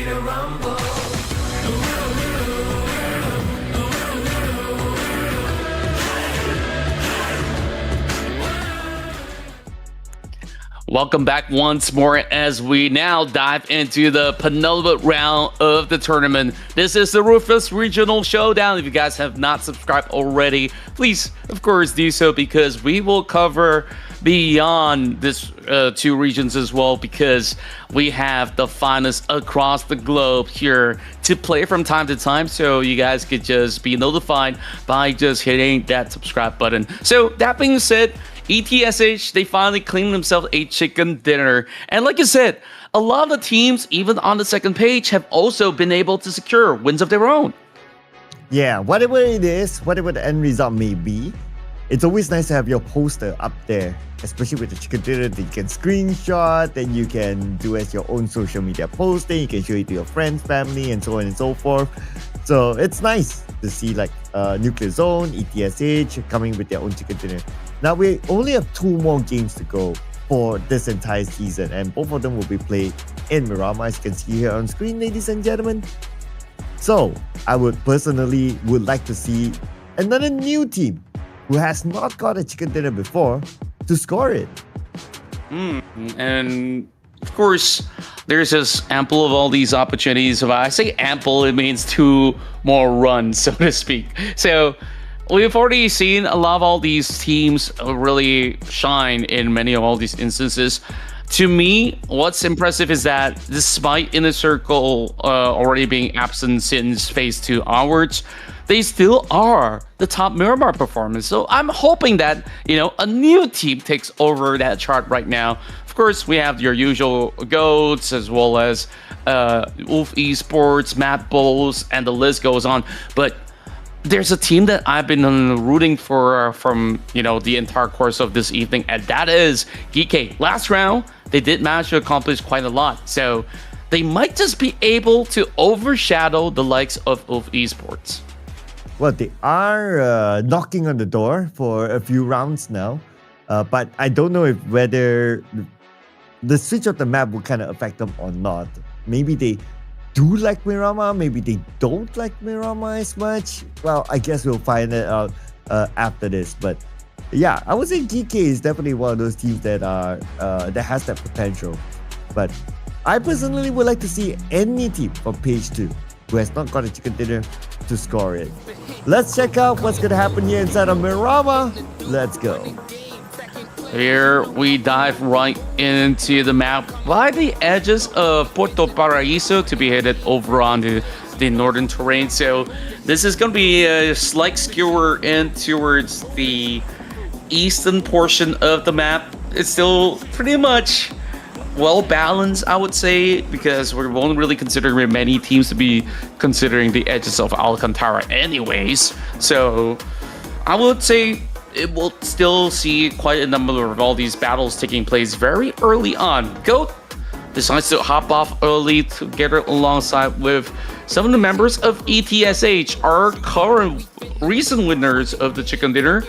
to rumble. Welcome back once more as we now dive into the penultimate round of the tournament. This is the Ruthless Regional Showdown. If you guys have not subscribed already, please, of course, do so, because we will cover beyond this two regions as well, because we have the finalists across the globe here to play from time to time, so you guys could just be notified by just hitting that subscribe button. So that being said, ETSH, they finally claimed themselves a chicken dinner. And like you said, a lot of the teams, even on the second page, have also been able to secure wins of their own. Yeah, whatever it is, whatever the end result may be, it's always nice to have your poster up there, especially with the chicken dinner that you can screenshot, then you can do as your own social media posting, you can show it to your friends, family, and so on and so forth. So it's nice to see like Nuclear Zone, ETSH coming with their own chicken dinner. Now we only have 2 more games to go for this entire season, and both of them will be played in Miramar, as you can see here on screen, ladies and gentlemen. So I would personally like to see another new team who has not got a chicken dinner before to score it. And of course, there's just ample of all these opportunities. If I say ample, it means 2 more runs, so to speak. So we've already seen a lot of all these teams really shine in many of all these instances. To me, what's impressive is that despite Inner Circle already being absent since Phase 2 onwards, they still are the top Miramar performance. So I'm hoping that, a new team takes over that chart right now. Of course, we have your usual GOATs, as well as Wolf Esports, MADBULLS, and the list goes on. But there's a team that I've been rooting for from, the entire course of this evening, and that is GEEKAY. Last round, they did manage to accomplish quite a lot. So they might just be able to overshadow the likes of Wolf Esports. Well, they are knocking on the door for a few rounds now, but I don't know whether the switch of the map will kind of affect them or not. Maybe they do like Miramar, maybe they don't like Miramar as much. Well, I guess we'll find it out after this. But yeah, I would say GEEKAY is definitely one of those teams that that has that potential. But I personally would like to see any team from Page 2 who has not got a chicken dinner to score it. Let's check out what's going to happen here inside of Miramar. Let's go. Here we dive right into the map by the edges of Puerto Paraíso to be headed over onto the northern terrain. So this is going to be a slight skewer in towards the eastern portion of the map. It's still pretty much well balanced, I would say, because we won't really consider many teams to be considering the edges of Alcantara anyways. So I would say it will still see quite a number of all these battles taking place very early on. GOAT decides to hop off early together alongside with some of the members of ETSH. Our current recent winners of the chicken dinner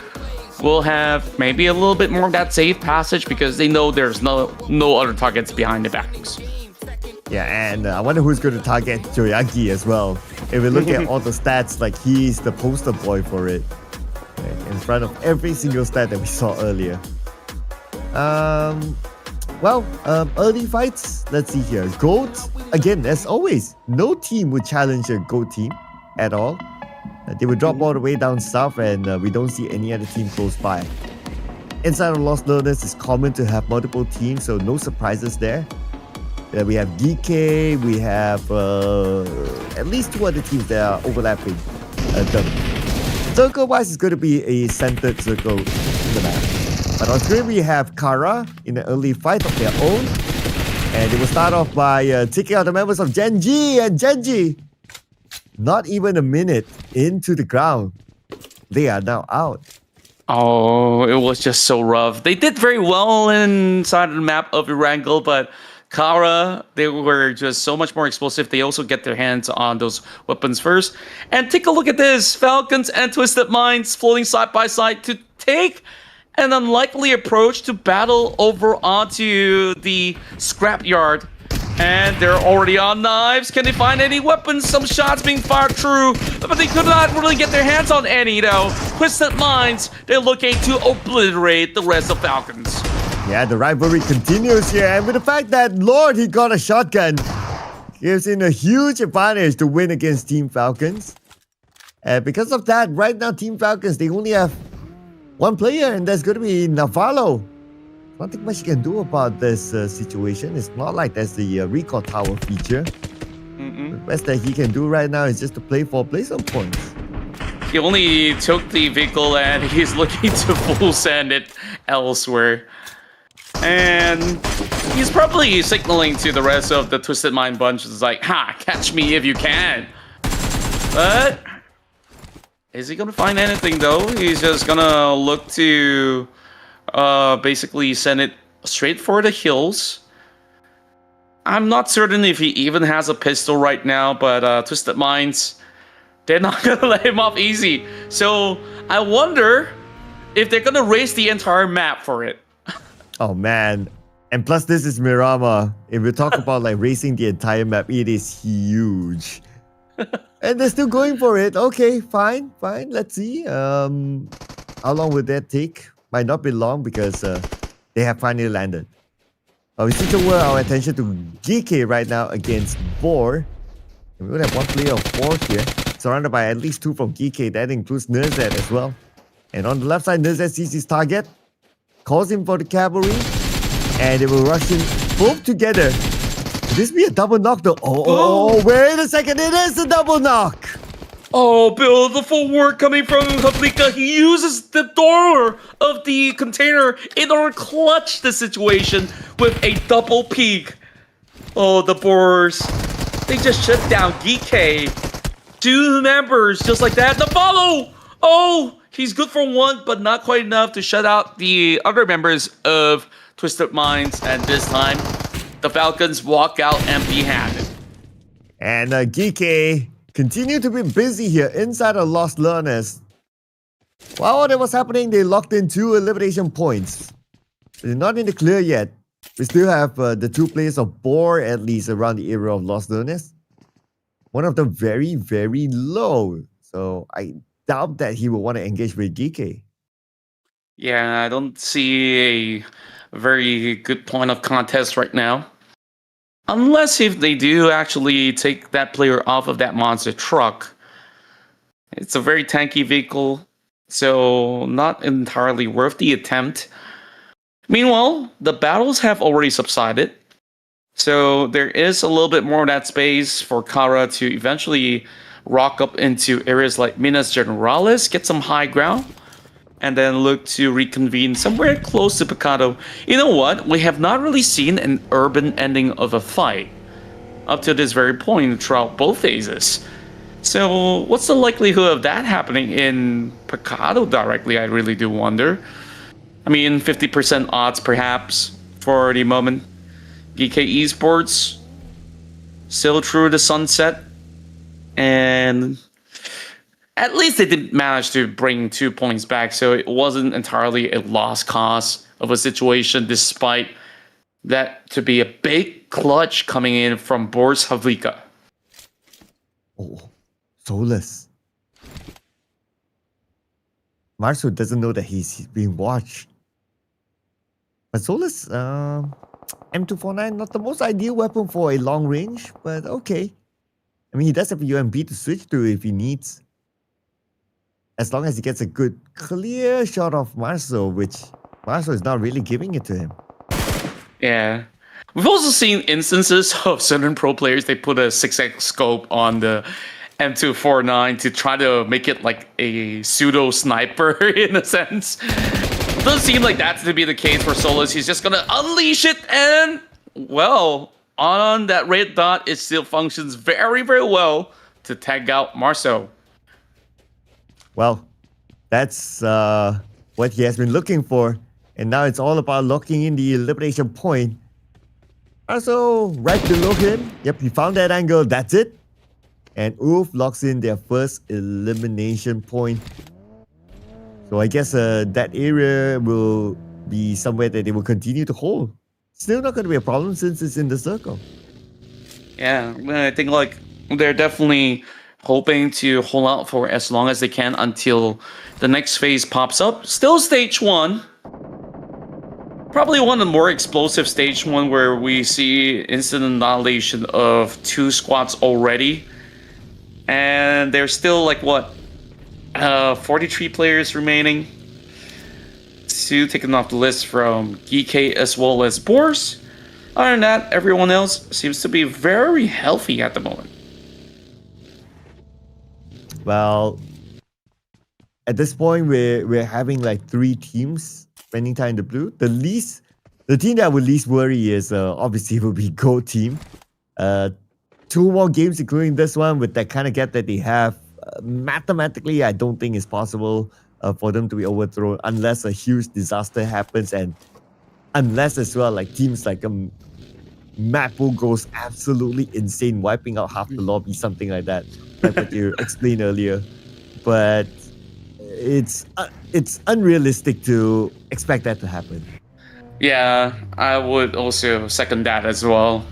will have maybe a little bit more of that safe passage because they know there's no other targets behind the backs. Yeah, and I wonder who's going to target GEN.G as well. If we look at all the stats, like he's the poster boy for it, in front of every single stat that we saw earlier. Early fights, let's see here. GOAT, again, as always, no team would challenge a GOAT team at all. They would drop all the way down south, and we don't see any other team close by. Inside of Lost Learners, it's common to have multiple teams, so no surprises there. We have GEEKAY, we have at least 2 other teams that are overlapping them. Circle-wise, it's going to be a centered circle in the map. But on screen, we have Kara in an early fight of their own. And they will start off by taking out the members of GEN.G, and GEN.G, not even a minute into the ground, they are now out. Oh, it was just so rough. They did very well inside of the map of Erangel, but Kara, they were just so much more explosive. They also get their hands on those weapons first. And take a look at this. Falcons and Twisted Minds floating side by side to take an unlikely approach to battle over onto the scrapyard. And they're already on knives. Can they find any weapons? Some shots being fired through, but they could not really get their hands on any, though. Twisted Minds, they're looking to obliterate the rest of Falcons. Yeah, the rivalry continues here, and with the fact that Lord, he got a shotgun, gives him a huge advantage to win against Team Falcons. And because of that, right now, Team Falcons, they only have one player, and that's going to be Navarro. Nothing much you can do about this situation. It's not like there's the recall tower feature. The best that he can do right now is just to play some points. He only took the vehicle and he's looking to full send it elsewhere. And he's probably signaling to the rest of the Twisted Mind bunch. It's like, ha, catch me if you can. But is he gonna find anything though? He's just gonna look to basically send it straight for the hills. I'm not certain if he even has a pistol right now, but Twisted Minds, they're not gonna let him off easy. So I wonder if they're gonna race the entire map for it. Oh man. And plus this is Miramar. If we talk about like racing the entire map, it is huge. And they're still going for it. Okay, fine. Let's see. How long will that take? Might not be long because they have finally landed. We switch over our attention to GEEKAY right now against BOARS. We will have one player of 4 here, surrounded by at least 2 from GEEKAY. That includes Nerzet as well. And on the left side, Nerzet sees his target, calls him for the cavalry, and they will rush in both together. Could this be a double knock though? Oh, wait a second, it is a double knock! Oh, beautiful work coming from Havlika. He uses the door of the container in order to clutch the situation with a double peek. Oh, the BOARS. They just shut down GEEKAY. 2 members just like that. The follow! Oh, he's good for 1, but not quite enough to shut out the other members of Twisted Minds. And this time, the Falcons walk out empty-handed. And GEEKAY continue to be busy here inside of Lost Learners. While all that was happening, they locked in 2 elimination points. They're not in the clear yet. We still have the 2 players of BOARS at least around the area of Lost Learners. One of them very, very low. So I doubt that he will want to engage with GEEKAY. Yeah, I don't see a very good point of contest right now. Unless if they do actually take that player off of that monster truck. It's a very tanky vehicle, so not entirely worth the attempt. Meanwhile, the battles have already subsided. So there is a little bit more of that space for Kara to eventually rock up into areas like Minas Generalis, get some high ground, and then look to reconvene somewhere close to Picado. You know what? We have not really seen an urban ending of a fight up to this very point throughout both phases. So what's the likelihood of that happening in Picado directly? I really do wonder. I mean, 50% odds perhaps for the moment. GEEKAY Esports still through the sunset, and at least they didn't manage to bring 2 points back, so it wasn't entirely a lost cause of a situation, despite that to be a big clutch coming in from BOARS Havlika. Oh, Solus. Marso doesn't know that he's being watched. But Solus, M249, not the most ideal weapon for a long range, but okay. I mean, he does have a UMP to switch to if he needs. As long as he gets a good, clear shot of Marso, which Marso is not really giving it to him. Yeah. We've also seen instances of certain pro players, they put a 6x scope on the M249 to try to make it like a pseudo sniper in a sense. It doesn't seem like that's to be the case for Solus. He's just gonna unleash it, and well, on that red dot, it still functions very, very well to tag out Marso. Well, that's what he has been looking for. And now it's all about locking in the elimination point. Also, right below him, yep, he found that angle, that's it. And Oof locks in their first elimination point. So I guess that area will be somewhere that they will continue to hold. Still not going to be a problem since it's in the circle. Yeah, I think like they're definitely hoping to hold out for as long as they can until the next phase pops up. Still stage one. Probably one of the more explosive stage one where we see instant annihilation of 2 squads already. And there's still like what? 43 players remaining. 2 taken off the list from GEEKAY as well as BOARS. Other than that, everyone else seems to be very healthy at the moment. Well, at this point, we're having like 3 teams spending time in the blue. The team that would least worry is obviously will be Gold Team. 2 more games, including this one, with that kind of gap that they have. Mathematically, I don't think it's possible for them to be overthrown unless a huge disaster happens, and unless as well like teams like MADBULLS goes absolutely insane, wiping out half the lobby, something like that, like what you explained earlier. But it's unrealistic to expect that to happen. Yeah, I would also second that as well.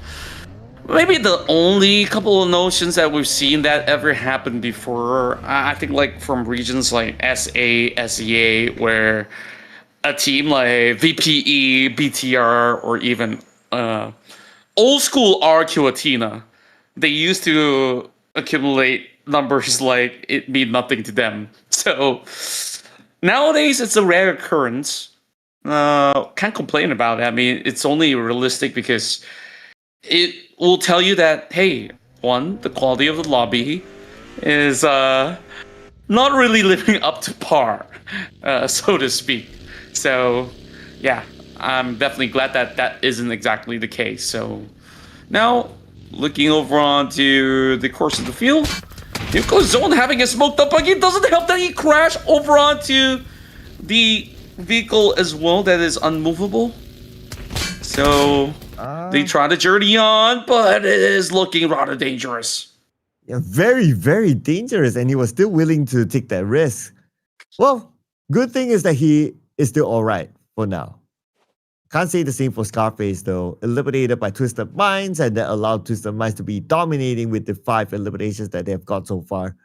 Maybe the only couple of notions that we've seen that ever happened before, I think like from regions like SA, SEA, where a team like VPE, BTR, or even old school RQ Athena, they used to accumulate numbers like it mean nothing to them. So nowadays it's a rare occurrence. Can't complain about it. I mean, it's only realistic because it will tell you that, hey, one, the quality of the lobby is not really living up to par, so to speak. So, yeah, I'm definitely glad that that isn't exactly the case. So, now, looking over onto the course of the field, Nuclear Zone having a smoked up buggy doesn't help that he crashed over onto the vehicle as well that is unmovable. So, they try to journey on, but it is looking rather dangerous. Yeah, very, very dangerous, and he was still willing to take that risk. Well, good thing is that he is still alright for now. Can't say the same for Scarface though. Eliminated by Twisted Minds, and that allowed Twisted Minds to be dominating with the 5 eliminations that they've got so far.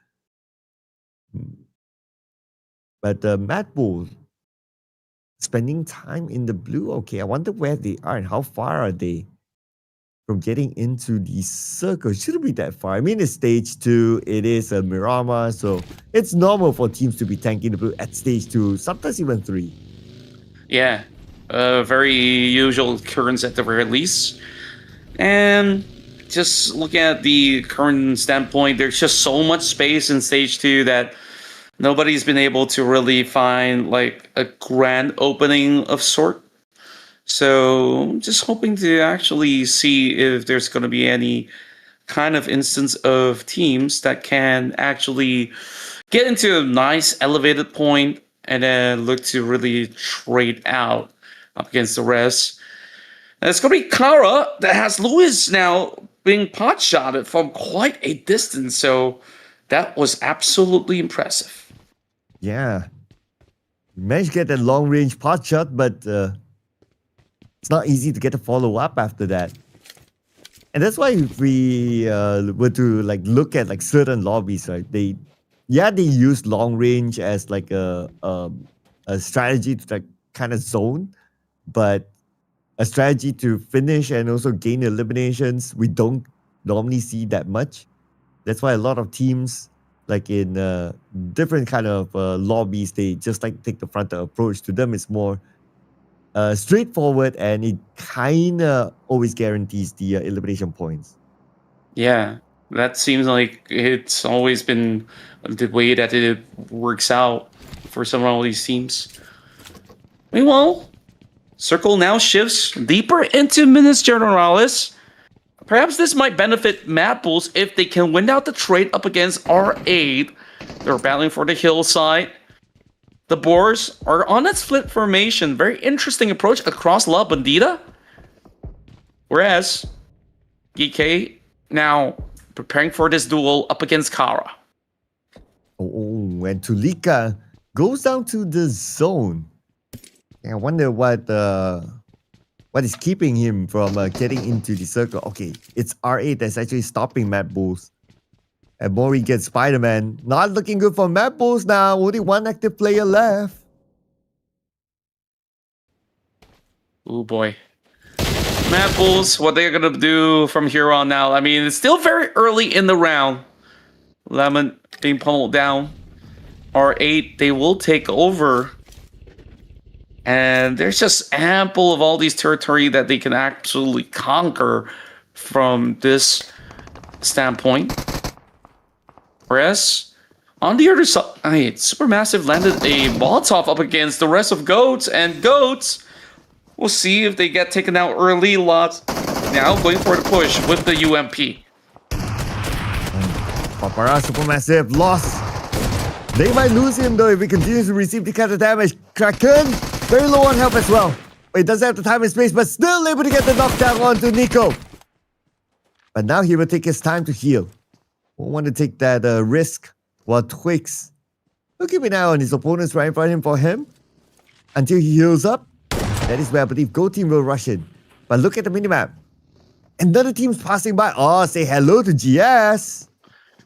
But MADBULLS spending time in the blue. Okay, I wonder where they are and how far are they from getting into the circle. Shouldn't be that far. I mean, it's stage 2. It is a Miramar, so it's normal for teams to be tanking the blue at stage 2, sometimes even 3. Yeah, very usual occurrence at the very least. And just looking at the current standpoint, there's just so much space in stage 2 that nobody's been able to really find like a grand opening of sort. So I'm just hoping to actually see if there's going to be any kind of instance of teams that can actually get into a nice elevated point and then look to really trade out up against the rest. And it's going to be Kara that has Lewis now being pot shotted from quite a distance. So that was absolutely impressive. Yeah. Managed to get that long range pot shot, but it's not easy to get a follow up after that. And that's why if we were to like look at like certain lobbies, right? They use long range as like a strategy to like kind of zone, but a strategy to finish and also gain eliminations, we don't normally see that much. That's why a lot of teams, like in different kind of lobbies, they just like take the frontal approach. To them, it's more straightforward, and it kind of always guarantees the elimination points. Yeah, that seems like it's always been the way that it works out for some of these teams. Meanwhile, Circle now shifts deeper into Minas Generalis. Perhaps this might benefit MADBULLS if they can win out the trade up against R8. They're battling for the hillside. The BOARS are on that split formation. Very interesting approach across La Bandita. Whereas GEEKAY now preparing for this duel up against Kara. Oh, and Tulika goes down to the zone. I wonder what What is keeping him from getting into the circle? Okay, it's R8 that's actually stopping MADBULLS. And Mori gets Spider-Man. Not looking good for MADBULLS now. Only one active player left. Oh boy. MADBULLS, what they're gonna do from here on now. I mean, it's still very early in the round. Lemon being pummeled down. R8, they will take over. And there's just ample of all these territory that they can absolutely conquer from this standpoint. Whereas, on the other side, Supermassive landed a Molotov up against the rest of Goats, and Goats, we'll see if they get taken out early. Lots now going for the push with the UMP. PAPARA Supermassive lost. They might lose him though if he continues to receive the kind of damage. Kraken, very low on health as well. He doesn't have the time and space, but still able to get the knockdown onto Nico. But now he will take his time to heal. Won't want to take that risk while Twix will keep an eye on his opponents right in front of him for him until he heals up. That is where I believe Go Team will rush in. But look at the minimap. Another team's passing by. Oh, say hello to GS.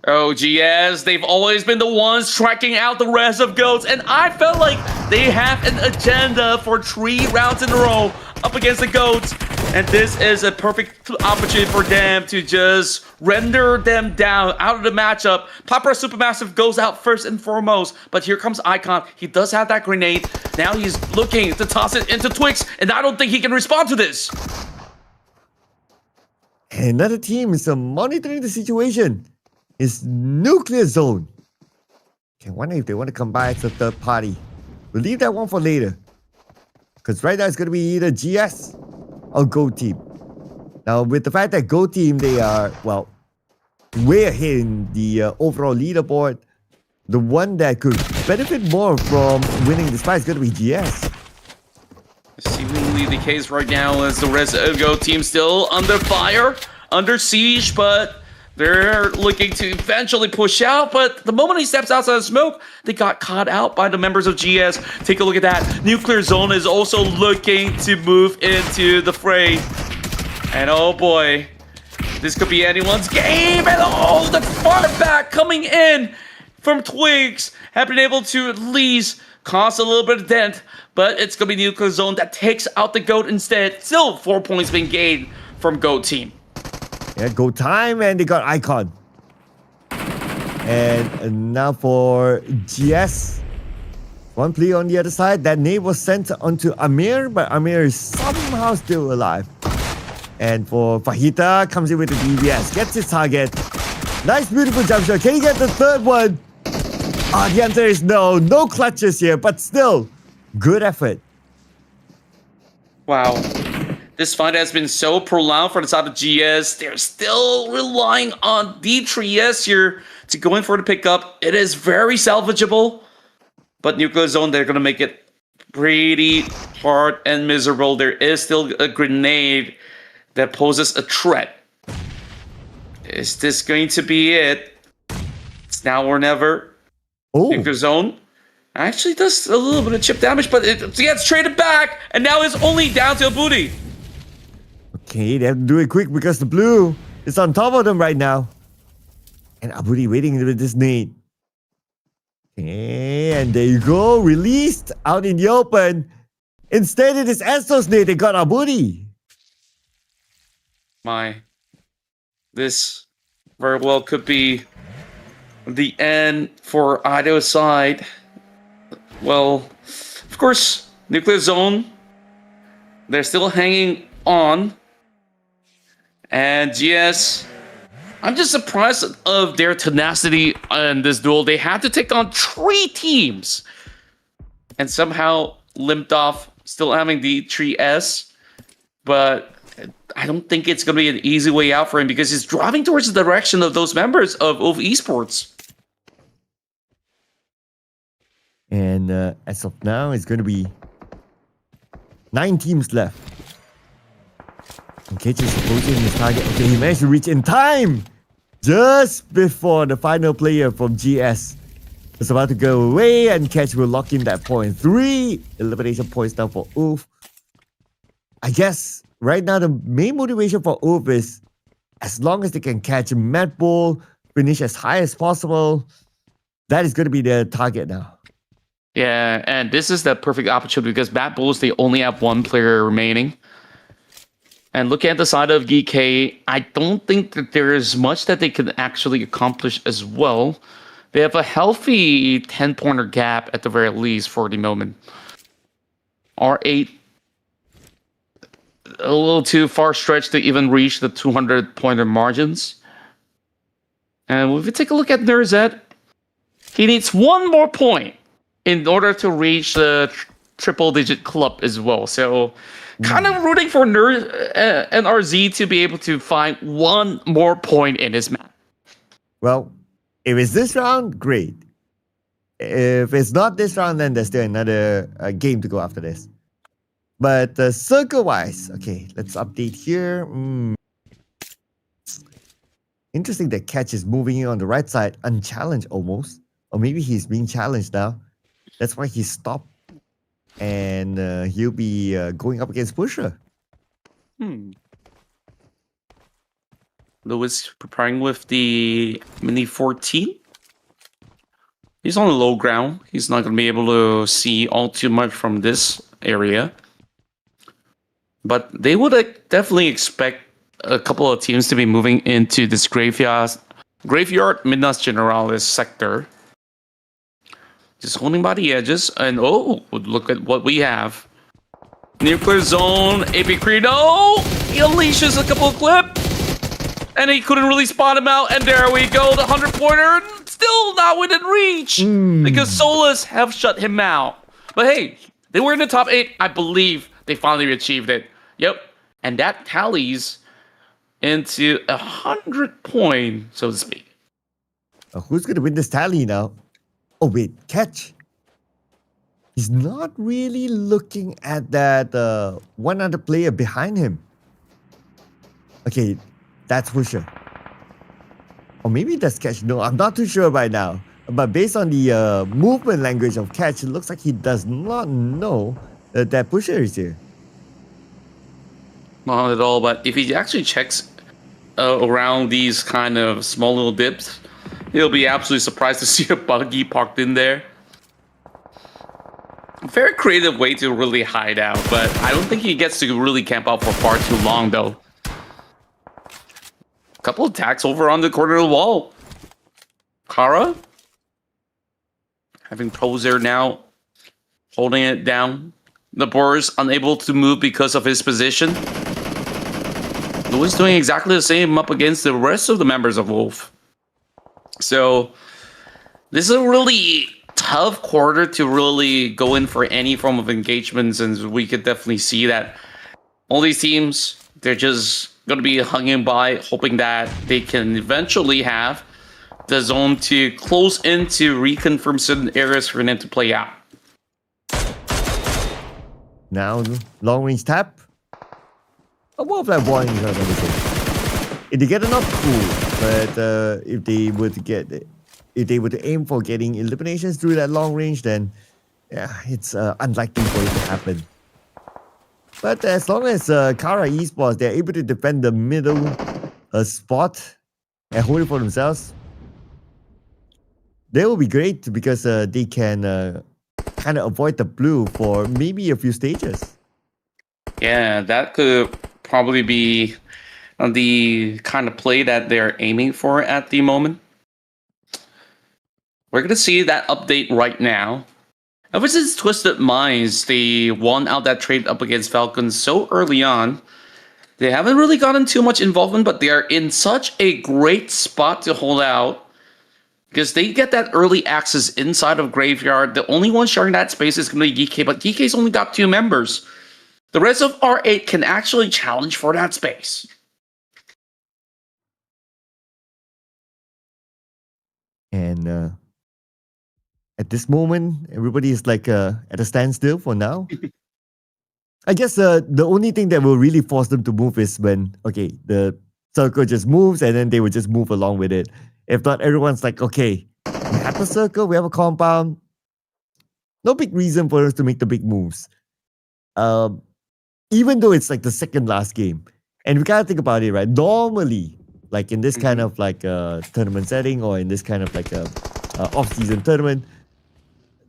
Oh, GS, they've always been the ones tracking out the rest of Goats, and I felt like they have an agenda for 3 rounds in a row up against the Goats, and this is a perfect opportunity for them to just render them down out of the matchup. PAPARA Supermassive goes out first and foremost, but here comes Icon. He does have that grenade. Now he's looking to toss it into Twix, and I don't think he can respond to this. Another team is monitoring the situation. It's Nuclear Zone. Okay, wonder if they want to come by as a third party. We'll leave that one for later. Because right now it's going to be either GS or Go Team. Now, with the fact that Go Team, they are, well, way ahead in the overall leaderboard, the one that could benefit more from winning this fight is going to be GS. Seemingly the case right now is the rest of Go Team still under fire, under siege, but they're looking to eventually push out, but the moment he steps outside the smoke, they got caught out by the members of GS. Take a look at that. Nuclear Zone is also looking to move into the fray. And oh boy, this could be anyone's game. And oh, the far back coming in from Twigs have been able to at least cause a little bit of dent, but it's going to be Nuclear Zone that takes out the Goat instead. Still 4 points being gained from Goat Team. Yeah, Go Time, and they got Icon. And now for GS. One play on the other side. That nade was sent onto Amir, but Amir is somehow still alive. And for Fajita, comes in with the DBS. Gets his target. Nice, beautiful jump shot. Can he get the third one? Ah, the answer is no. No clutches here, but still, good effort. Wow. This fight has been so prolonged for the side of GS. They're still relying on D3S here to go in for the pickup. It is very salvageable. But Nuclear Zone, they're going to make it pretty hard and miserable. There is still a grenade that poses a threat. Is this going to be it? It's now or never. Oh. Nuclear Zone actually does a little bit of chip damage, but it gets traded back. And now it's only down to a booty. Okay, they have to do it quick because the blue is on top of them right now. And Abudi waiting with this nade. Okay, and there you go. Released out in the open. Instead, it is Estos nade. They got Abudi. This very well could be the end for either side. Well, of course, Nuclear Zone, they're still hanging on. And GS, I'm just surprised of their tenacity in this duel. They had to take on 3 teams and somehow limped off, still having the 3S. But I don't think it's going to be an easy way out for him because he's driving towards the direction of those members of Esports. And as of now, it's going to be 9 teams left. And KJ is approaching his target. Okay, he managed to reach in time! Just before the final player from GS is about to go away, and Catch will lock in that point. 3 elimination points now for Oof. I guess right now the main motivation for Wolf is as long as they can catch MADBULL, finish as high as possible, that is going to be their target now. Yeah, and this is the perfect opportunity because MADBULLS, they only have one player remaining. And looking at the side of GEEKAY, I don't think that there is much that they can actually accomplish as well. They have a healthy 10-pointer gap at the very least for the moment. R8, a little too far stretched to even reach the 200-pointer margins. And if we take a look at Nurzet, he needs one more point in order to reach the triple-digit club as well. So kind of rooting for NRZ to be able to find one more point in his map. Well, if it's this round, great. If it's not this round, then there's still another game to go after this. But circle-wise, okay, let's update here. Interesting that Catch is moving in on the right side, unchallenged almost. Or maybe he's being challenged now. That's why he stopped. And he'll be going up against Pusher. Lewis preparing with the Mini 14. He's on the low ground. He's not going to be able to see all too much from this area. But they would definitely expect a couple of teams to be moving into this graveyard Minas Generalis sector. Just holding by the edges. And oh, look at what we have. Nuclear zone, AP Credo. He unleashes a couple of clip. And he couldn't really spot him out. And there we go. The 100-pointer still not within reach. Because Solus have shut him out. But hey, they were in the top 8. I believe they finally achieved it. Yep. And that tallies into 100 point, so to speak. Who's going to win this tally now? Oh, wait, Catch. He's not really looking at that one other player behind him. Okay, that's Pusher. Or maybe that's Catch. No, I'm not too sure right now. But based on the movement language of Catch, it looks like he does not know that Pusher is here. Not at all, but if he actually checks around these kind of small little dips, he'll be absolutely surprised to see a buggy parked in there. Very creative way to really hide out, but I don't think he gets to really camp out for far too long, though. Couple attacks over on the corner of the wall. Kara having pros there now, holding it down. The BOARS unable to move because of his position. Lewis doing exactly the same up against the rest of the members of Wolf. So this is a really tough quarter to really go in for any form of engagements, and we could definitely see that all these teams, they're just going to be hanging by, hoping that they can eventually have the zone to close in to reconfirm certain areas for them to play out. Now, long range tap. More of that warning, I was say. If they get enough, cool. But if they were to aim for getting eliminations through that long range, then yeah, it's unlikely for it to happen. But as long as Kara Esports, they're able to defend the middle spot and hold it for themselves, they will be great because they can kind of avoid the blue for maybe a few stages. Yeah, that could probably be the kind of play that they're aiming for at the moment. We're going to see that update right now. Ever since Twisted Minds, they won out that trade up against Falcons so early on, they haven't really gotten too much involvement, but they are in such a great spot to hold out because they get that early access inside of Graveyard. The only one sharing that space is going to be GEEKAY, but GEEKAY's only got 2 members. The rest of R8 can actually challenge for that space. And at this moment, everybody is like at a standstill for now. I guess the only thing that will really force them to move is when, okay, the circle just moves and then they will just move along with it. If not, everyone's like, okay, we have a circle, we have a compound. No big reason for us to make the big moves. even though it's like the second last game, and we gotta think about it, right? Normally, like in this kind of like a tournament setting or in this kind of like a off-season tournament,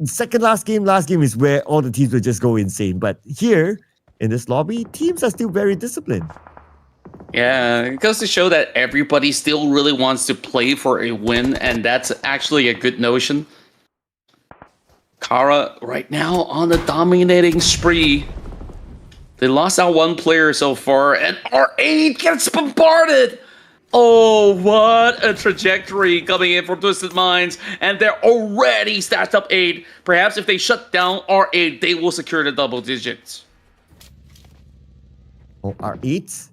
second last game is where all the teams will just go insane. But here in this lobby, teams are still very disciplined. Yeah, it goes to show that everybody still really wants to play for a win, and that's actually a good notion. Kara right now on the dominating spree. They lost out one player so far, and R8 gets bombarded! Oh, what a trajectory coming in from Twisted Minds, and they're already stashed up 8. Perhaps if they shut down R8, they will secure the double digits. Oh, R8?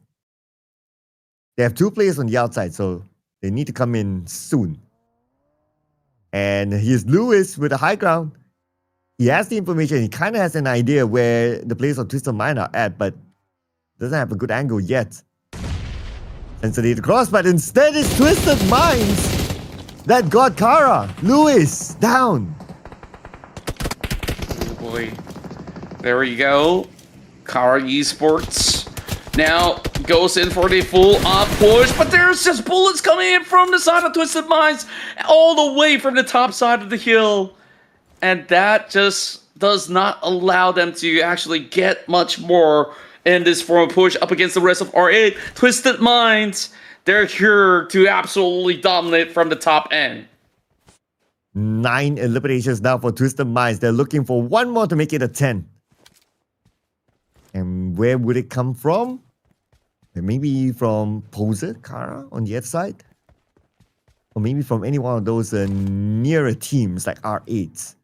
They have 2 players on the outside, so they need to come in soon. And here's Lewis with the high ground. He has the information. He kind of has an idea where the players of Twisted Mind are at, but doesn't have a good angle yet. Sensitive cross, but instead it's Twisted Minds that got Kara. Lewis down. Oh boy. There we go. Kara Esports now goes in for the full-on push, but there's just bullets coming in from the side of Twisted Minds all the way from the top side of the hill. And that just does not allow them to actually get much more in this form of push up against the rest of R8. Twisted Minds, they're here to absolutely dominate from the top end. 9 eliminations now for Twisted Minds. They're looking for one more to make it a 10. And where would it come from? Maybe from Poser, Kara on the other side? Or maybe from any one of those nearer teams like R8.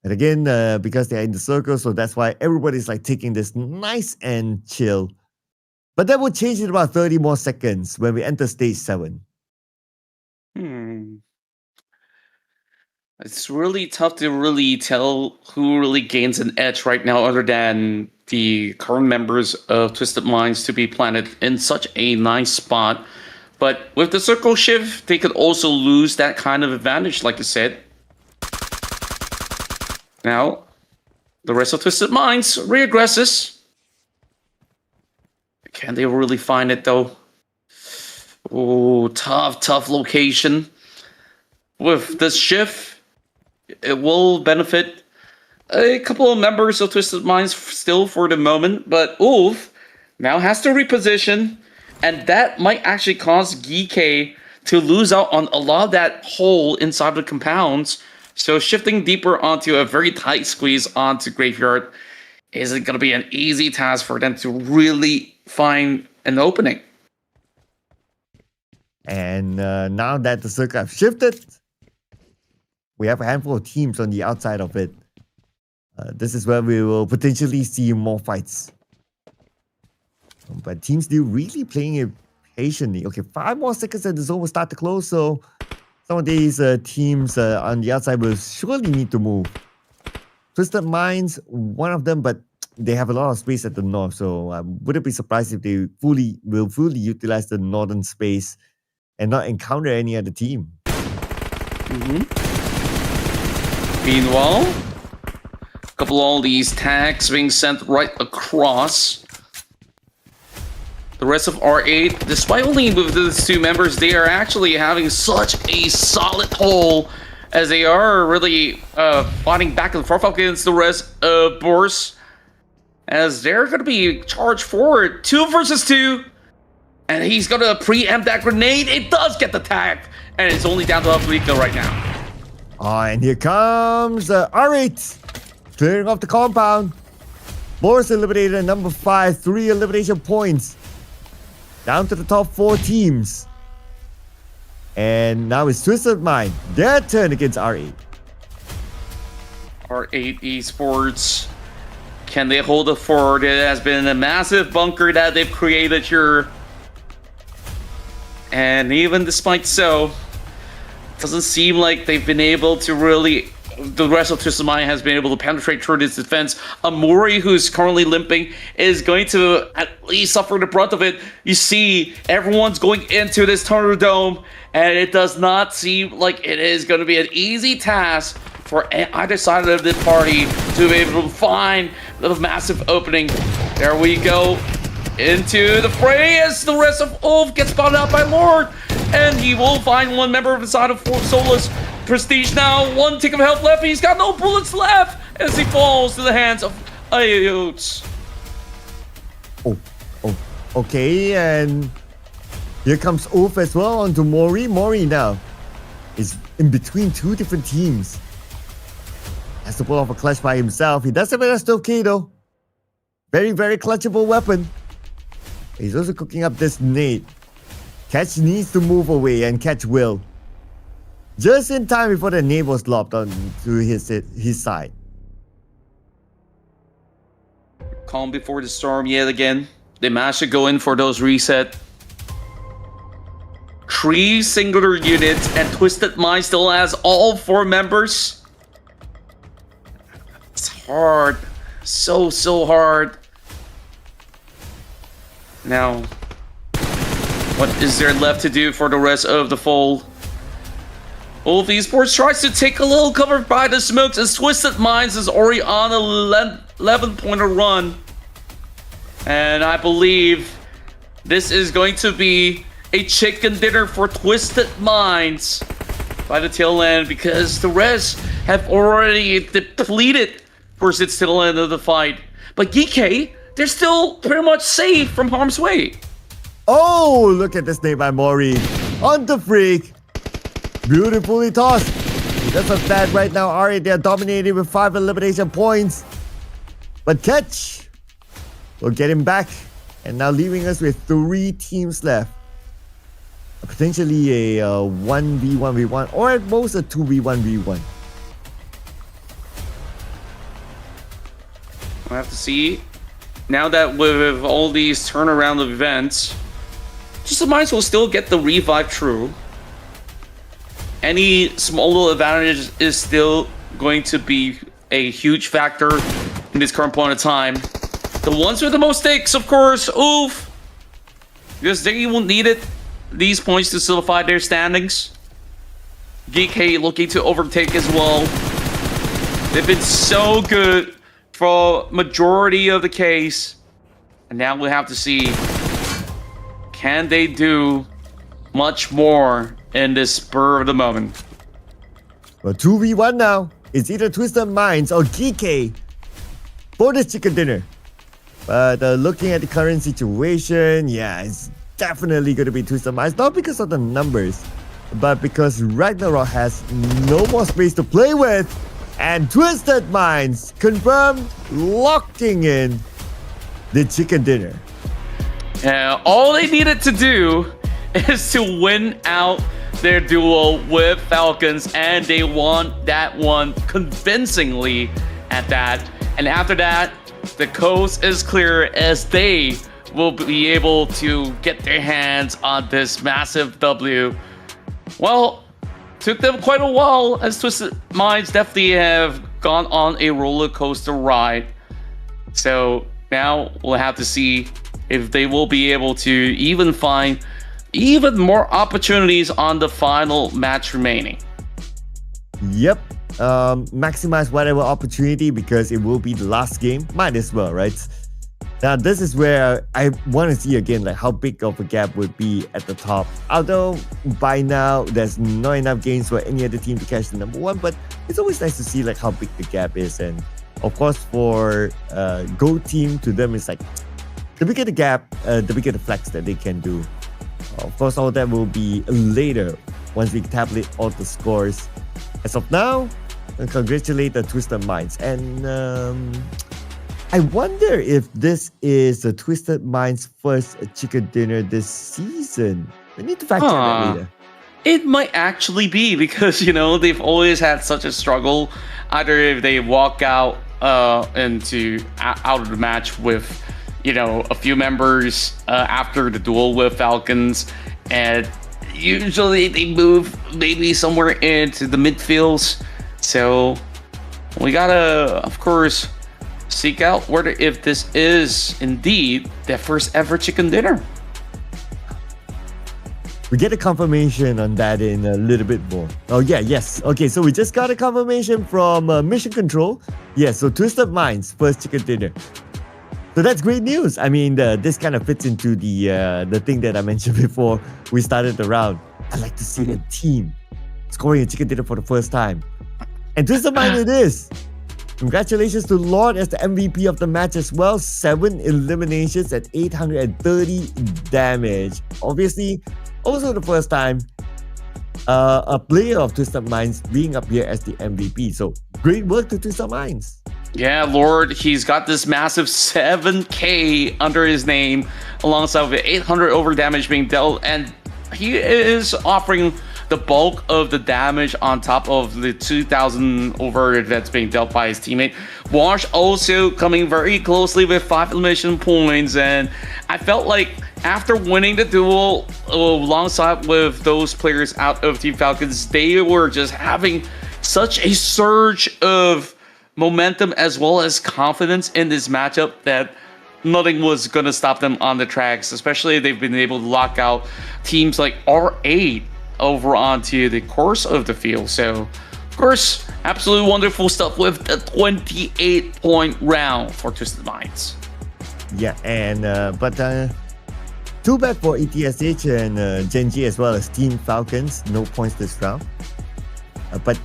And again, because they're in the circle, so that's why everybody's like taking this nice and chill. But that will change in about 30 more seconds when we enter stage 7. It's really tough to really tell who really gains an edge right now other than the current members of Twisted Minds to be planted in such a nice spot. But with the circle shift, they could also lose that kind of advantage, like you said. Now, the rest of Twisted Minds reaggresses. Can they really find it though? Oh, tough location. With this shift, it will benefit a couple of members of Twisted Minds still for the moment, but Ulf now has to reposition, and that might actually cause GEEKAY to lose out on a lot of that hole inside the compounds. So shifting deeper onto a very tight squeeze onto Graveyard isn't going to be an easy task for them to really find an opening. And now that the circle have shifted, we have a handful of teams on the outside of it. This is where we will potentially see more fights. But teams still really playing it patiently. Okay, 5 more seconds and the zone will start to close, so some of these teams on the outside will surely need to move. Twisted Minds, one of them, but they have a lot of space at the north, so I wouldn't be surprised if they will fully utilize the northern space and not encounter any other team. Meanwhile, a couple of all these tags being sent right across. The rest of R8, despite only with these 2 members, they are actually having such a solid hole as they are really fighting back and forth against the rest of BOARS. As they're going to be charged forward, 2 versus 2. And he's going to preempt that grenade. It does get the tag. And it's only down to Aplica right now. And here comes R8 clearing off the compound. BOARS eliminated at number 5, 3 elimination points. Down to the top 4 teams. And now it's Twisted Mind. Their turn against R8. R8 Esports. Can they hold it forward? It has been a massive bunker that they've created here. And even despite so, it doesn't seem like they've been able to really... The rest of Twisted Mind has been able to penetrate through this defense. Amori, who's currently limping, is going to at least suffer the brunt of it. You see, everyone's going into this Thunderdome, and it does not seem like it is going to be an easy task for either side of the party to be able to find the massive opening. There we go into the fray as the rest of Ulf gets spotted out by Lord, and he will find one member of the side of Solus. Prestige now, one tick of health left. He's got no bullets left as he falls to the hands of Ayoots. Oh, okay, and here comes Ulf as well onto Mori. Mori now is in between two different teams. Has to pull off a clutch by himself. He does have an SWK though. Very, very clutchable weapon. He's also cooking up this nade. Catch needs to move away, and Catch will. Just in time before the nade was lobbed onto his side. Calm before the storm yet again. They managed to go in for those reset. 3 singular units, and Twisted Mind still has all 4 members. It's hard. So hard. Now, what is there left to do for the rest of the fold? Ulf Esports tries to take a little cover by the smokes as Twisted Minds is already on a 11-pointer run. And I believe this is going to be a chicken dinner for Twisted Minds by the tail end, because the rest have already depleted towards its tail end of the fight. But GEEKAY, they're still pretty much safe from harm's way. Oh, look at this nade by Mori. On the freak. Beautifully tossed. He does have that right now. Alright, they're dominating with 5 elimination points. But Catch will get him back. And now leaving us with 3 teams left. Potentially a 1v1v1 or at most a 2v1v1. We'll have to see. Now that with all these turnaround events, just might as well still get the revive true. Any small little advantage is still going to be a huge factor in this current point of time. The ones with the most stakes, of course, Ulf, because they will need it. These points to solidify their standings. GEEKAY looking to overtake as well. They've been so good for majority of the case, and now we'll have to see, can they do much more in this spur of the moment? Well, 2v1 now. It's either Twisted Minds or GEEKAY for this chicken dinner. But looking at the current situation, yeah, it's definitely going to be Twisted Minds. Not because of the numbers, but because Ragnarok has no more space to play with. And Twisted Minds confirmed locking in the chicken dinner. All they needed to do is to win out their duel with Falcons, and they won that one convincingly at that. And after that, the coast is clear as they will be able to get their hands on this massive W. Well, took them quite a while, as Twisted Minds definitely have gone on a roller coaster ride. So now we'll have to see if they will be able to even find even more opportunities on the final match remaining. Yep. Maximize whatever opportunity, because it will be the last game. Might as well, right? Now, this is where I want to see again like how big of a gap would be at the top. Although by now there's not enough games for any other team to catch the number 1, but it's always nice to see like how big the gap is. And of course, for Go team, to them it's like the bigger the gap, the bigger the flex that they can do. Of course, all that will be later once we tabulate all the scores. As of now, congratulate the Twisted Minds. And I wonder if this is the Twisted Minds' first chicken dinner this season. We need to fact check that later. It might actually be, because, you know, they've always had such a struggle. Either if they walk out out of the match with, you know, a few members after the duel with Falcons, and usually they move maybe somewhere into the midfields. So we gotta, of course, seek out whether if this is indeed their first ever chicken dinner. We get a confirmation on that in a little bit more. Oh yeah, yes. Okay, so we just got a confirmation from Mission Control. Yeah, so Twisted Minds, first chicken dinner. So that's great news. I mean, this kind of fits into the thing that I mentioned before we started the round. I like to see a team scoring a chicken dinner for the first time. And Twisted Mind it is. Congratulations to Lord as the MVP of the match as well. 7 eliminations at 830 damage. Obviously, also the first time a player of Twisted Minds being up here as the MVP. So great work to Twisted Minds. Yeah, Lord, he's got this massive 7K under his name, alongside with 800 over damage being dealt, and he is offering the bulk of the damage on top of the 2,000 over that's being dealt by his teammate. Wash also coming very closely with 5 elimination points, and I felt like after winning the duel alongside with those players out of Team Falcons, they were just having such a surge of momentum as well as confidence in this matchup that nothing was going to stop them on the tracks. Especially they've been able to lock out teams like R8 over onto the course of the field. So, of course, absolutely wonderful stuff with the 28-point round for Twisted Minds. Yeah, and but too bad for ETSH and GEN.G as well as Team Falcons. No points this round. But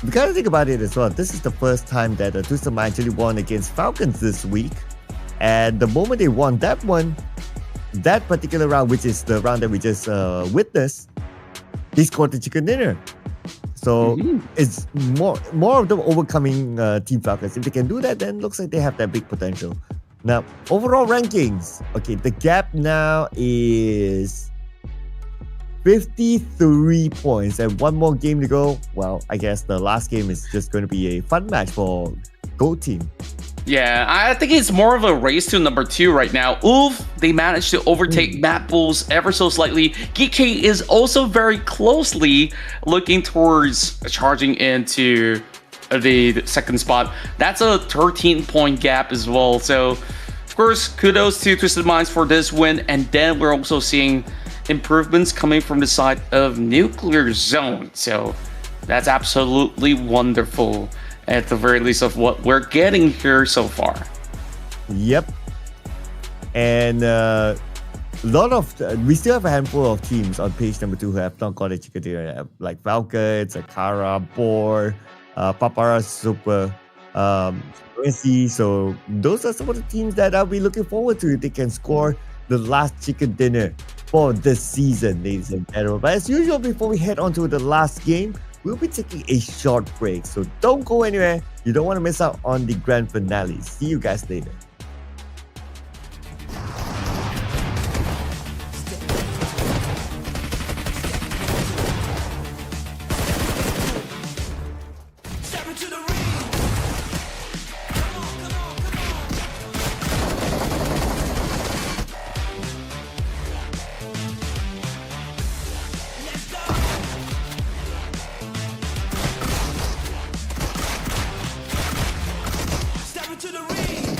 we gotta think about it as well. This is the first time that Twisted Mind actually won against Falcons this week. And the moment they won that one, that particular round, which is the round that we just witnessed, they scored the chicken dinner. So it's more of them overcoming Team Falcons. If they can do that, then looks like they have that big potential. Now, overall rankings. Okay, the gap now is 53 points and one more game to go. Well, I guess the last game is just going to be a fun match for Gold Team. Yeah, I think it's more of a race to number 2 right now. Oof, they managed to overtake MADBULLS ever so slightly. GEEKAY is also very closely looking towards charging into the second spot. That's a 13-point gap as well. So, of course, kudos to Twisted Minds for this win. And then we're also seeing improvements coming from the side of Nuclear Zone. So, that's absolutely wonderful, at the very least, of what we're getting here so far. Yep. And we still have a handful of teams on page number 2 who have not got a chicken dinner, like Falcons, Akara, BOARS, PAPARA, Super, so those are some of the teams that I'll be looking forward to if they can score the last chicken dinner for this season, ladies and gentlemen. But as usual, before we head on to the last game, we'll be taking a short break, so don't go anywhere. You don't want to miss out on the grand finale. See you guys later. Step into the ring. Come on, come on, come on. Let's go. Step into the ring.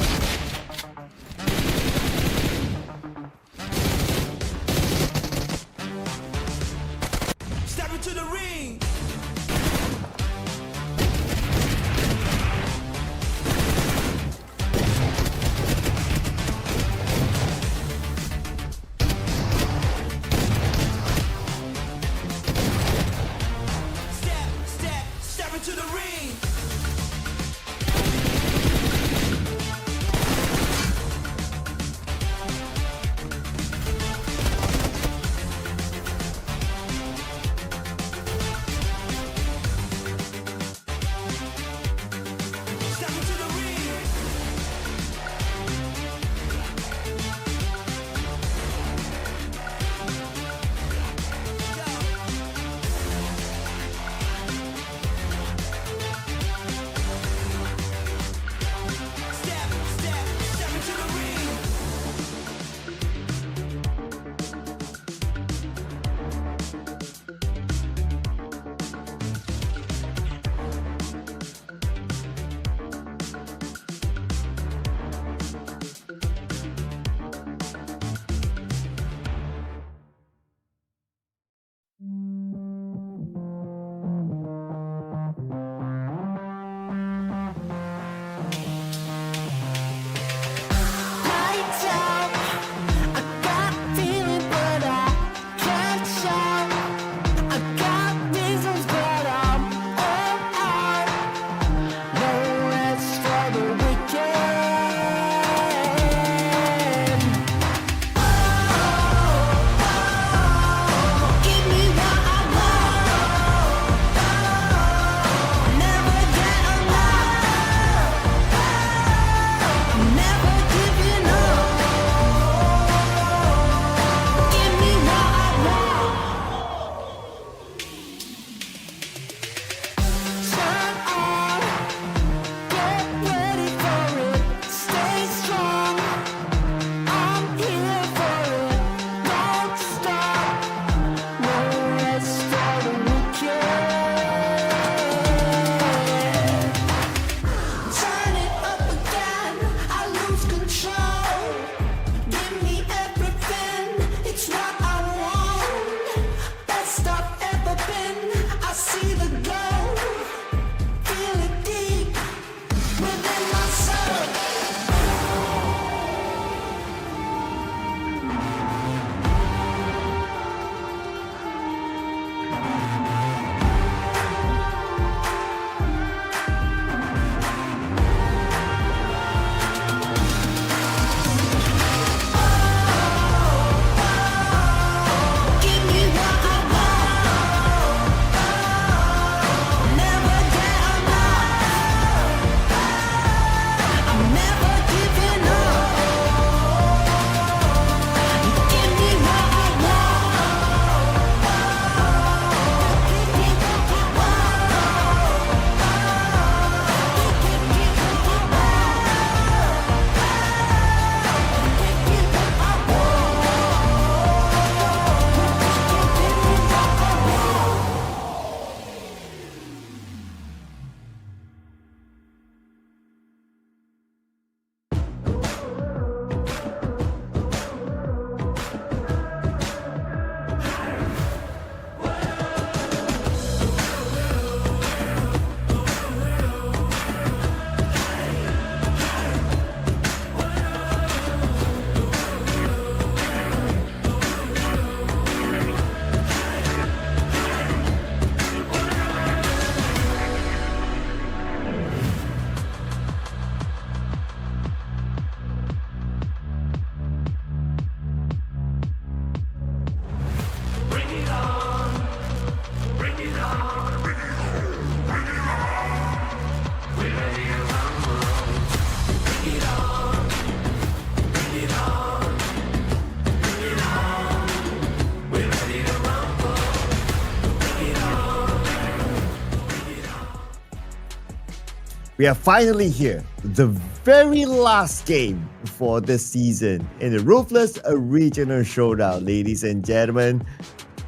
We are finally here. The very last game for this season in the Ruthless Regional Showdown, ladies and gentlemen.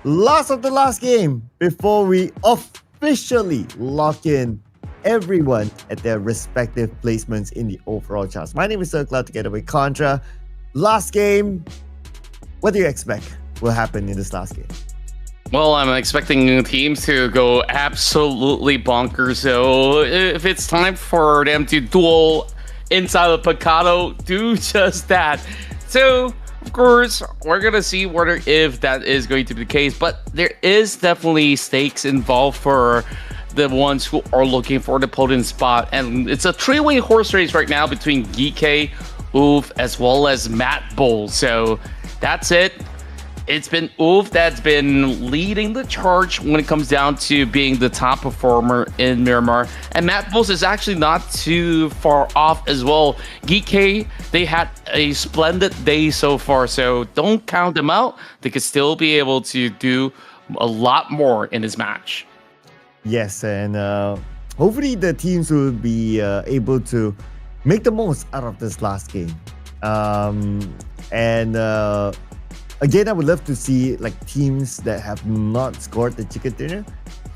Last of the last game before we officially lock in everyone at their respective placements in the overall charts. My name is Cloud together with Contra. Last game. What do you expect will happen in this last game? Well, I'm expecting teams to go absolutely bonkers. So if it's time for them to duel inside of Picado, do just that. So, of course, we're going to see whether if that is going to be the case. But there is definitely stakes involved for the ones who are looking for the potent spot. And it's a three-way horse race right now between GEEKAY, Oof, as well as MADBULLS. So that's it. It's been Oof that's been leading the charge when it comes down to being the top performer in Miramar. And MADBULLS is actually not too far off as well. GEEKAY, they had a splendid day so far, so don't count them out. They could still be able to do a lot more in this match. Yes, and hopefully the teams will be able to make the most out of this last game. Again, I would love to see like teams that have not scored the chicken dinner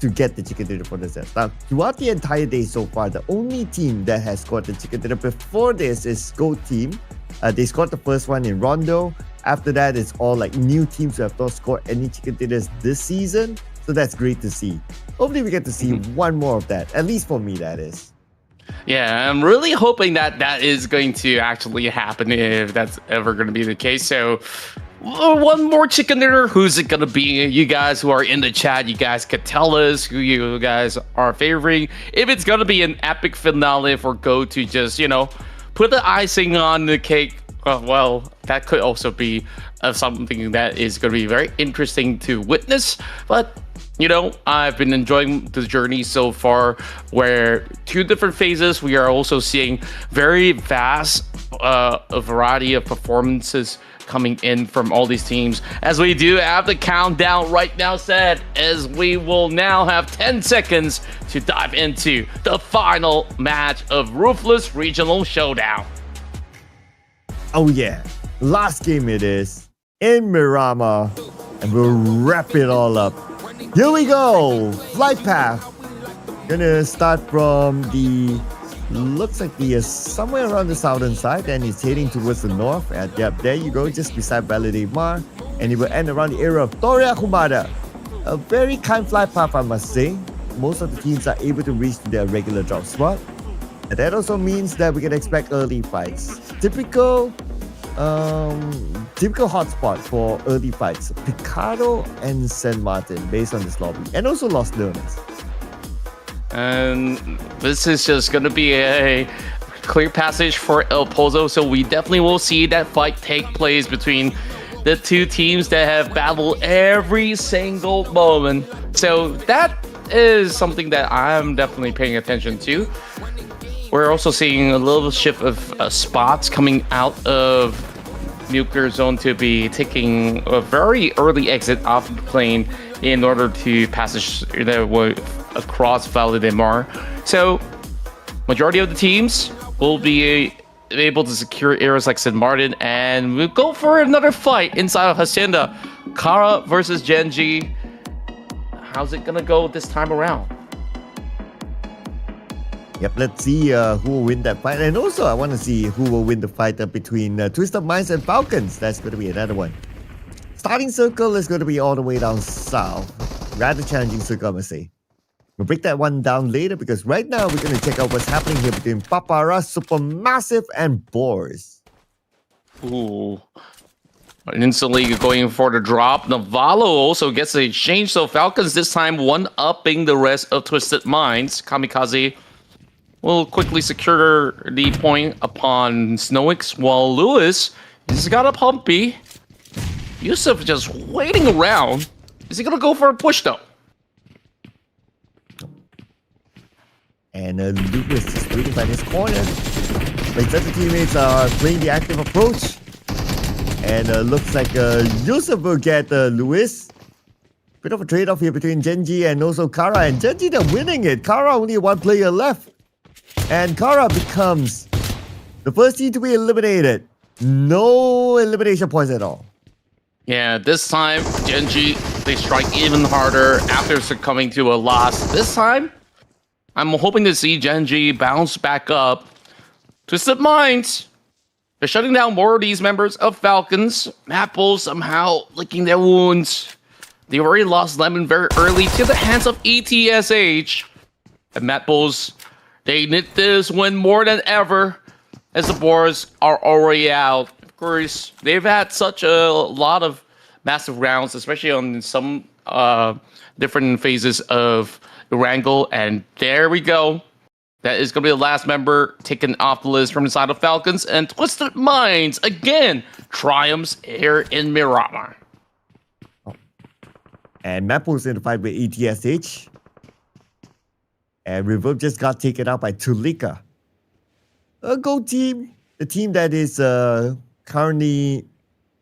to get the chicken dinner for the set. Now, throughout the entire day so far, the only team that has scored the chicken dinner before this is GOAT Team. They scored the first one in Rondo. After that, it's all like new teams who have not scored any chicken dinners this season. So that's great to see. Hopefully we get to see one more of that, at least for me, that is. Yeah, I'm really hoping that that is going to actually happen if that's ever going to be the case. So one more chicken dinner. Who's it going to be? You guys who are in the chat, you guys could tell us who you guys are favoring. If it's going to be an epic finale for Go to just, put the icing on the cake, well, that could also be something that is going to be very interesting to witness. But I've been enjoying the journey so far, where two different phases, we are also seeing very vast a variety of performances coming in from all these teams, as we do have the countdown right now set, as we will now have 10 seconds to dive into the final match of Ruthless Regional Showdown. Oh yeah, last game it is in Miramar, and we'll wrap it all up. Here we go, flight path. Gonna start from the, looks like the somewhere around the southern side, and it's heading towards the north. And yep, there you go, just beside Valide Mar, and it will end around the area of Toria Kumada. A very kind flight path, I must say. Most of the teams are able to reach their regular drop spot, and that also means that we can expect early fights. Typical hotspot for early fights, Picado and San Martin, based on this lobby, and also Los Leones. And this is just going to be a clear passage for El Pozo, so we definitely will see that fight take place between the two teams that have battled every single moment. So that is something that I'm definitely paying attention to. We're also seeing a little shift of spots coming out of nuclear zone to be taking a very early exit off the plane in order to passage across Valide Mar. So majority of the teams will be able to secure areas like San Martin, and we'll go for another fight inside of Hacienda. Kara versus GEN.G. How's it gonna go this time around? Yep, let's see who will win that fight. And also, I want to see who will win the fight between Twisted Minds and Falcons. That's going to be another one. Starting circle is going to be all the way down south. Rather challenging circle, I must say. We'll break that one down later, because right now we're going to check out what's happening here between PAPARA, Supermassive, and BOARS. Ooh. Instantly going for the drop. Navallo also gets the exchange, so Falcons this time one-upping the rest of Twisted Minds. Kamikaze will quickly secure the point upon Snowix, while Lewis has got a pumpy. Yusuf just waiting around. Is he gonna go for a push though? And Lewis is waiting by his corner. But his other teammates are playing the active approach. And looks like Yusuf will get Lewis. Bit of a trade-off here between GEN.G and also Kara. And GEN.G, they're winning it. Kara only one player left. And Kara becomes the first team to be eliminated. No elimination points at all. Yeah, this time, GEN.G, they strike even harder after succumbing to a loss. This time, I'm hoping to see GEN.G bounce back up. Twisted Minds, they're shutting down more of these members of Falcons. MADBULLS somehow licking their wounds. They already lost Lemon very early to the hands of ETSH. And MADBULLS, they need this win more than ever, as the BOARS are already out. Of course, they've had such a lot of massive rounds, especially on some different phases of Erangel. And there we go. That is going to be the last member taken off the list from inside of Falcons. And Twisted Minds, again, triumphs here in Miramar. And MADBULLS in the fight with ETSH. And Reverb just got taken out by Tulika. A Go team. The team that is currently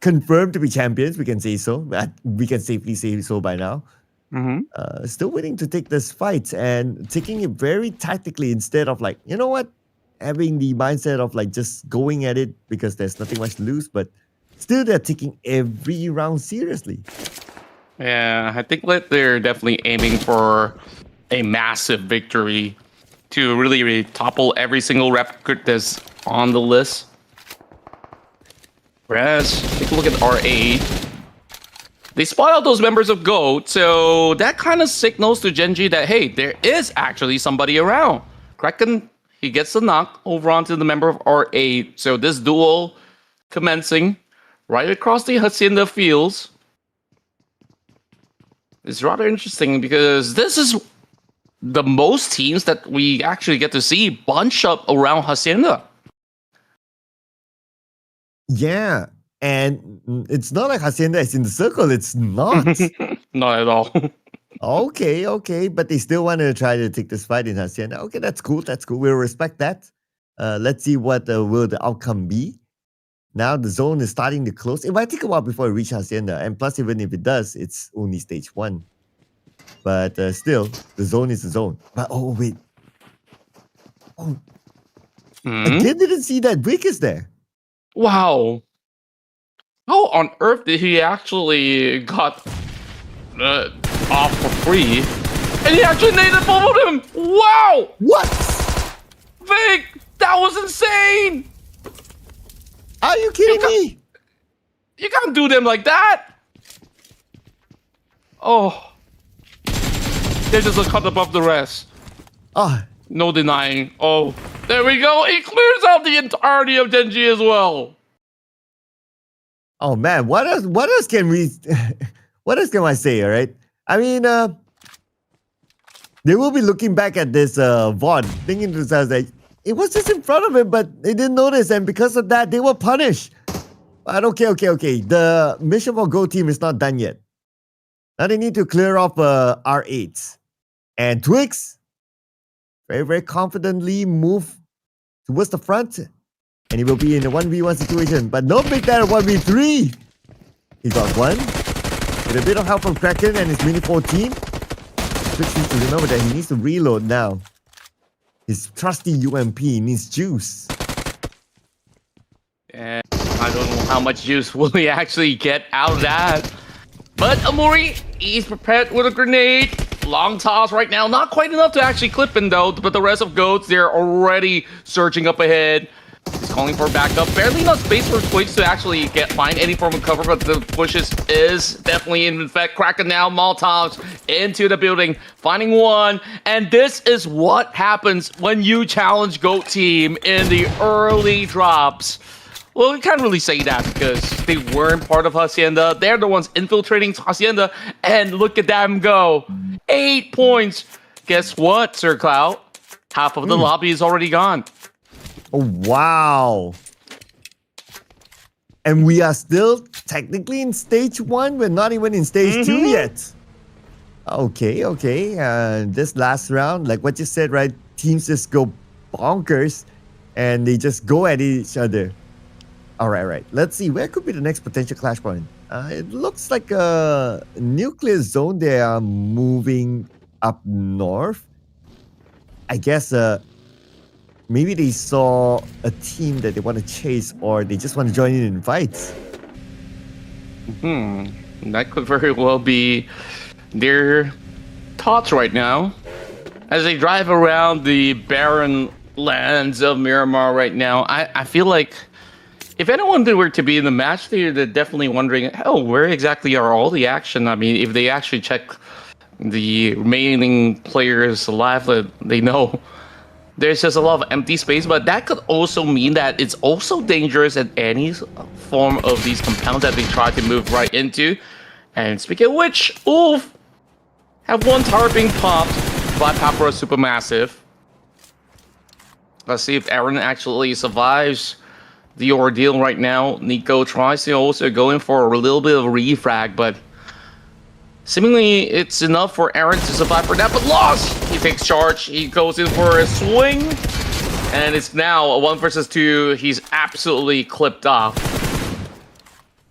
confirmed to be champions, we can say so. We can safely say so by now. Still waiting to take this fight and taking it very tactically instead of like, you know what? Having the mindset of like just going at it because there's nothing much to lose, but still they're taking every round seriously. Yeah, I think that they're definitely aiming for a massive victory to really topple every single record that's on the list. Whereas, take a look at RA. They spot out those members of GOAT, so that kind of signals to GEN.G that, hey, there is actually somebody around. Kraken, he gets the knock over onto the member of RA. So this duel commencing right across the Hacienda fields is rather interesting because this is the most teams that we actually get to see bunch up around Hacienda. Yeah, and it's not like Hacienda is in the circle. It's not. Not at all. Okay, but they still want to try to take this fight in Hacienda. Okay, that's cool. We'll respect that. Let's see what will the outcome be. Now the zone is starting to close. It might take a while before it reaches Hacienda, and plus, even if it does, it's only stage 1. But still, the zone is the zone. But oh wait, again, didn't see that Brick is there. Wow. How on earth did he actually got off for free? And he actually naded both of them! Wow! What? Vic! That was insane! Are you kidding me? You can't do them like that! Oh. They're just a cut above the rest. Oh, No denying. Oh, there we go. He clears out the entirety of GEN.G as well. oh man, what else can we what else can I say, all right? I mean, they will be looking back at this VOD, thinking to themselves that it was just in front of him, but they didn't notice, and because of that, they were punished. But okay. The mission for Go team is not done yet. Now they need to clear off R8. And Twix very, very confidently move towards the front. And he will be in a 1v1 situation. But no big that 1v3. He got one. With a bit of help from Kraken and his Mini 4 team. Twix needs to remember that he needs to reload now. His trusty UMP needs juice. And I don't know how much juice will he actually get out of that. But Amuri, he's prepared with a grenade. Long toss right now. Not quite enough to actually clip him though. But the rest of GOATs, they're already surging up ahead. He's calling for backup. Barely enough space for Twix to actually find any form of cover, but the bushes is definitely in effect. Kraken now, Molotovs into the building, finding one. And this is what happens when you challenge GOAT team in the early drops. Well, we can't really say that because they weren't part of Hacienda. They're the ones infiltrating Hacienda, and look at them go. 8 points. Guess what, Sir Cloud? Half of the lobby is already gone. Oh, wow. And we are still technically in stage 1. We're not even in stage 2 yet. Okay. This last round, like what you said, right? Teams just go bonkers and they just go at each other. All right. Let's see. Where could be the next potential clash point? It looks like a nuclear zone. They are moving up north. I guess maybe they saw a team that they want to chase, or they just want to join in fights. That could very well be their thoughts right now as they drive around the barren lands of Miramar right now. I feel like if anyone were to be in the match, they're definitely wondering, oh, where exactly are all the action? I mean, if they actually check the remaining players alive, they know there's just a lot of empty space, but that could also mean that it's also dangerous at any form of these compounds that they try to move right into. And speaking of which, Wolf have one tower being popped by PAPARA Supermassive. Let's see if Aaron actually survives the ordeal right now. Nico tries to also go in for a little bit of a refrag, but seemingly it's enough for Aaron to survive for that, but lost! He takes charge, he goes in for a swing, and it's now a 1 versus 2. He's absolutely clipped off.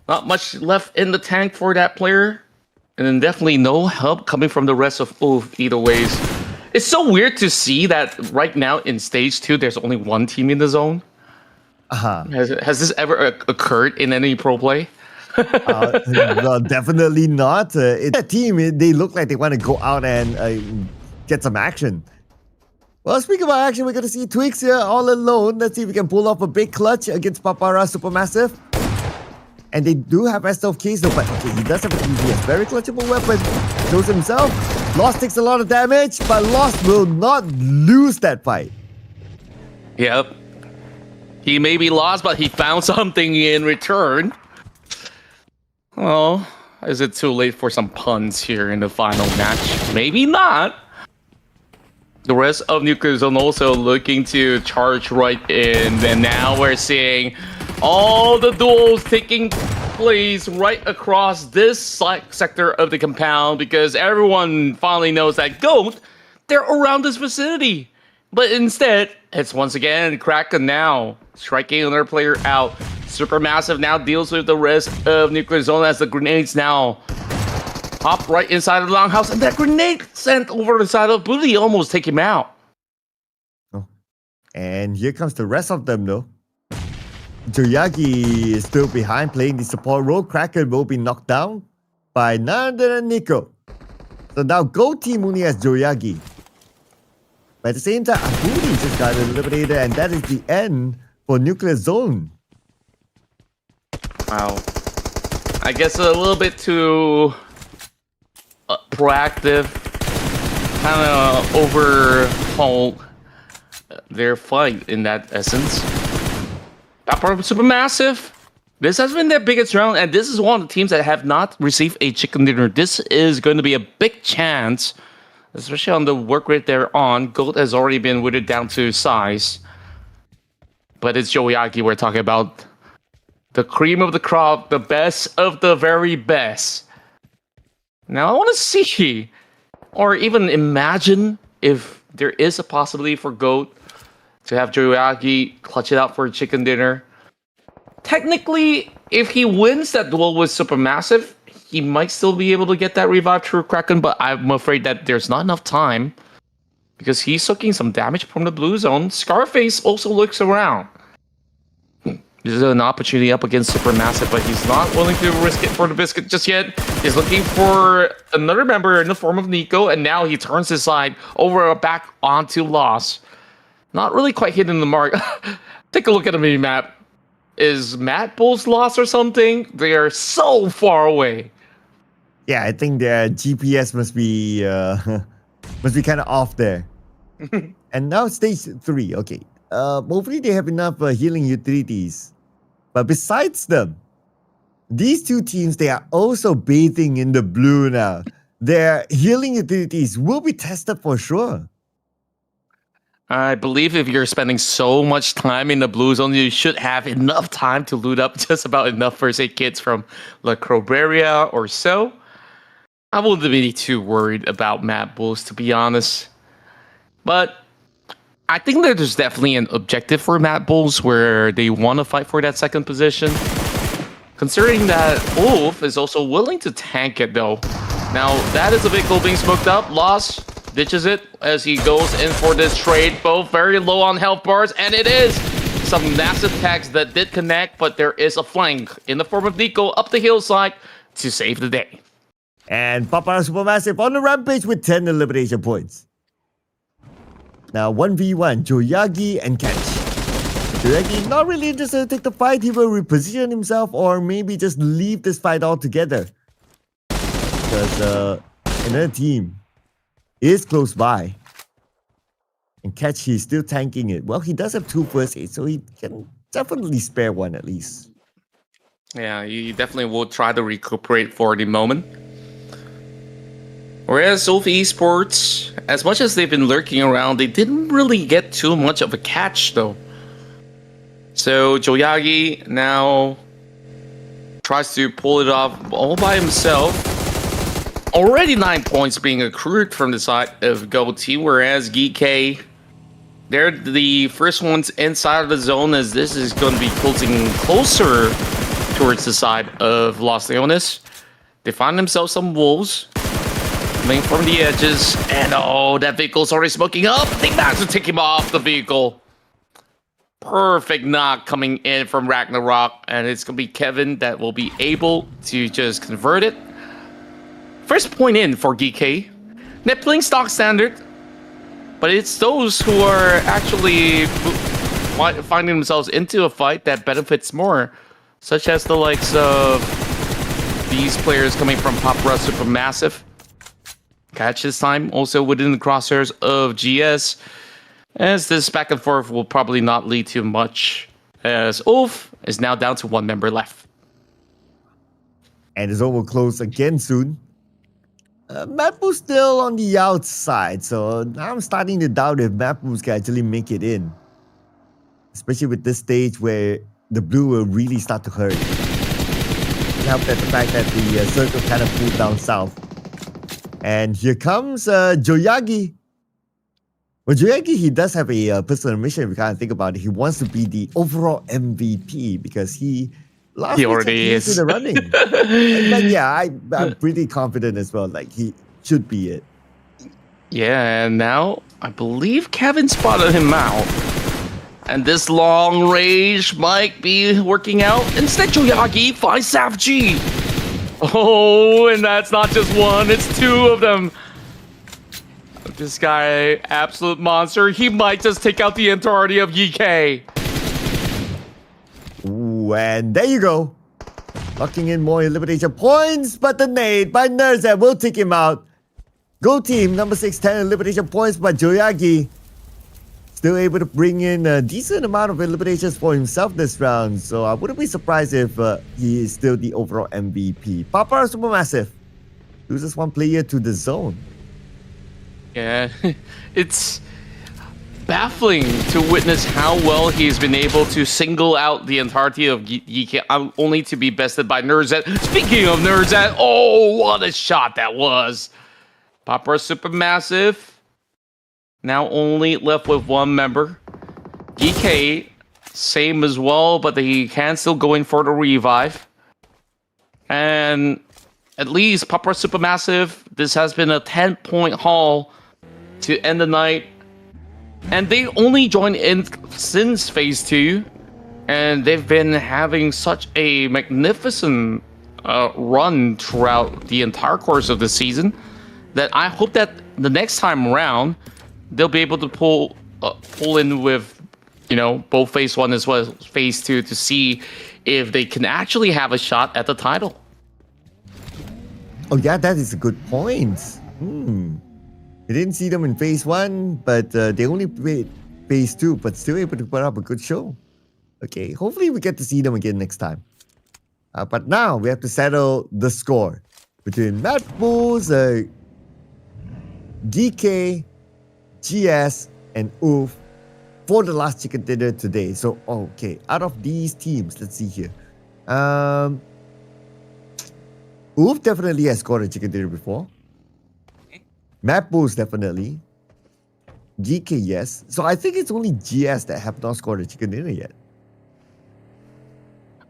Not much left in the tank for that player, and then definitely no help coming from the rest of Wolf either ways. It's so weird to see that right now in stage 2, there's only one team in the zone. Has this ever occurred in any pro play? Well, definitely not. That team, they look like they want to go out and get some action. Well, speaking about action, we're going to see Twigs here all alone. Let's see if we can pull off a big clutch against PAPARA Supermassive. And they do have SLKs though, but okay, he does have an ETSH, very clutchable weapon. Shows himself. Lost takes a lot of damage, but Lost will not lose that fight. Yep. He may be lost, but he found something in return. Oh, is it too late for some puns here in the final match? Maybe not. The rest of Nuclear Zone also looking to charge right in. And now we're seeing all the duels taking place right across this sector of the compound because everyone finally knows that GOAT, they're around this vicinity. But instead, it's once again Kraken now striking another player out. Supermassive now deals with the rest of Nuclear Zone as the grenades now hop right inside of the longhouse, and that grenade sent over the side of Booty almost take him out. Oh. And here comes the rest of them though. Joyagi is still behind playing the support role. Kraken will be knocked down by none other than Nico. So now Go Team only has Joyagi. But at the same time, Booty just got eliminated, and that is the end for Nuclear Zone. Wow. I guess a little bit too proactive. Kind of overhaul their fight in that essence. PAPARA Supermassive. This has been their biggest round, and this is one of the teams that have not received a chicken dinner. This is going to be a big chance, especially on the work rate they're on. Gold has already been whittled down to size. But it's Joyagi we're talking about. The cream of the crop, the best of the very best. Now I want to see, or even imagine, if there is a possibility for GOAT to have Joyagi clutch it out for a chicken dinner. Technically, if he wins that duel with Supermassive, he might still be able to get that revive through Kraken, but I'm afraid that there's not enough time because he's soaking some damage from the blue zone. Scarface also looks around. This is an opportunity up against Supermassive, but he's not willing to risk it for the biscuit just yet. He's looking for another member in the form of Nico, and now he turns his side over back onto Lost. Not really quite hitting the mark. Take a look at the mini-map. Is MADBULLS lost or something? They are so far away. Yeah, I think their GPS must be kind of off there. And now stage 3. Okay. Hopefully they have enough healing utilities. But besides them, these two teams, they are also bathing in the blue now. Their healing utilities will be tested for sure. I believe if you're spending so much time in the blue zone, you should have enough time to loot up just about enough first aid kits from La Croberia or so. I wouldn't be too worried about MADBULLS, to be honest. But I think that there's definitely an objective for MADBULLS where they want to fight for that second position. Considering that Wolf is also willing to tank it though. Now, that is a big goal being smoked up. Lost ditches it as he goes in for this trade. Both very low on health bars, and it is some massive tags that did connect, but there is a flank in the form of Nico up the hillside to save the day. And PAPARA Supermassive on the rampage with 10 elimination points. Now 1v1, Joyagi and Catch. Joyagi not really interested to take the fight. He will reposition himself or maybe just leave this fight altogether. Because another team is close by. And Catch, he's still tanking it. Well, he does have 2 first aids, so he can definitely spare one at least. Yeah, you definitely will try to recuperate for the moment. Whereas Ulf Esports, as much as they've been lurking around, they didn't really get too much of a catch though. So Joyagi now tries to pull it off all by himself. Already 9 points being accrued from the side of Go Team, whereas GEEKAY, they're the first ones inside of the zone as this is going to be closing closer towards the side of Los Leones. They find themselves some wolves coming from the edges, and oh, that vehicle's already smoking up. They managed to take him off the vehicle. Perfect knock coming in from Ragnarok, and it's going to be Kevin that will be able to just convert it. First point in for GEEKAY. They're playing stock standard, but it's those who are actually finding themselves into a fight that benefits more, such as the likes of these players coming from PAPARA Supermassive. Catch this time also within the crosshairs of GS, as this back and forth will probably not lead to much, as Ulf is now down to 1 member left. And the zone will close again soon. MADBULLS still on the outside, so now I'm starting to doubt if MADBULLS can actually make it in. Especially with this stage where the blue will really start to hurt. Help at the fact that the circle kind of pulled down south. And here comes Joyagi. Well, Joyagi, he does have a personal mission if you kind of think about it. He wants to be the overall MVP because he already is into the running. But yeah, I'm pretty confident as well. Like, he should be it. Yeah, and now I believe Kevin spotted him out. And this long range might be working out. Instead, Joyagi finds SAF-G. Oh, and that's not just one, it's 2 of them. This guy, absolute monster. He might just take out the entirety of GEEKAY. Ooh, and there you go. Locking in more elimination points, but the nade by Nerzet will take him out. Go Team, number 6, 10 elimination points, but Joyagi still able to bring in a decent amount of eliminations for himself this round. So I wouldn't be surprised if he is still the overall MVP. PAPARA Supermassive loses 1 player to the zone. Yeah, it's baffling to witness how well he's been able to single out the entirety of GEEKAY, only to be bested by Nerzet. Speaking of Nerzet, oh, what a shot that was. PAPARA Supermassive now only left with 1 member. GEEKAY, same as well, but he can still go in for the revive. And at least PAPARA Supermassive, this has been a 10-point haul to end the night. And they only joined in since Phase 2. And they've been having such a magnificent run throughout the entire course of the season that I hope that the next time around, they'll be able to pull in with, you know, both Phase 1 as well as Phase 2 to see if they can actually have a shot at the title. Oh yeah, that is a good point. We didn't see them in Phase 1, but they only played Phase 2, but still able to put up a good show. Okay, hopefully we get to see them again next time. But now we have to settle the score between MADBULLS, GEEKAY, GS, and Ulf for the last chicken dinner today. So, okay, out of these teams, let's see here. Ulf definitely has scored a chicken dinner before. MADBULLS definitely. GEEKAY, yes. So I think it's only GS that have not scored a chicken dinner yet.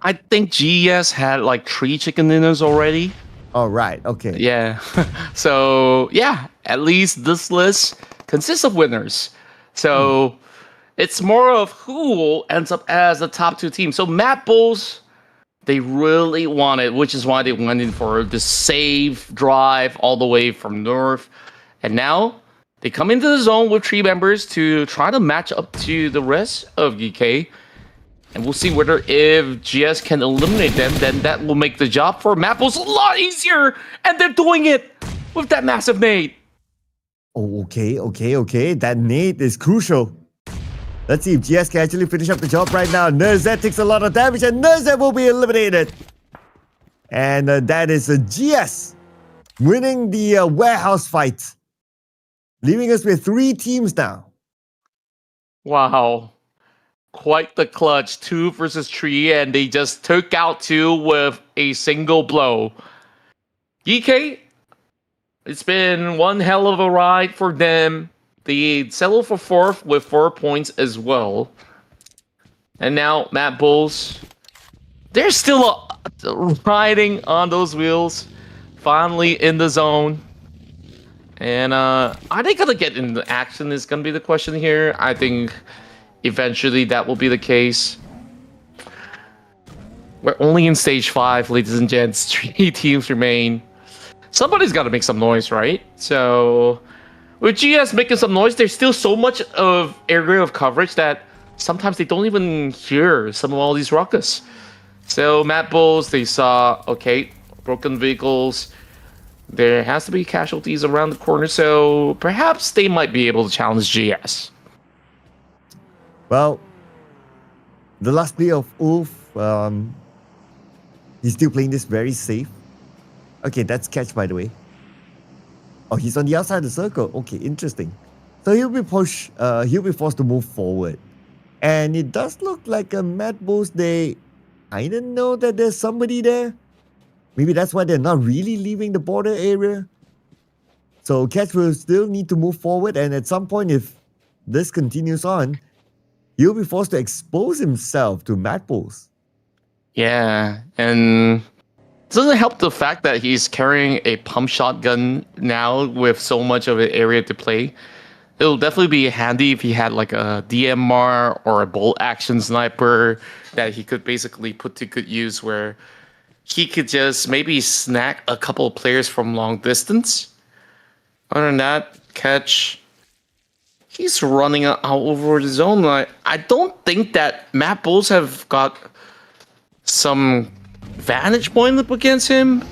I think GS had like 3 chicken dinners already. All right. Okay. Yeah. So, yeah, at least this list consists of winners. So, it's more of who ends up as the top two teams. So, MADBULLS, they really wanted, which is why they went in for the safe drive all the way from north. And now they come into the zone with 3 members to try to match up to the rest of GEEKAY. And we'll see whether if GS can eliminate them, then that will make the job for MADBULLS a lot easier. And they're doing it with that massive nade. Oh, okay. That nade is crucial. Let's see if GS can actually finish up the job right now. Nerzet takes a lot of damage and Nerzet will be eliminated. And that is GS winning the warehouse fight. Leaving us with 3 teams now. Wow. Quite the clutch. 2 versus 3, and they just took out 2 with a single blow. GEEKAY, it's been one hell of a ride for them. They settled for 4th with 4 points as well. And now MADBULLS, they're still riding on those wheels. Finally in the zone. And are they going to get into action is going to be the question here. I think eventually that will be the case. We're only in stage 5, ladies and gents. 3 teams remain. Somebody's got to make some noise, right? So with GS making some noise, there's still so much of area of coverage that sometimes they don't even hear some of all these ruckus. So MADBULLS, they saw, okay, broken vehicles. There has to be casualties around the corner, so perhaps they might be able to challenge GS. Well, the last play of Ulf, he's still playing this very safe. Okay, that's catch, by the way. Oh, he's on the outside of the circle. Okay, interesting. So he'll be forced to move forward. And it does look like a MADBULLS, I didn't know that there's somebody there. Maybe that's why they're not really leaving the border area. So Catch will still need to move forward, and at some point, if this continues on, he'll be forced to expose himself to MADBULLS. Yeah, and it doesn't help the fact that he's carrying a pump shotgun now with so much of an area to play. It'll definitely be handy if he had like a DMR or a bolt action sniper that he could basically put to good use, where he could just maybe snack a couple of players from long distance. Other than that, Catch, he's running out over the zone. I don't think that MADBULLS have got some vantage point up against him.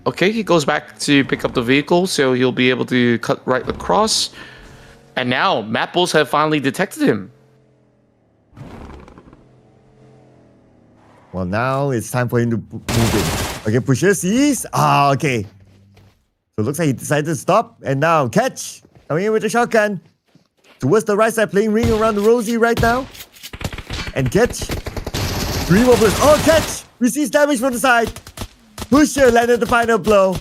Okay, he goes back to pick up the vehicle, so he'll be able to cut right across. And now MADBULLS have finally detected him. Well, now it's time for him to move in. Okay, pushes, sees. Okay. So it looks like he decided to stop. And now Catch coming in with the shotgun. Towards the right side, playing ring around the Rosie right now. And Catch. 3 more bullets. Oh, Catch receives damage from the side. Pusher landed the final blow.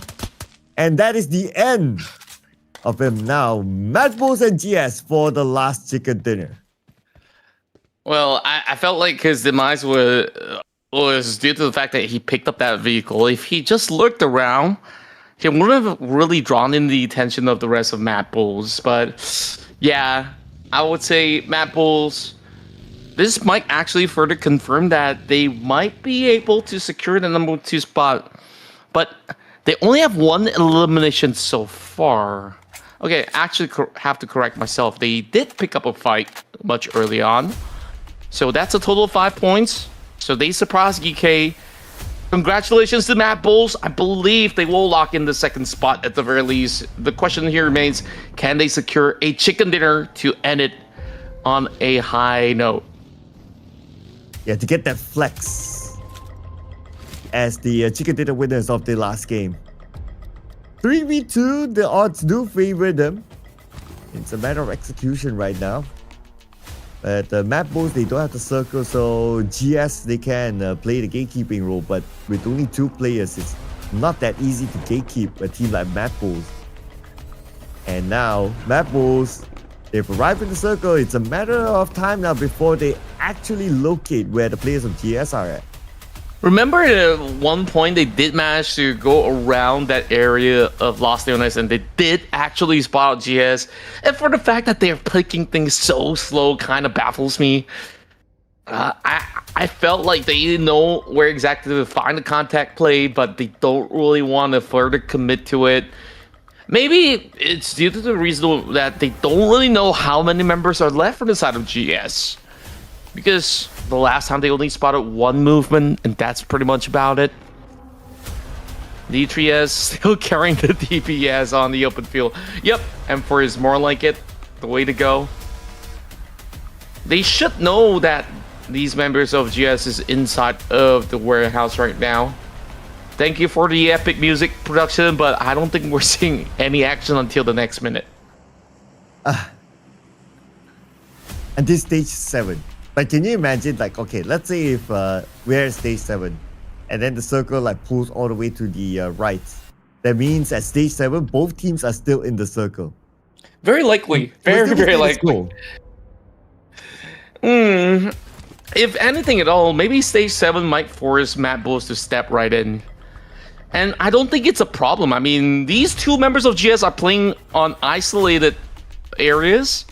And that is the end of him now. MADBULLS and GS for the last chicken dinner. Well, I felt like his demise was due to the fact that he picked up that vehicle. If he just looked around, he wouldn't have really drawn in the attention of the rest of MADBULLS. But yeah, I would say MADBULLS, this might actually further confirm that they might be able to secure the number 2 spot. But they only have 1 elimination so far. Okay, actually have to correct myself. They did pick up a fight much early on. So that's a total of 5 points. So they surprised GEEKAY. Congratulations to MADBULLS. I believe they will lock in the 2nd spot at the very least. The question here remains, can they secure a chicken dinner to end it on a high note? Yeah, to get that flex as the chicken dinner winners of the last game. 3v2, the odds do favor them. It's a matter of execution right now. But MADBULLS, they don't have the circle, so GS, they can play the gatekeeping role. But with only 2 players, it's not that easy to gatekeep a team like MADBULLS. And now, MADBULLS, they've arrived in the circle. It's a matter of time now before they actually locate where the players of GS are at. Remember at one point they did manage to go around that area of Los Leones and they did actually spot out GS. And for the fact that they're picking things so slow kind of baffles me. I felt like they didn't know where exactly to find the contact play, but they don't really want to further commit to it. Maybe it's due to the reason that they don't really know how many members are left on the side of GS. Because the last time they only spotted one movement, and that's pretty much about it. D3S still carrying the DPS on the open field. Yep, M4 is more like it. The way to go. They should know that these members of GS is inside of the warehouse right now. Thank you for the epic music production, but I don't think we're seeing any action until the next minute. And this stage 7. But can you imagine, like, okay, let's say if we're at stage 7 and then the circle like pulls all the way to the right. That means at stage 7, both teams are still in the circle. Very likely. Very likely. If anything at all, maybe stage 7 might force MADBULLS to step right in. And I don't think it's a problem. I mean, these two members of GS are playing on isolated areas.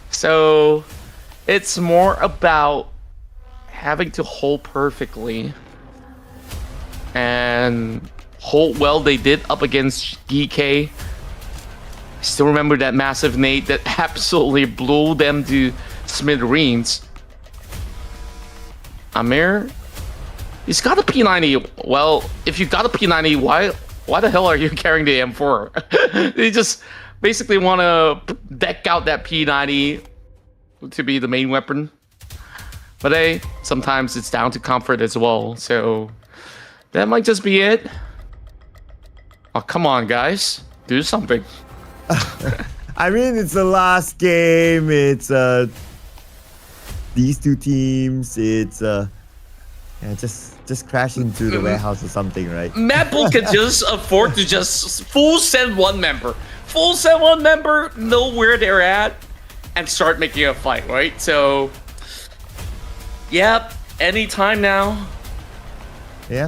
So it's more about having to hold perfectly. And hold well they did up against GEEKAY. I still remember that massive nade that absolutely blew them to smithereens. Amir, he's got a P90. Well, if you got a P90, why the hell are you carrying the M4? They just basically want to deck out that P90 to be the main weapon. But hey, sometimes it's down to comfort as well. So that might just be it. Oh, come on, guys. Do something. I mean, it's the last game. It's these two teams. It's yeah, just crash into the warehouse or something, right? MADBULLS can just afford to just full send one member. Full send one member, know where they're at, and start making a fight, right? So, yep, anytime now. Yeah.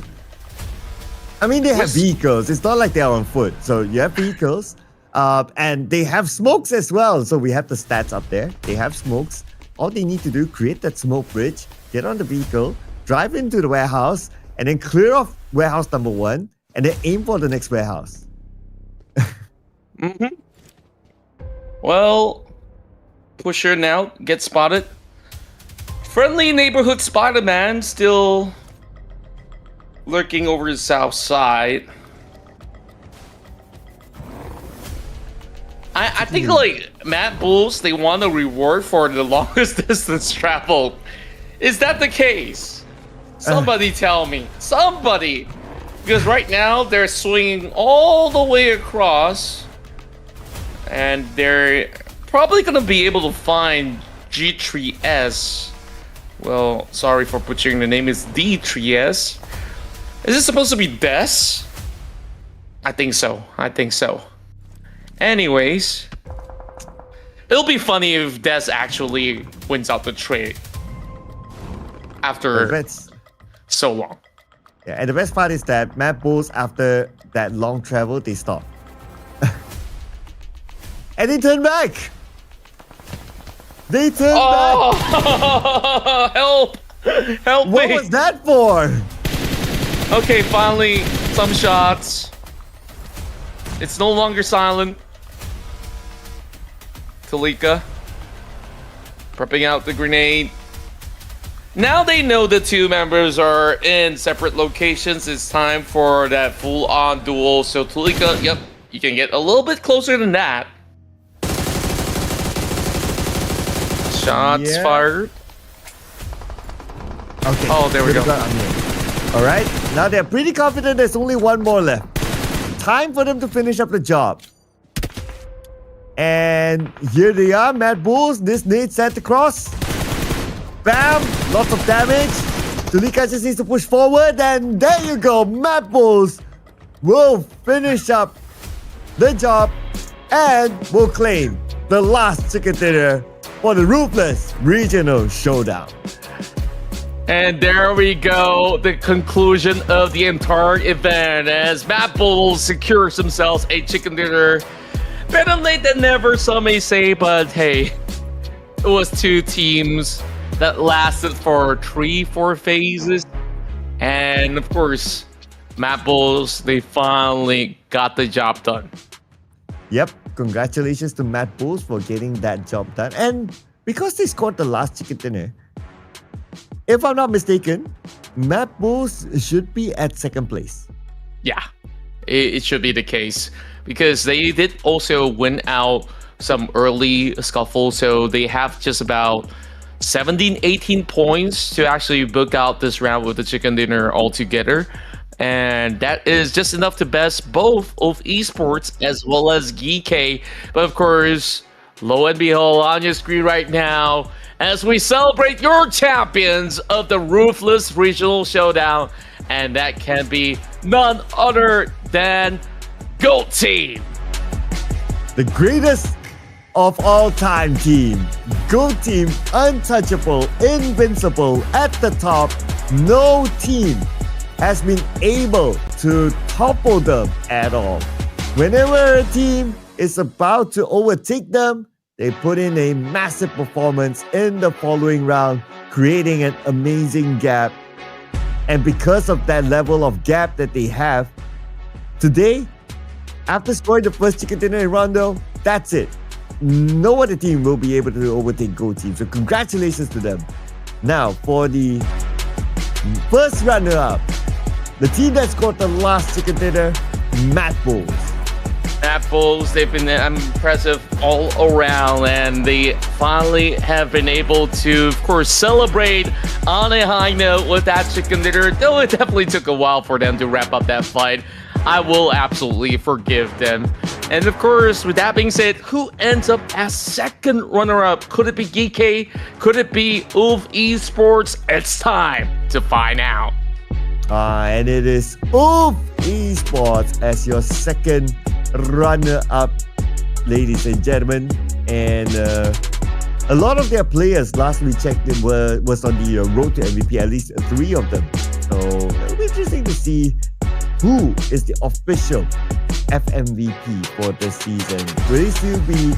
I mean, they have vehicles. It's not like they are on foot. So you have vehicles. And they have smokes as well. So we have the stats up there. They have smokes. All they need to do, create that smoke bridge, get on the vehicle, drive into the warehouse, and then clear off warehouse number 1, and then aim for the next warehouse. Well, Pusher now gets spotted. Friendly neighborhood Spider-Man still lurking over the south side. I think like MADBULLS, they want a reward for the longest distance travel. Is that the case? Somebody tell me. Somebody. Because right now they're swinging all the way across. And they're probably going to be able to find G3S. Well, sorry for butchering the name. It's D3S. Is this supposed to be Des? I think so. I think so. Anyways, it'll be funny if Des actually wins out the trade after so long. Yeah, and the best part is that MADBULLS, after that long travel, they stop. And they turn back. They turn back. Help! Help what me! What was that for? Okay, finally, some shots. It's no longer silent. Talika prepping out the grenade. Now they know the two members are in separate locations. It's time for that full-on duel. So Talika, yep, you can get a little bit closer than that. Shots fired. Okay. Oh, there we go. All right. Now they're pretty confident there's only one more left. Time for them to finish up the job. And here they are, MADBULLS. This nade sent across. Bam! Lots of damage. Tulika just needs to push forward, and there you go. MADBULLS will finish up the job and will claim the last chicken dinner for the Ruthless Regional Showdown. And there we go, the conclusion of the entire event as MADBULLS secures themselves a chicken dinner. Better late than never, some may say, but hey, it was two teams that lasted for 3-4 phases. And of course, MADBULLS, they finally got the job done. Yep, congratulations to MADBULLS for getting that job done. And because they scored the last chicken dinner, if I'm not mistaken, MADBULLS should be at second place. Yeah, it should be the case because they did also win out some early scuffles, so they have just about 17-18 points to actually book out this round with the chicken dinner altogether. And that is just enough to best both of Esports as well as GEEKAY. But of course, lo and behold, on your screen right now, as we celebrate your champions of the Ruthless Regional Showdown, and that can be none other than GOAT Team. The greatest of all time team. GOAT Team, untouchable, invincible, at the top. No team has been able to topple them at all. Whenever a team is about to overtake them, they put in a massive performance in the following round, creating an amazing gap. And because of that level of gap that they have, today, after scoring the first chicken dinner in Rondo, that's it. No other team will be able to overtake GOAT Team. So congratulations to them. Now, for the first runner-up, the team that scored the last chicken dinner, MADBULLS. MADBULLS, they've been impressive all around, and they finally have been able to, of course, celebrate on a high note with that chicken dinner. Though it definitely took a while for them to wrap up that fight, I will absolutely forgive them. And of course, with that being said, who ends up as second runner-up? Could it be GEEKAY? Could it be ULF Esports? It's time to find out. And it is ULF Esports as your second runner-up, ladies and gentlemen. And a lot of their players, last we checked, was on the road to MVP, at least 3 of them. So it'll be interesting to see who is the official FMVP for this season. Will it still be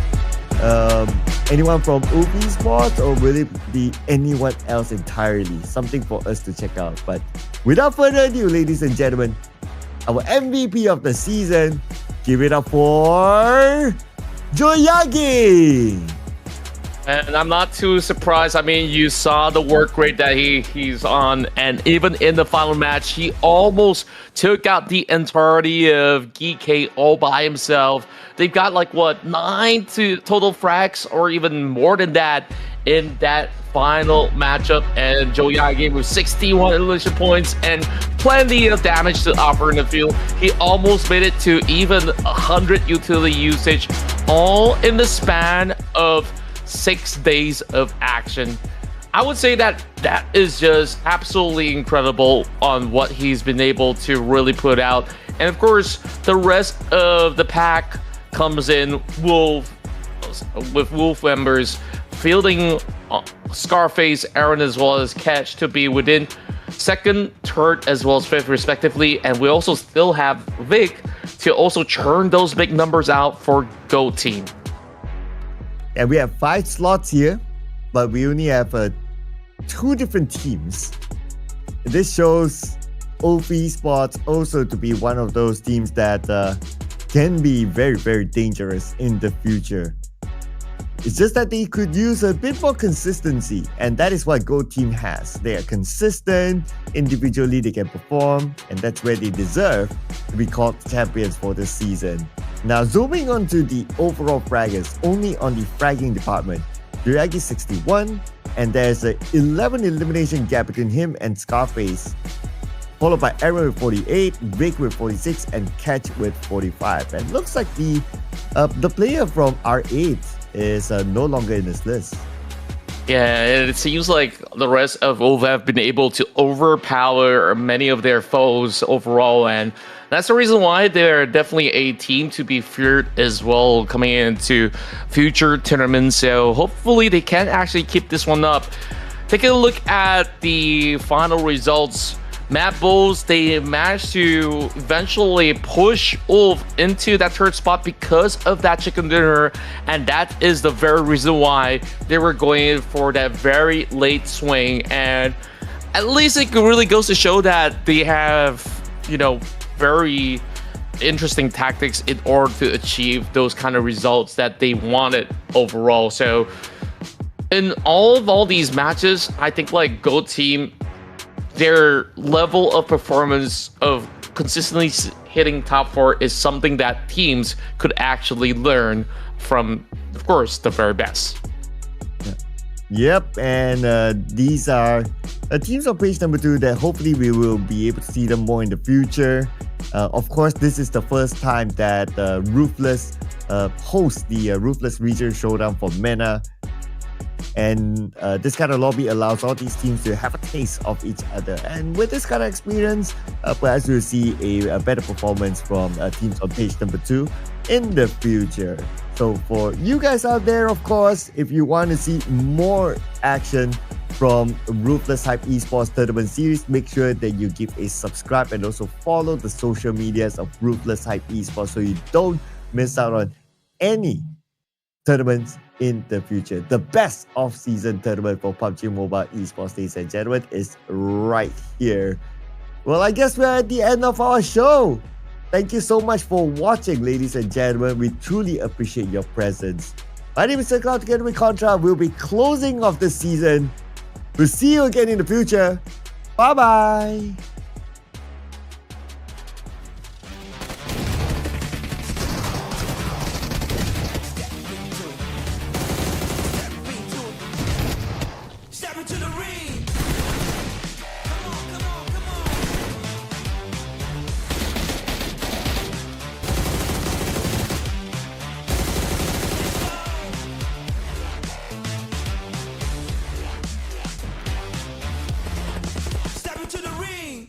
anyone from ULF Esports, or will it be anyone else entirely? Something for us to check out. But without further ado, ladies and gentlemen, our MVP of the season, give it up for GEN.G. And I'm not too surprised. I mean, you saw the work rate that he's on, and even in the final match, he almost took out the entirety of GEEKAY all by himself. They've got like, what, 9 total frags, or even more than that in that final matchup, and GEN.G with 61 elimination points and plenty of damage to offer in the field. He almost made it to even 100 utility usage, all in the span of 6 days of action. I would say that is just absolutely incredible on what he's been able to really put out. And of course, the rest of the pack comes in with Wolf members fielding Scarface, Aaron, as well as Catch to be within second, third, as well as fifth, respectively. And we also still have Vic to also churn those big numbers out for GOAT Team. And we have 5 slots here, but we only have 2 different teams. This shows ULF Esports also to be one of those teams that can be very, very dangerous in the future. It's just that they could use a bit more consistency, and that is what GOAT Team has. They are consistent, individually they can perform, and that's where they deserve to be called champions for this season. Now, zooming on to the overall fraggers, only on the fragging department, GEN.G 61, and there's an 11 elimination gap between him and Scarface, followed by Aaron with 48, Vic with 46, and Catch with 45. And looks like the player from ARCred is no longer in this list. Yeah, it seems like the rest of ULF have been able to overpower many of their foes overall, and that's the reason why they're definitely a team to be feared as well coming into future tournaments. So hopefully they can actually keep this one up. taking a look at the final results, MADBULLS, they managed to eventually push Ulf into that third spot because of that chicken dinner, and that is the very reason why they were going for that very late swing. And at least it really goes to show that they have, you know, very interesting tactics in order to achieve those kind of results that they wanted overall. So in all these matches, I think like GOAT team, their level of performance of consistently hitting top 4 is something that teams could actually learn from, of course, the very best. Yep, and these are teams on page number 2 that hopefully we will be able to see them more in the future. Of course, this is the first time that Ruthless hosts the Ruthless Regional Showdown for MENA. And this kind of lobby allows all these teams to have a taste of each other. And with this kind of experience, perhaps we'll see a better performance from teams on page number 2 in the future. So for you guys out there, of course, if you want to see more action from Ruthless Hype Esports Tournament Series, make sure that you give a subscribe and also follow the social medias of Ruthless Hype Esports so you don't miss out on any tournaments in the future. The best off-season tournament for PUBG Mobile Esports, ladies and gentlemen, is right here. Well, I guess we're at the end of our show. Thank you so much for watching, ladies and gentlemen. We truly appreciate your presence. My name is Cloud. Together with Contra, we'll be closing off the season. We'll see you again in the future. Bye-bye. Step into the ring. Come on, come on, come on. Step into the ring.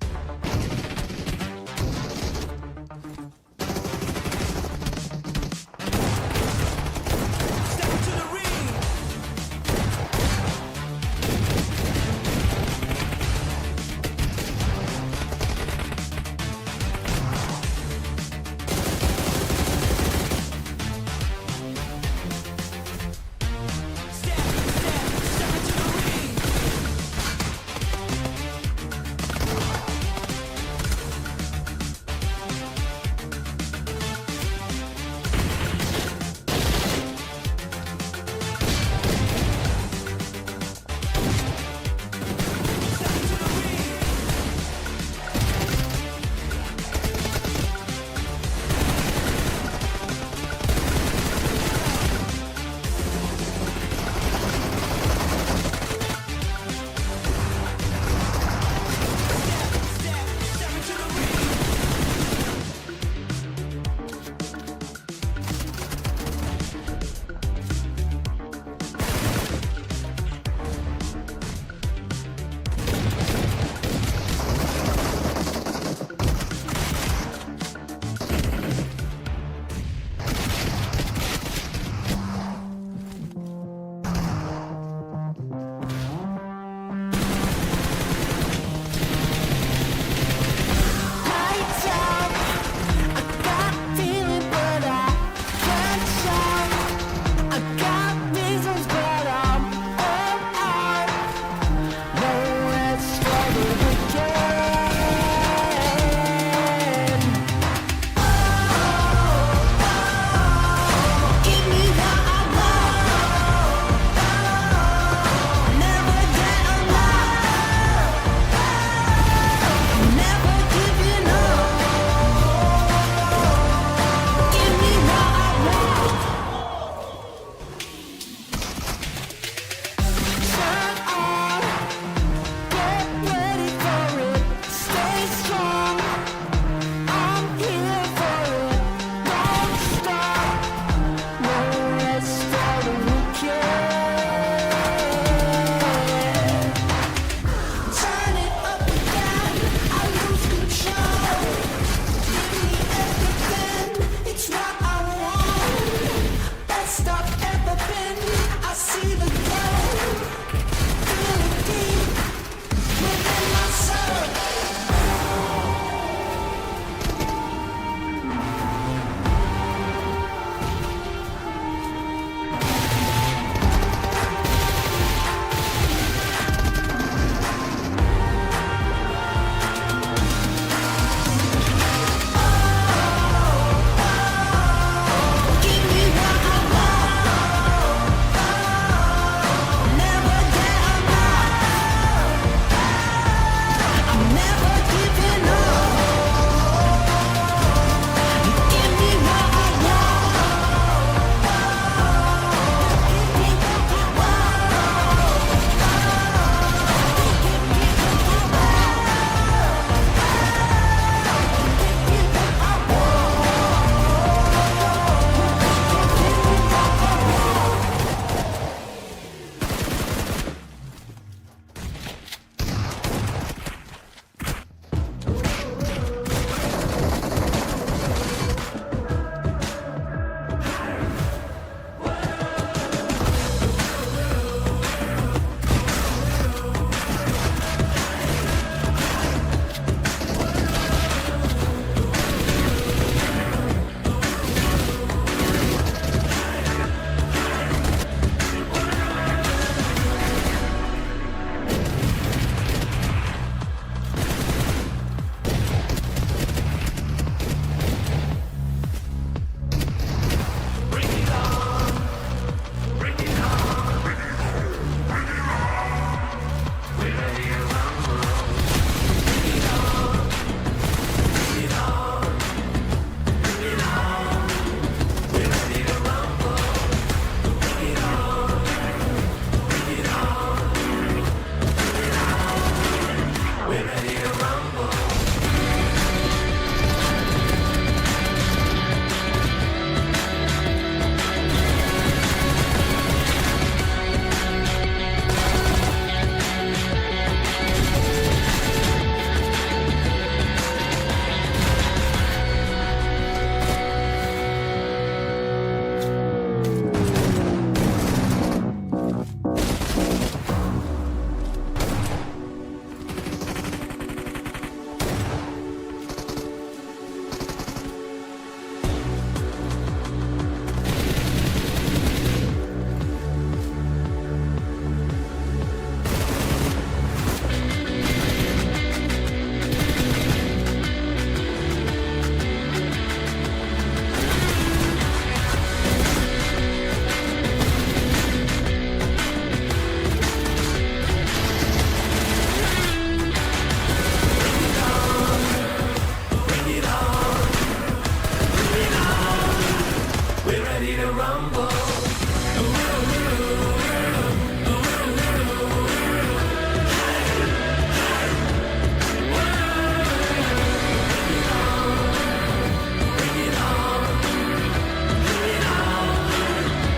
rumble.